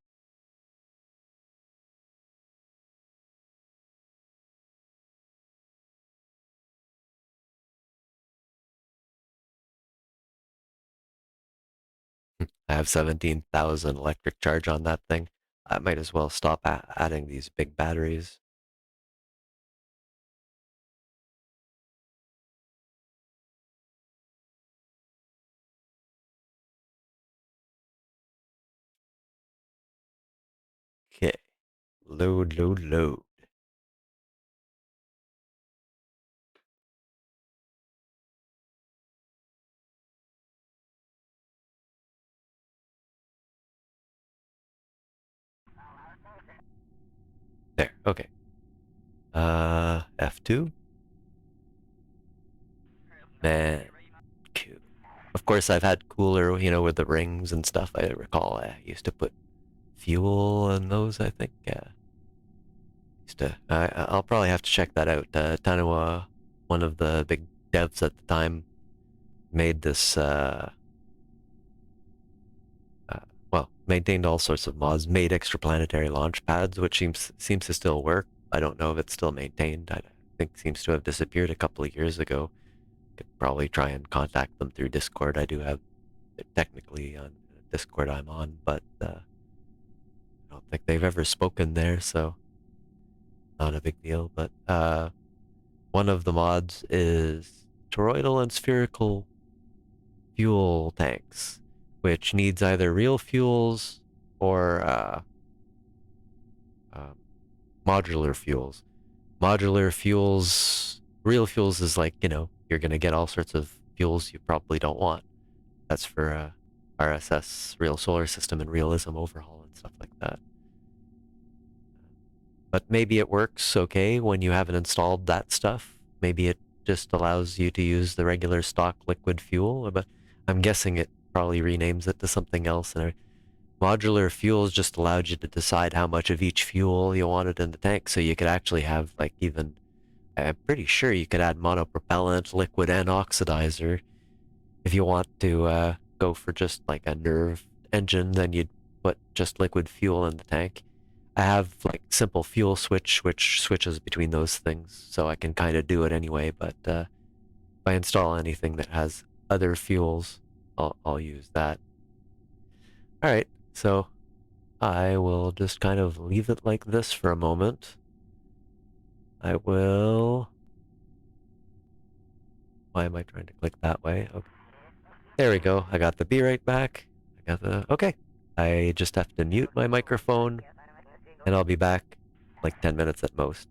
I have 17,000 electric charge on that thing. I might as well stop adding these big batteries. Okay, load, load, load. There, okay. F2? Man, cool. Of course, I've had cooler, with the rings and stuff. I recall I used to put fuel in those, I think. I'll probably have to check that out. Tanua, one of the big devs at the time, made this, maintained all sorts of mods, made extraplanetary launch pads, which seems to still work. I don't know if it's still maintained. I think it seems to have disappeared a couple of years ago. Could probably try and contact them through Discord. I do have it technically on Discord I'm on, but I don't think they've ever spoken there, so not a big deal. But one of the mods is toroidal and spherical fuel tanks, which needs either real fuels or modular fuels. Modular fuels, real fuels is like, you're going to get all sorts of fuels you probably don't want. That's for RSS, Real Solar System, and Realism Overhaul and stuff like that. But maybe it works okay when you haven't installed that stuff. Maybe it just allows you to use the regular stock liquid fuel, but I'm guessing it probably renames it to something else. And modular fuels just allowed you to decide how much of each fuel you wanted in the tank, so you could actually have like even, I'm pretty sure you could add monopropellant, liquid, and oxidizer. If you want to go for just like a nerve engine, then you'd put just liquid fuel in the tank. I have like simple fuel switch which switches between those things, so I can kind of do it anyway. But if I install anything that has other fuels, I'll use that. All right, so I will just kind of leave it like this for a moment. I will. Why am I trying to click that way? Okay. There we go. I got the B rate back. I got the. Okay. I just have to mute my microphone, and I'll be back like 10 minutes at most.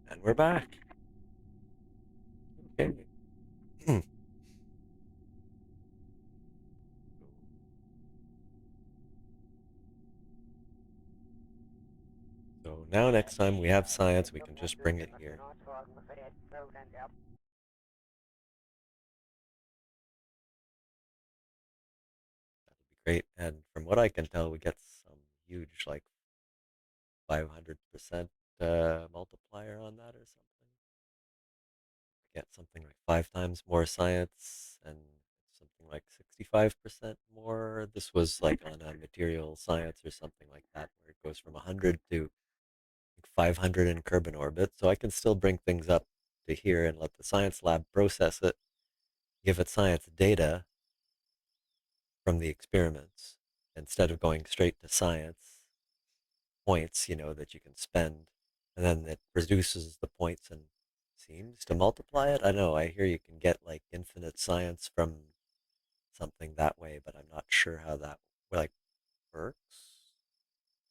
And we're back. Okay. So now next time we have science, we can just bring it here. That'll be great. And from what I can tell, we get some huge, like 500% multiplier on that or something. Get something like 5 times more science and something like 65% more. This was like on a material science or something like that, where it goes from 100 to 500 in Kerbin orbit. So I can still bring things up to here and let the science lab process it, give it science data from the experiments instead of going straight to science points, that you can spend. And then it reduces the points and seems to multiply it. I know, I hear you can get like infinite science from something that way, but I'm not sure how that like works.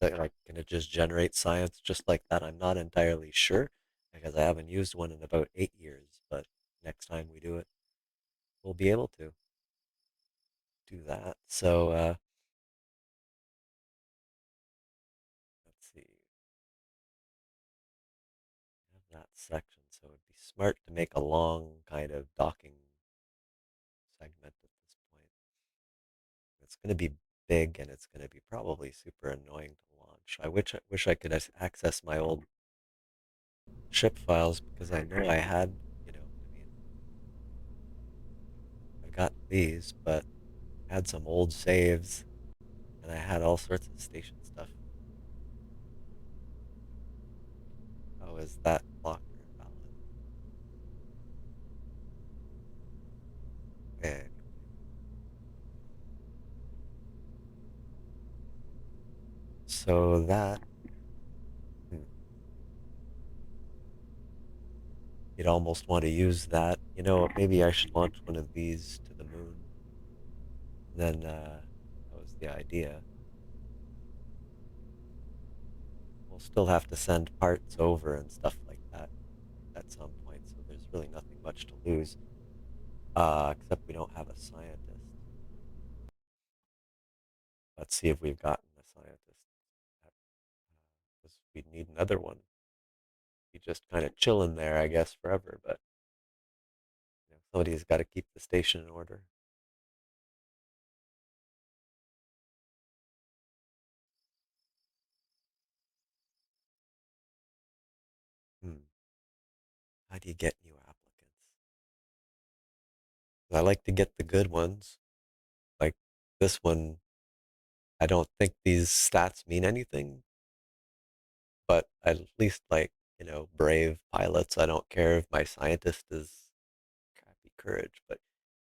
Like, can it just generate science just like that? I'm not entirely sure because I haven't used one in about 8 years, but next time we do it, we'll be able to do that. So, let's see, have that section. So it'd be smart to make a long kind of docking segment at this point. It's going to be big and it's going to be probably super annoying to launch. I wish I could access my old ship files because I know I had, I mean, I've got these, but I had some old saves and I had all sorts of station stuff. Oh, is that locked or invalid? Okay. So that, hmm, you'd almost want to use that. Maybe I should launch one of these to the moon. Then, that was the idea. We'll still have to send parts over and stuff like that at some point, so there's really nothing much to lose, except we don't have a scientist. Let's see if we've gotten a scientist. Because we'd need another one. Be just kind of chilling there, I guess, forever. But somebody's got to keep the station in order. Hmm. How do you get new applicants? I like to get the good ones. Like this one, I don't think these stats mean anything, but I at least like, brave pilots. I don't care if my scientist is crappy courage, but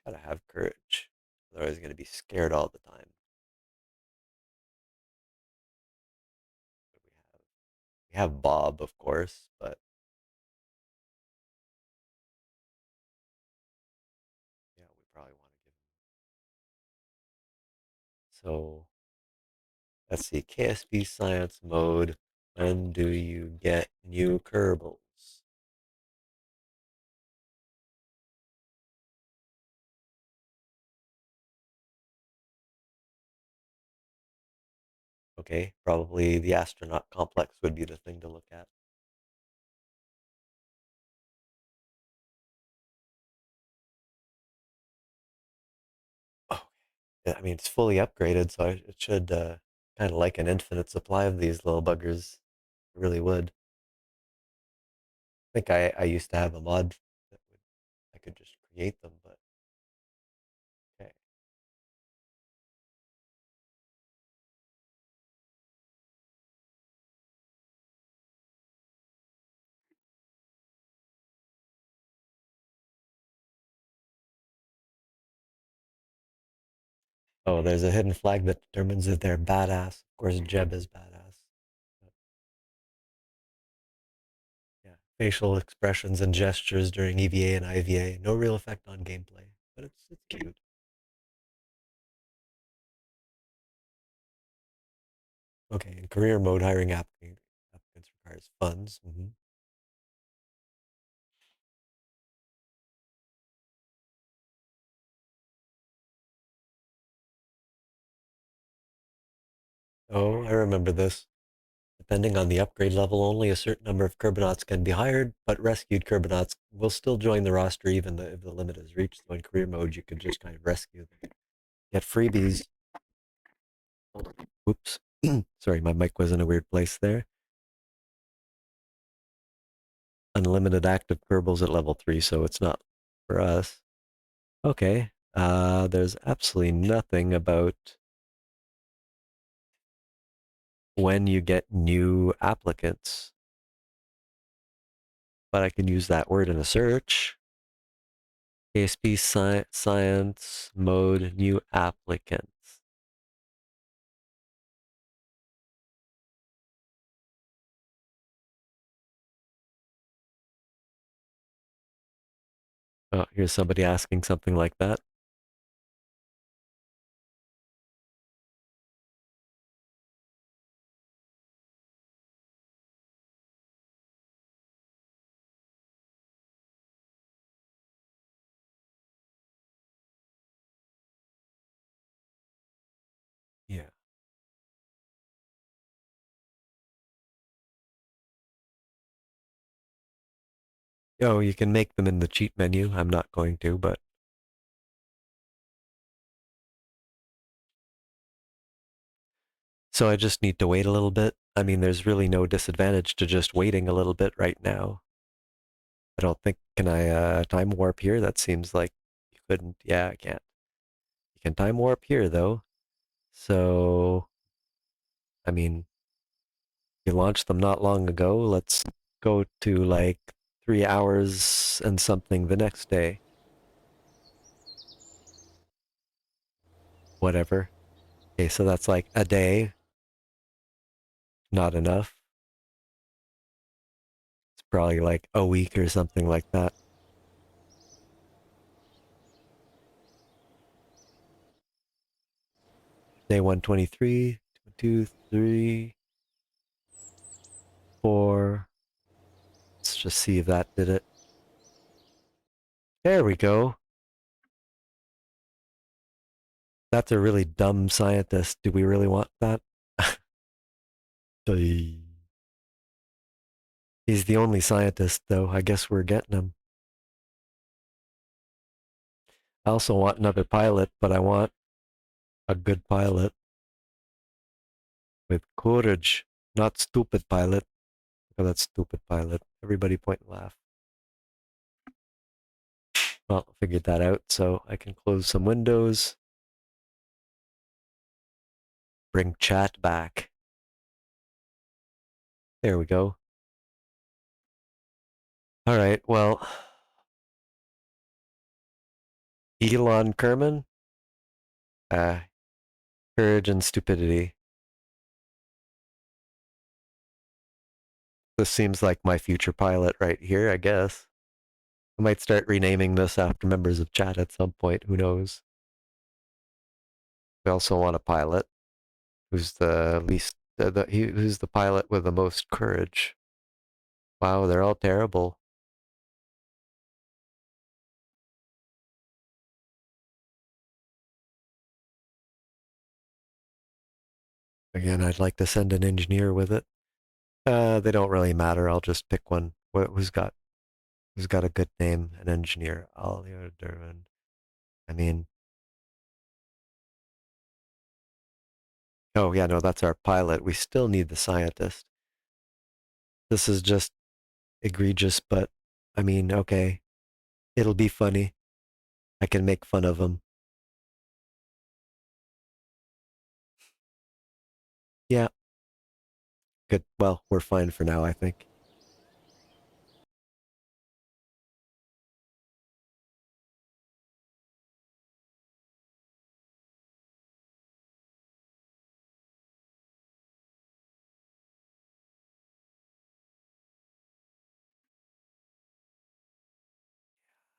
gotta have courage. Otherwise, you're gonna be scared all the time. We have Bob, of course, but yeah, we probably want to give him. So let's see, KSP science mode. When do you get new Kerbals? Okay, probably the astronaut complex would be the thing to look at. Oh, yeah, I mean, it's fully upgraded, so it should kind of like an infinite supply of these little buggers. It really would. I think I used to have a mod that would I could just create them, but okay. Oh, there's a hidden flag that determines if they're badass. Of course, Jeb is badass. But, yeah, facial expressions and gestures during EVA and IVA, no real effect on gameplay, but it's cute. Okay, in career mode, hiring applicants requires funds. Oh, I remember this. Depending on the upgrade level, only a certain number of Kerbinauts can be hired, but rescued Kerbinauts will still join the roster even if the limit is reached. So in career mode, you can just kind of rescue them. Get freebies. Whoops. Sorry, my mic was in a weird place there. Unlimited active Kerbals at level 3, so it's not for us. Okay. There's absolutely nothing about when you get new applicants, but I can use that word in a search. KSP science mode new applicants. Oh, here's somebody asking something like that. Yeah. Oh, you can make them in the cheat menu. I'm not going to, but so I just need to wait a little bit. I mean, there's really no disadvantage to just waiting a little bit right now. I don't think, can I time warp here? That seems like you couldn't. Yeah, I can't. You can time warp here though. So, I mean, you launched them not long ago. Let's go to like 3 hours and something the next day. Whatever. Okay, so that's like a day, not enough. It's probably like a week or something like that. Day 123, 2, 3, 4. Let's just see if that did it. There we go. That's a really dumb scientist. Do we really want that? He's the only scientist, though. I guess we're getting him. I also want another pilot, but I want a good pilot with courage, not stupid pilot. Look at that stupid pilot. Everybody point and laugh. Well, I figured that out, so I can close some windows, bring chat back. There we go. All right, well, Elon Kerman, uh, courage and stupidity. This seems like my future pilot right here, I guess. I might start renaming this after members of chat at some point. Who knows? We also want a pilot who's the least, who's the pilot with the most courage. Wow, they're all terrible. Again, I'd like to send an engineer with it. They don't really matter. I'll just pick one. Who's got a good name? An engineer. Alia Derwin. I mean, oh yeah, no, that's our pilot. We still need the scientist. This is just egregious, but I mean, okay, it'll be funny. I can make fun of him. Yeah, good. Well, we're fine for now, I think.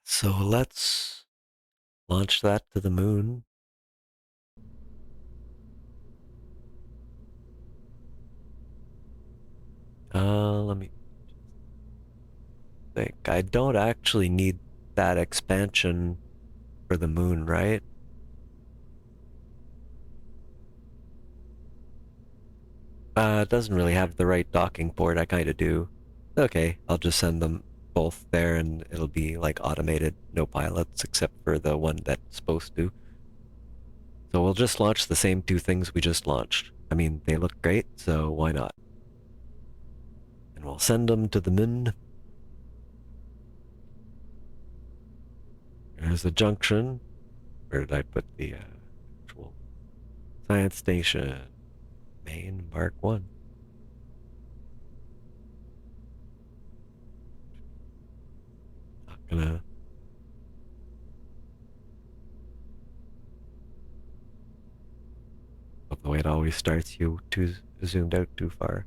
So let's launch that to the moon. Let me think. I don't actually need that expansion for the moon, right? It doesn't really have the right docking port. I kind of do. Okay, I'll just send them both there and it'll be like automated, no pilots except for the one that's supposed to. So we'll just launch the same two things we just launched. I mean, they look great, so why not? And we'll send them to the moon. There's the junction. Where did I put the actual science station? Main Mark 1. Not gonna. Love the way it always starts you too zoomed out too far.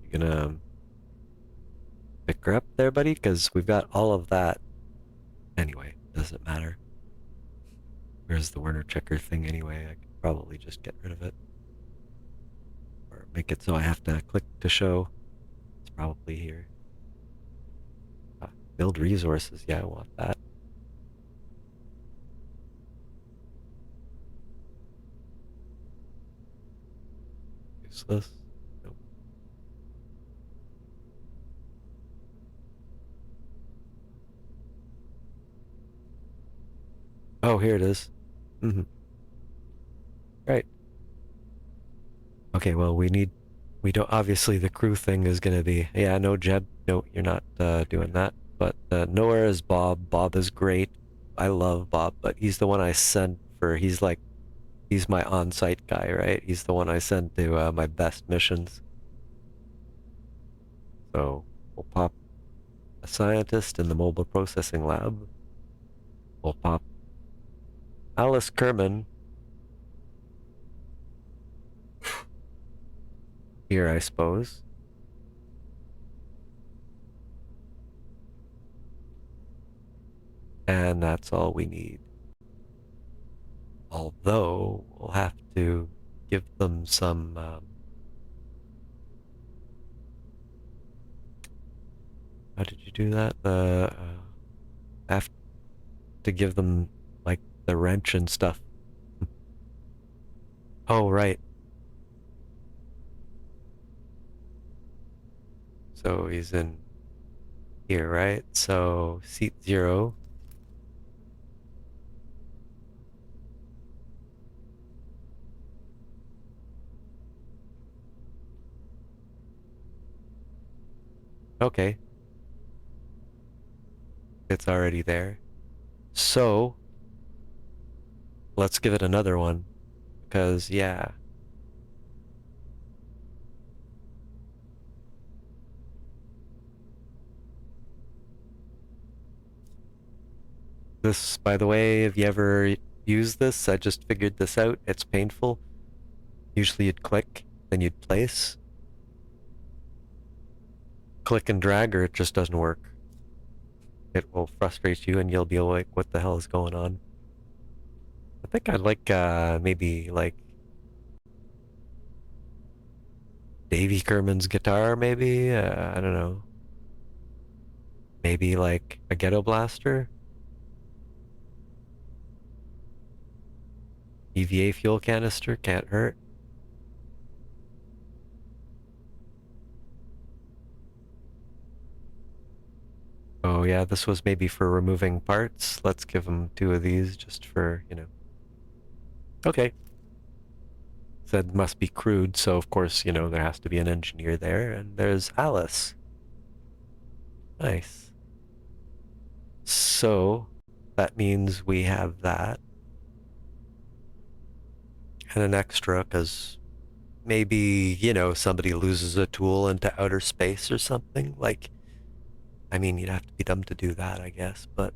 You gonna pick her up there, buddy? Because we've got all of that. Anyway, doesn't matter. Where's the Werner checker thing anyway? I could probably just get rid of it. Or make it so I have to click to show. It's probably here. Build resources. Yeah, I want that. Useless. Nope. Oh, here it is. Mm-hmm. Right. Okay, well, we don't, obviously the crew thing is gonna be, yeah, no, Jeb, no, you're not doing that. But nowhere is Bob. Bob is great. I love Bob, but he's the one I sent for, he's my on-site guy, right? He's the one I send to my best missions. So we'll pop a scientist in the mobile processing lab. We'll pop Alice Kerman here, I suppose. And that's all we need. Although we'll have to give them some. How did you do that? Have to give them like the wrench and stuff. Oh right. So he's in here, right? So seat 0. Okay, it's already there. So let's give it another one. Because, yeah. This, by the way, if you ever use this, I just figured this out. It's painful. Usually you'd click, then you'd place, click and drag, or it just doesn't work. It will frustrate you and you'll be like, what the hell is going on? I think I'd like maybe like Davy Kerman's guitar, maybe. I don't know. Maybe like a ghetto blaster, EVA fuel canister, can't hurt. Oh yeah, this was maybe for removing parts. Let's give him two of these just for, you know. Okay. Said must be crude, so of course, you know, there has to be an engineer there. And there's Alice. Nice. So that means we have that. And an extra, because maybe, you know, somebody loses a tool into outer space or something. Like, I mean, you'd have to be dumb to do that, I guess, but,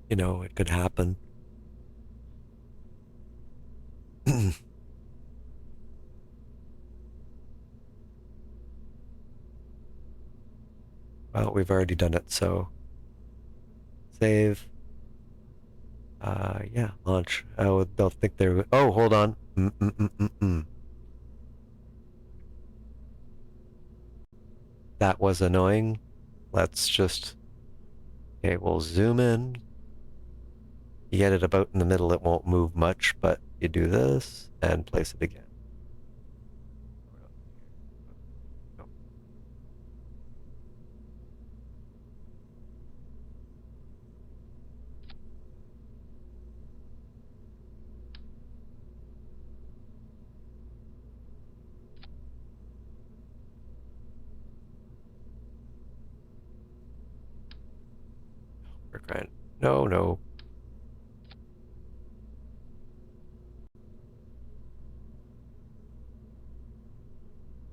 you know, it could happen. Well, we've already done it, so save. Yeah, launch. Oh, they'll think they're. Oh, hold on. That was annoying. Let's just. Okay, we'll zoom in. You get it about in the middle, it won't move much, but you do this and place it again. We're crying. No, no.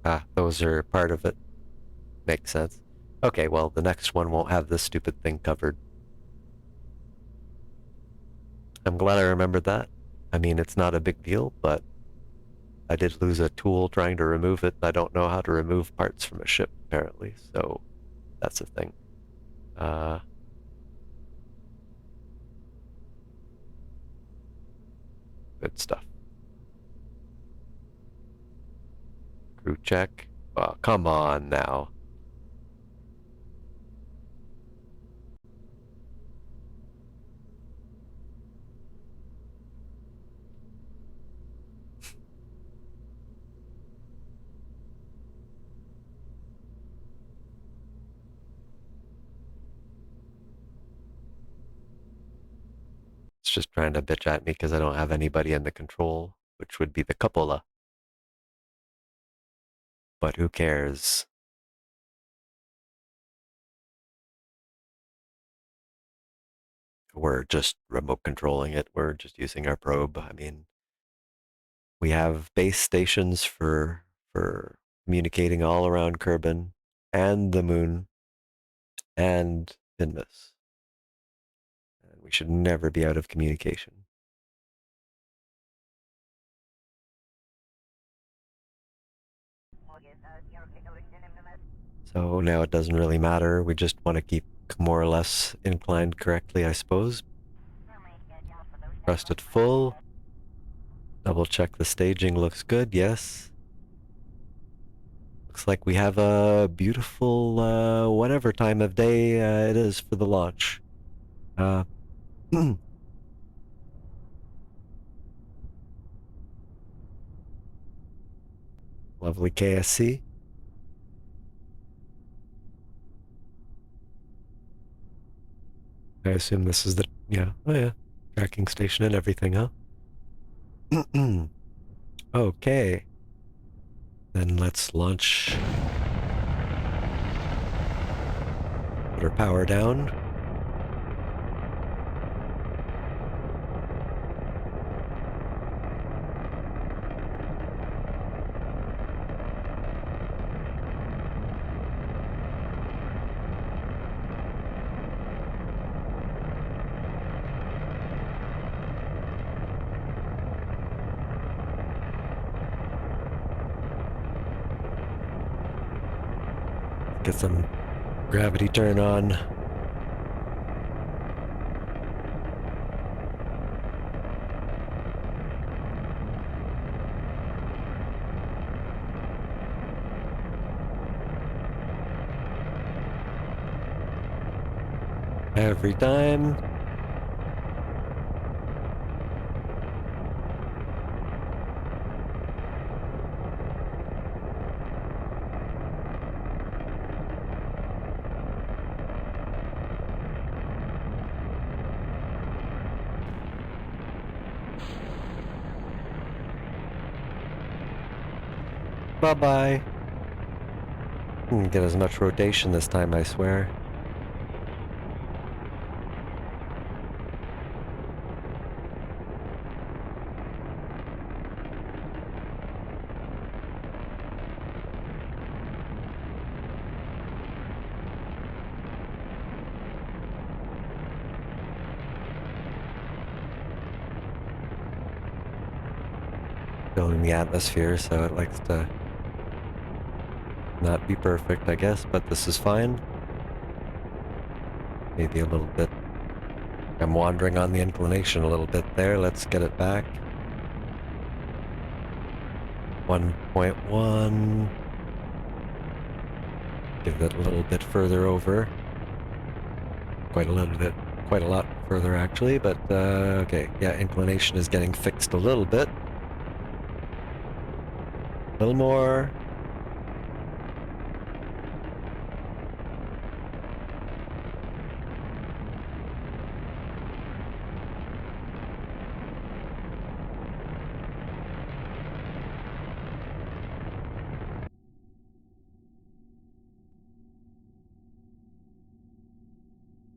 Ah, those are part of it. Makes sense. Okay, well, the next one won't have this stupid thing covered. I'm glad I remembered that. I mean, it's not a big deal, but I did lose a tool trying to remove it. I don't know how to remove parts from a ship, apparently, so that's a thing. Good stuff. Crew check. Oh, come on now. It's just trying to bitch at me because I don't have anybody in the control, which would be the cupola. But who cares? We're just remote controlling it. We're just using our probe. I mean, we have base stations for communicating all around Kerbin and the moon and Finmas. And we should never be out of communication. So now it doesn't really matter. We just want to keep more or less inclined correctly, I suppose. Pressed it full. Double check the staging looks good, yes. Looks like we have a beautiful, whatever time of day it is for the launch. Lovely KSC. I assume this is the, yeah, oh yeah, tracking station and everything, huh? Okay. Then let's launch. Put our power down. Get some gravity turn on. Every time. Bye-bye. Get as much rotation this time, I swear. Still in the atmosphere, so it likes to not be perfect, I guess, but this is fine. Maybe a little bit. I'm wandering on the inclination a little bit there. Let's get it back. 1.1. Give it a little bit further over. Quite a lot further actually, but okay. Yeah, inclination is getting fixed a little bit. A little more.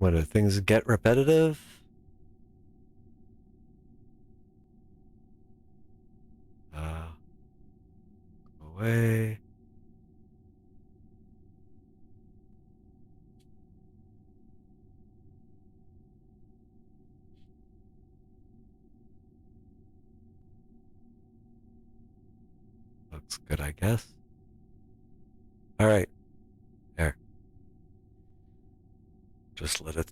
When do things get repetitive? Away. Looks good, I guess. All right. There. Just let it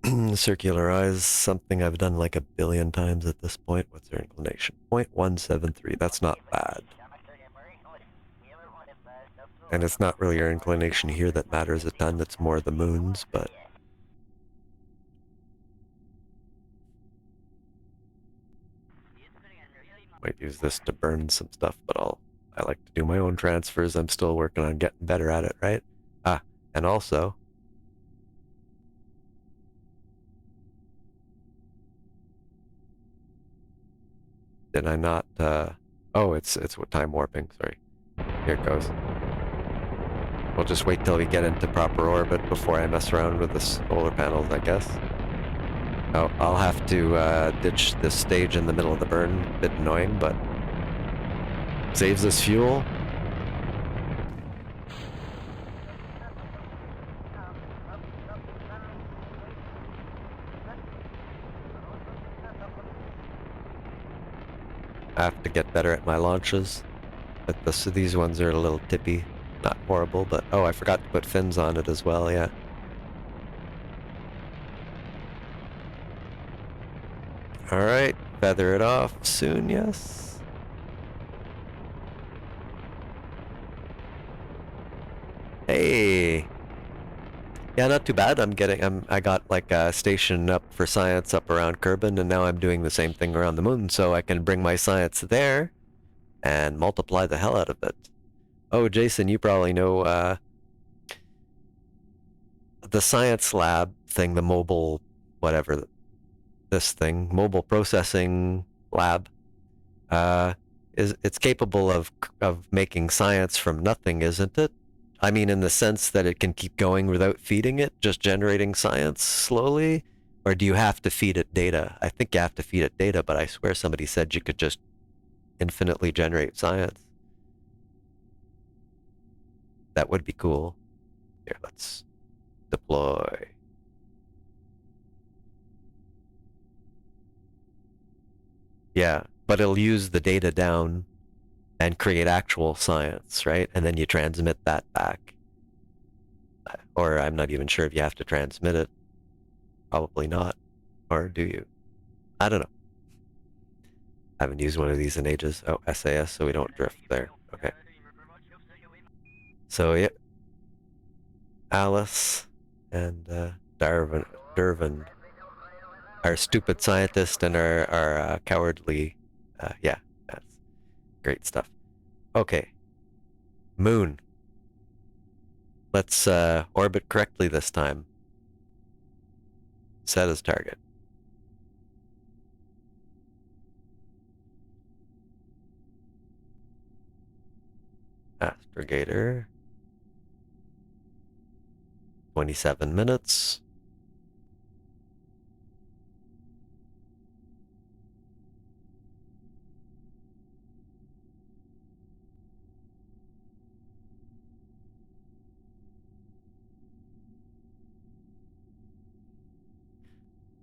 circularize, something I've done like a billion times at this point. What's their inclination? 0.173. That's not bad. And it's not really your inclination here that matters a ton. It's more the moon's, but might use this to burn some stuff, but I like to do my own transfers. I'm still working on getting better at it, right? Ah, and also, did I not, oh, it's what time warping, sorry. Here it goes. We'll just wait till we get into proper orbit before I mess around with the solar panels, I guess. Oh, I'll have to ditch this stage in the middle of the burn. A bit annoying, but saves us fuel. I have to get better at my launches. But these ones are a little tippy. Not horrible, but oh, I forgot to put fins on it as well, yeah. Alright, feather it off soon, yes. Hey! Yeah, not too bad. I got like a station up for science up around Kerbin, and now I'm doing the same thing around the moon, so I can bring my science there and multiply the hell out of it. Oh, Jason, you probably know, the science lab thing, the mobile, whatever, this thing, mobile processing lab, it's capable of making science from nothing, isn't it? I mean, in the sense that it can keep going without feeding it, just generating science slowly? Or do you have to feed it data? I think you have to feed it data, but I swear somebody said you could just infinitely generate science. That would be cool. Here, let's deploy. Yeah, but it'll use the data down and create actual science, right? And then you transmit that back. Or I'm not even sure if you have to transmit it. Probably not. Or do you? I don't know. I haven't used one of these in ages. Oh, SAS, so we don't drift there. Okay. So, yeah, Alice and Dervin, our stupid scientist and our cowardly, yeah, that's great stuff. Okay, Moon. Let's orbit correctly this time. Set as target. Astrogator. 27 minutes.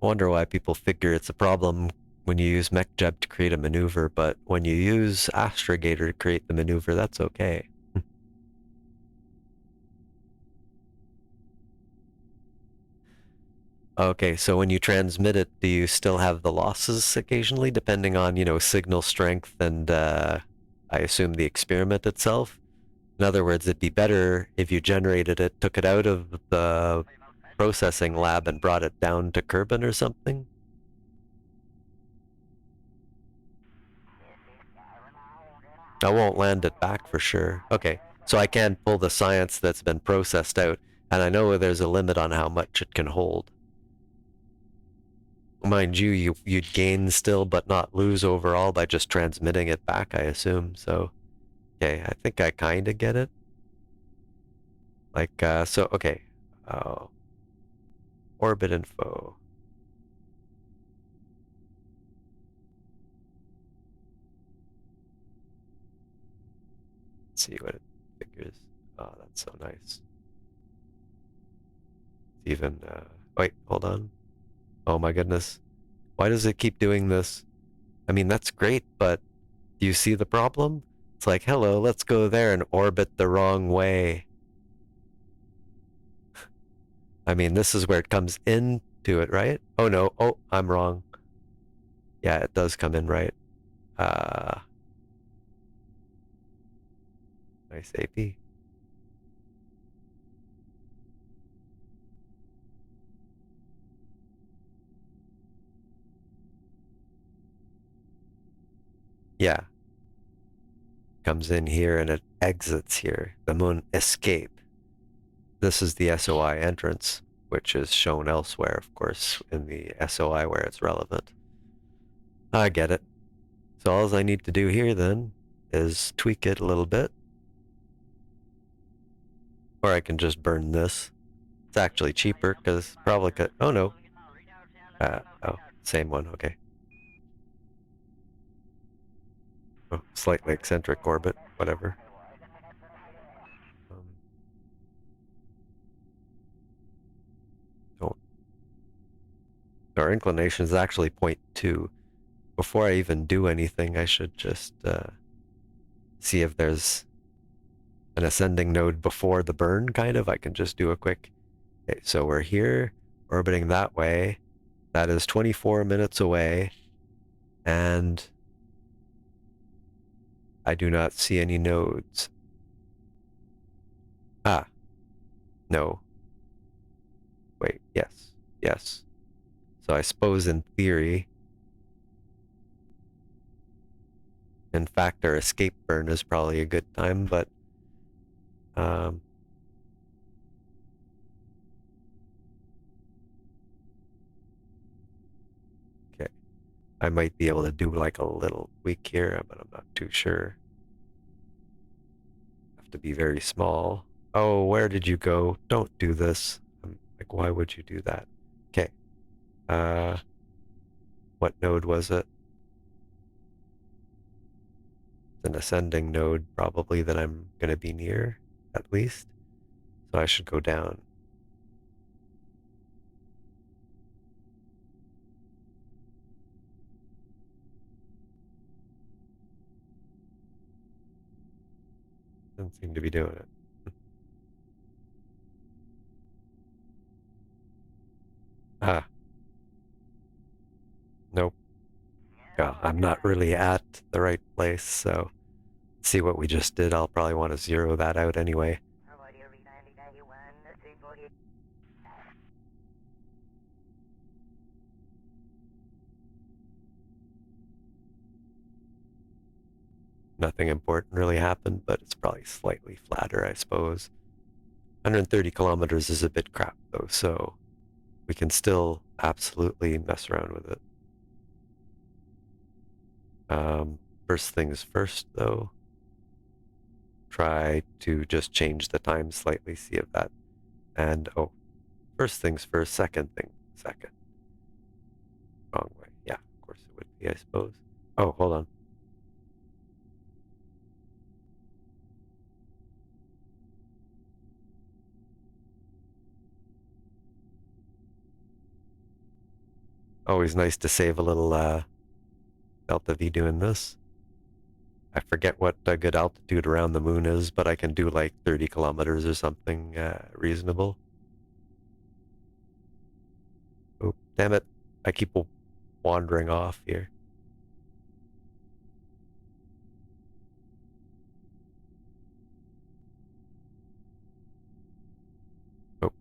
I wonder why people figure it's a problem when you use MechJeb to create a maneuver, but when you use Astrogator to create the maneuver, that's okay. Okay, so when you transmit it, do you still have the losses occasionally, depending on, signal strength and I assume the experiment itself? In other words, it'd be better if you generated it, took it out of the processing lab and brought it down to Kerbin or something? I won't land it back for sure. Okay, so I can pull the science that's been processed out, and I know there's a limit on how much it can hold. Mind you, you'd gain still, but not lose overall by just transmitting it back, I assume. So, okay, I think I kind of get it. Like, so, okay. Oh, orbit info. Let's see what it figures. Oh, that's so nice. It's even, wait, hold on. Oh my goodness. Why does it keep doing this? I mean, that's great, but do you see the problem? It's like, hello, let's go there and orbit the wrong way. I mean, this is where it comes into it, right? Oh no, oh, I'm wrong. Yeah, it does come in right. Uh, nice AP. Yeah, comes in here and it exits here. The moon escape. This is the SOI entrance, which is shown elsewhere, of course, in the SOI where it's relevant. I get it. So all I need to do here then is tweak it a little bit. Or I can just burn this. It's actually cheaper because probably could. Oh no. Oh, same one. Okay. Oh, slightly eccentric orbit. Whatever. Um, don't. Our inclination is actually 0.2. Before I even do anything, I should just see if there's an ascending node before the burn, kind of. I can just do a quick. Okay, so we're here, orbiting that way. That is 24 minutes away, and I do not see any nodes. Ah, no. Wait, yes. Yes. So I suppose in theory, in fact, our escape burn is probably a good time, but um, okay. I might be able to do like a little tweak here, but I'm not too sure. Have to be very small. Oh, where did you go? Don't do this. Like, why would you do that? Okay. Uh, what node was it? It's an ascending node, probably, that I'm going to be near, at least. So I should go down. Doesn't seem to be doing it. Ah, nope. Yeah, I'm not really at the right place, so see what we just did. I'll probably want to zero that out anyway. Nothing important really happened, but it's probably slightly flatter, I suppose. 130 kilometers is a bit crap, though, so we can still absolutely mess around with it. First things first, though, try to just change the time slightly, see if that, and oh, first things first, second thing second. Wrong way. Yeah, of course it would be, I suppose. Oh, hold on. Always nice to save a little delta V doing this. I forget what a good altitude around the moon is, but I can do like 30 kilometers or something reasonable. Oh, damn it. I keep wandering off here. Oh,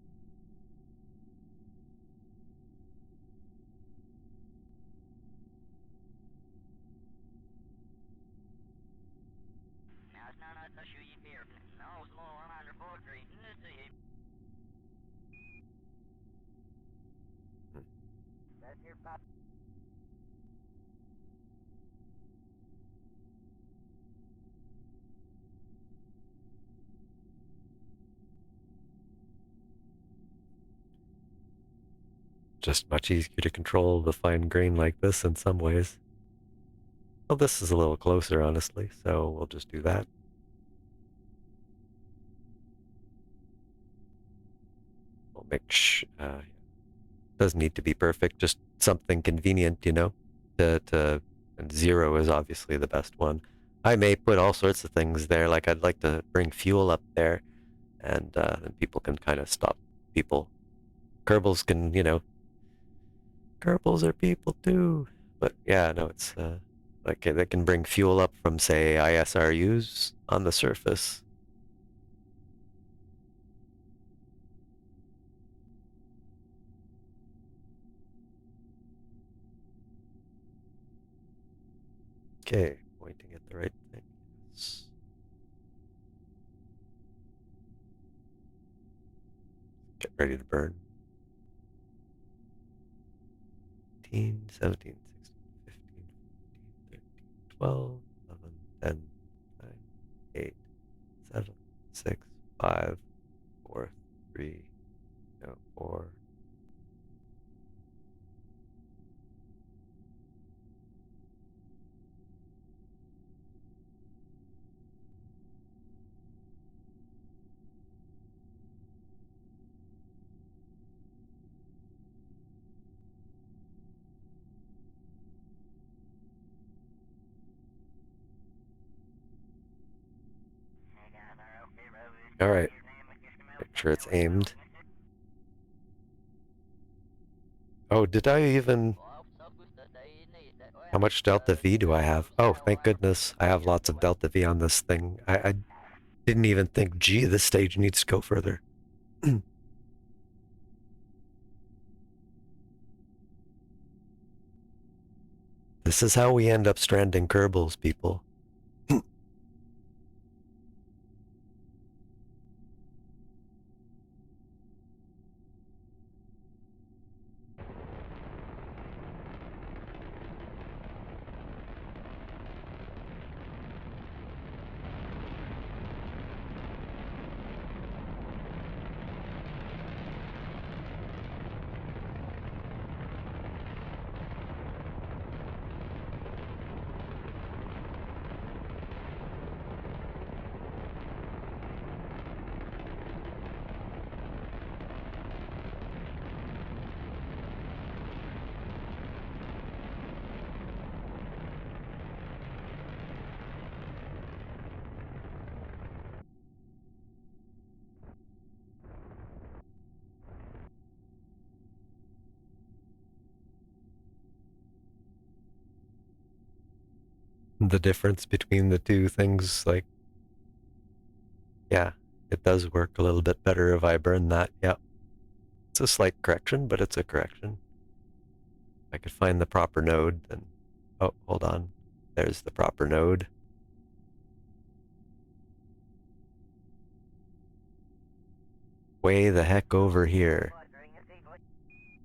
just much easier to control the fine grain like this in some ways. Well, this is a little closer, honestly, so we'll just do that. We'll make doesn't need to be perfect, just something convenient, you know? And zero is obviously the best one. I may put all sorts of things there, like I'd like to bring fuel up there, and then people can kind of stop people. Kerbals can, Kerbals are people too. But yeah, no, it's like they can bring fuel up from, say, ISRUs on the surface. Okay, pointing at the right thing. Yes. Get ready to burn. 18, 17, 16, 15, 13, 12, 11, 10, 9, 8, 7, 6, 5, 4, 3, no, 4. All right, make sure it's aimed. Oh, did I even... How much delta V do I have? Oh, thank goodness. I have lots of delta V on this thing. I didn't even think, gee, this stage needs to go further. This is how we end up stranding Kerbals, people. the difference between the two things, like, yeah, it does work a little bit better if I burn that. Yeah, it's a slight correction, but it's a correction. If I could find the proper node, then, oh, hold on. There's the proper node. Way the heck over here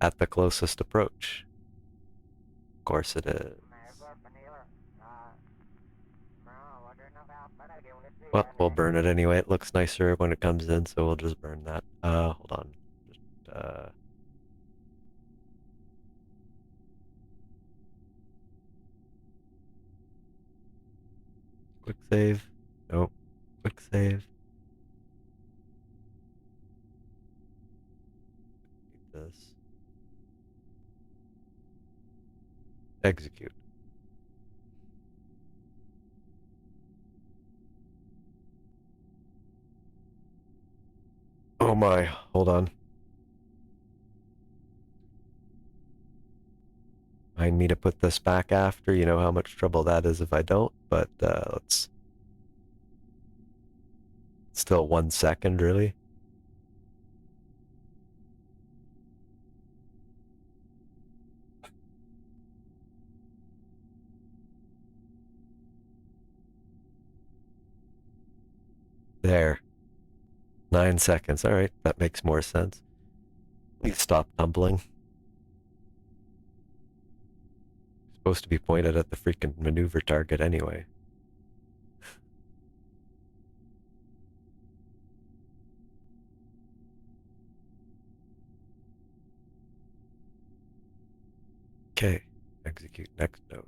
at the closest approach. Of course it is. Well, we'll burn it anyway. It looks nicer when it comes in, so we'll just burn that. Hold on. Just, quick save. Nope. Quick save. This. Execute. Oh my, hold on. I need to put this back after. You know how much trouble that is if I don't, but let's. Still 1 second, really. There. 9 seconds. All right, that makes more sense. Please stop tumbling. Supposed to be pointed at the freaking maneuver target anyway. Okay, execute next node.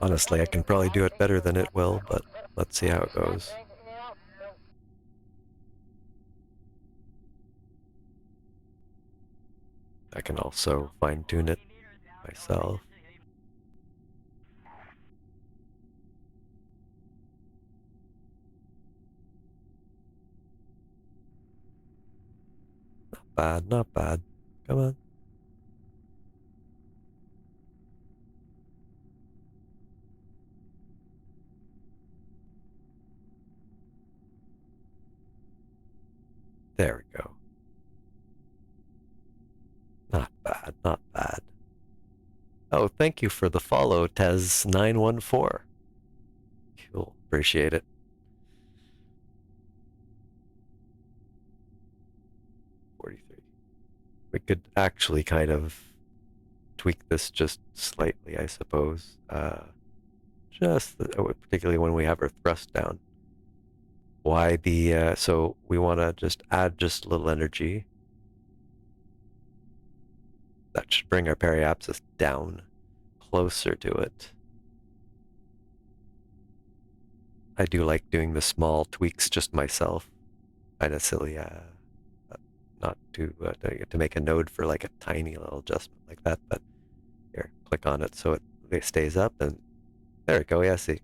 Honestly, I can probably do it better than it will, but let's see how it goes. I can also fine-tune it myself. Not bad, not bad. Come on. There we go. Not bad, not bad. Oh, thank you for the follow, Tez914. Cool, appreciate it. 43. We could actually kind of tweak this just slightly, I suppose. Particularly when we have our thrust down. Why the, so we want to just add just a little energy. That should bring our periapsis down closer to it. I do like doing the small tweaks just myself. Kind of silly, not to make a node for like a tiny little adjustment like that, but here, click on it so it stays up, and there we go. Yeah, see.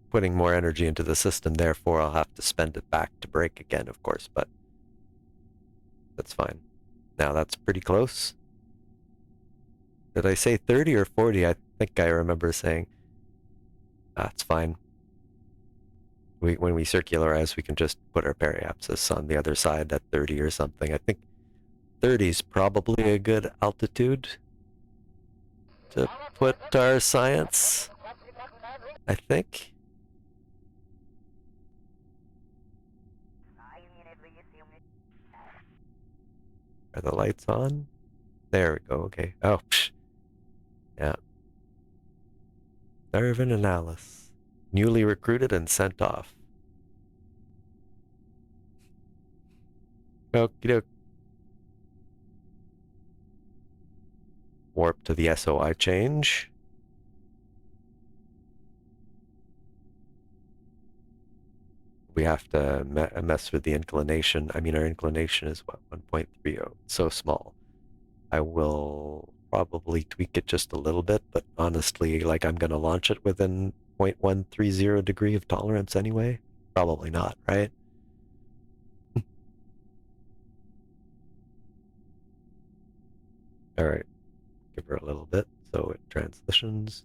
Putting more energy into the system, therefore I'll have to spend it back to brake again, of course, but that's fine. Now that's pretty close. Did I say 30 or 40? I think I remember saying. That's fine. When we circularize, we can just put our periapsis on the other side at 30 or something. I think 30 is probably a good altitude to put our science, I think. Are the lights on? There we go, okay. Oh, psh. Yeah. Darwin and Alice. Newly recruited and sent off. Okie doke. Warp to the SOI change. We have to mess with the inclination. I mean, our inclination is what, 1.30. So small. I will probably tweak it just a little bit, but honestly, like I'm gonna launch it within 0.130 degree of tolerance anyway. Probably not, right? All right, give her a little bit so it transitions.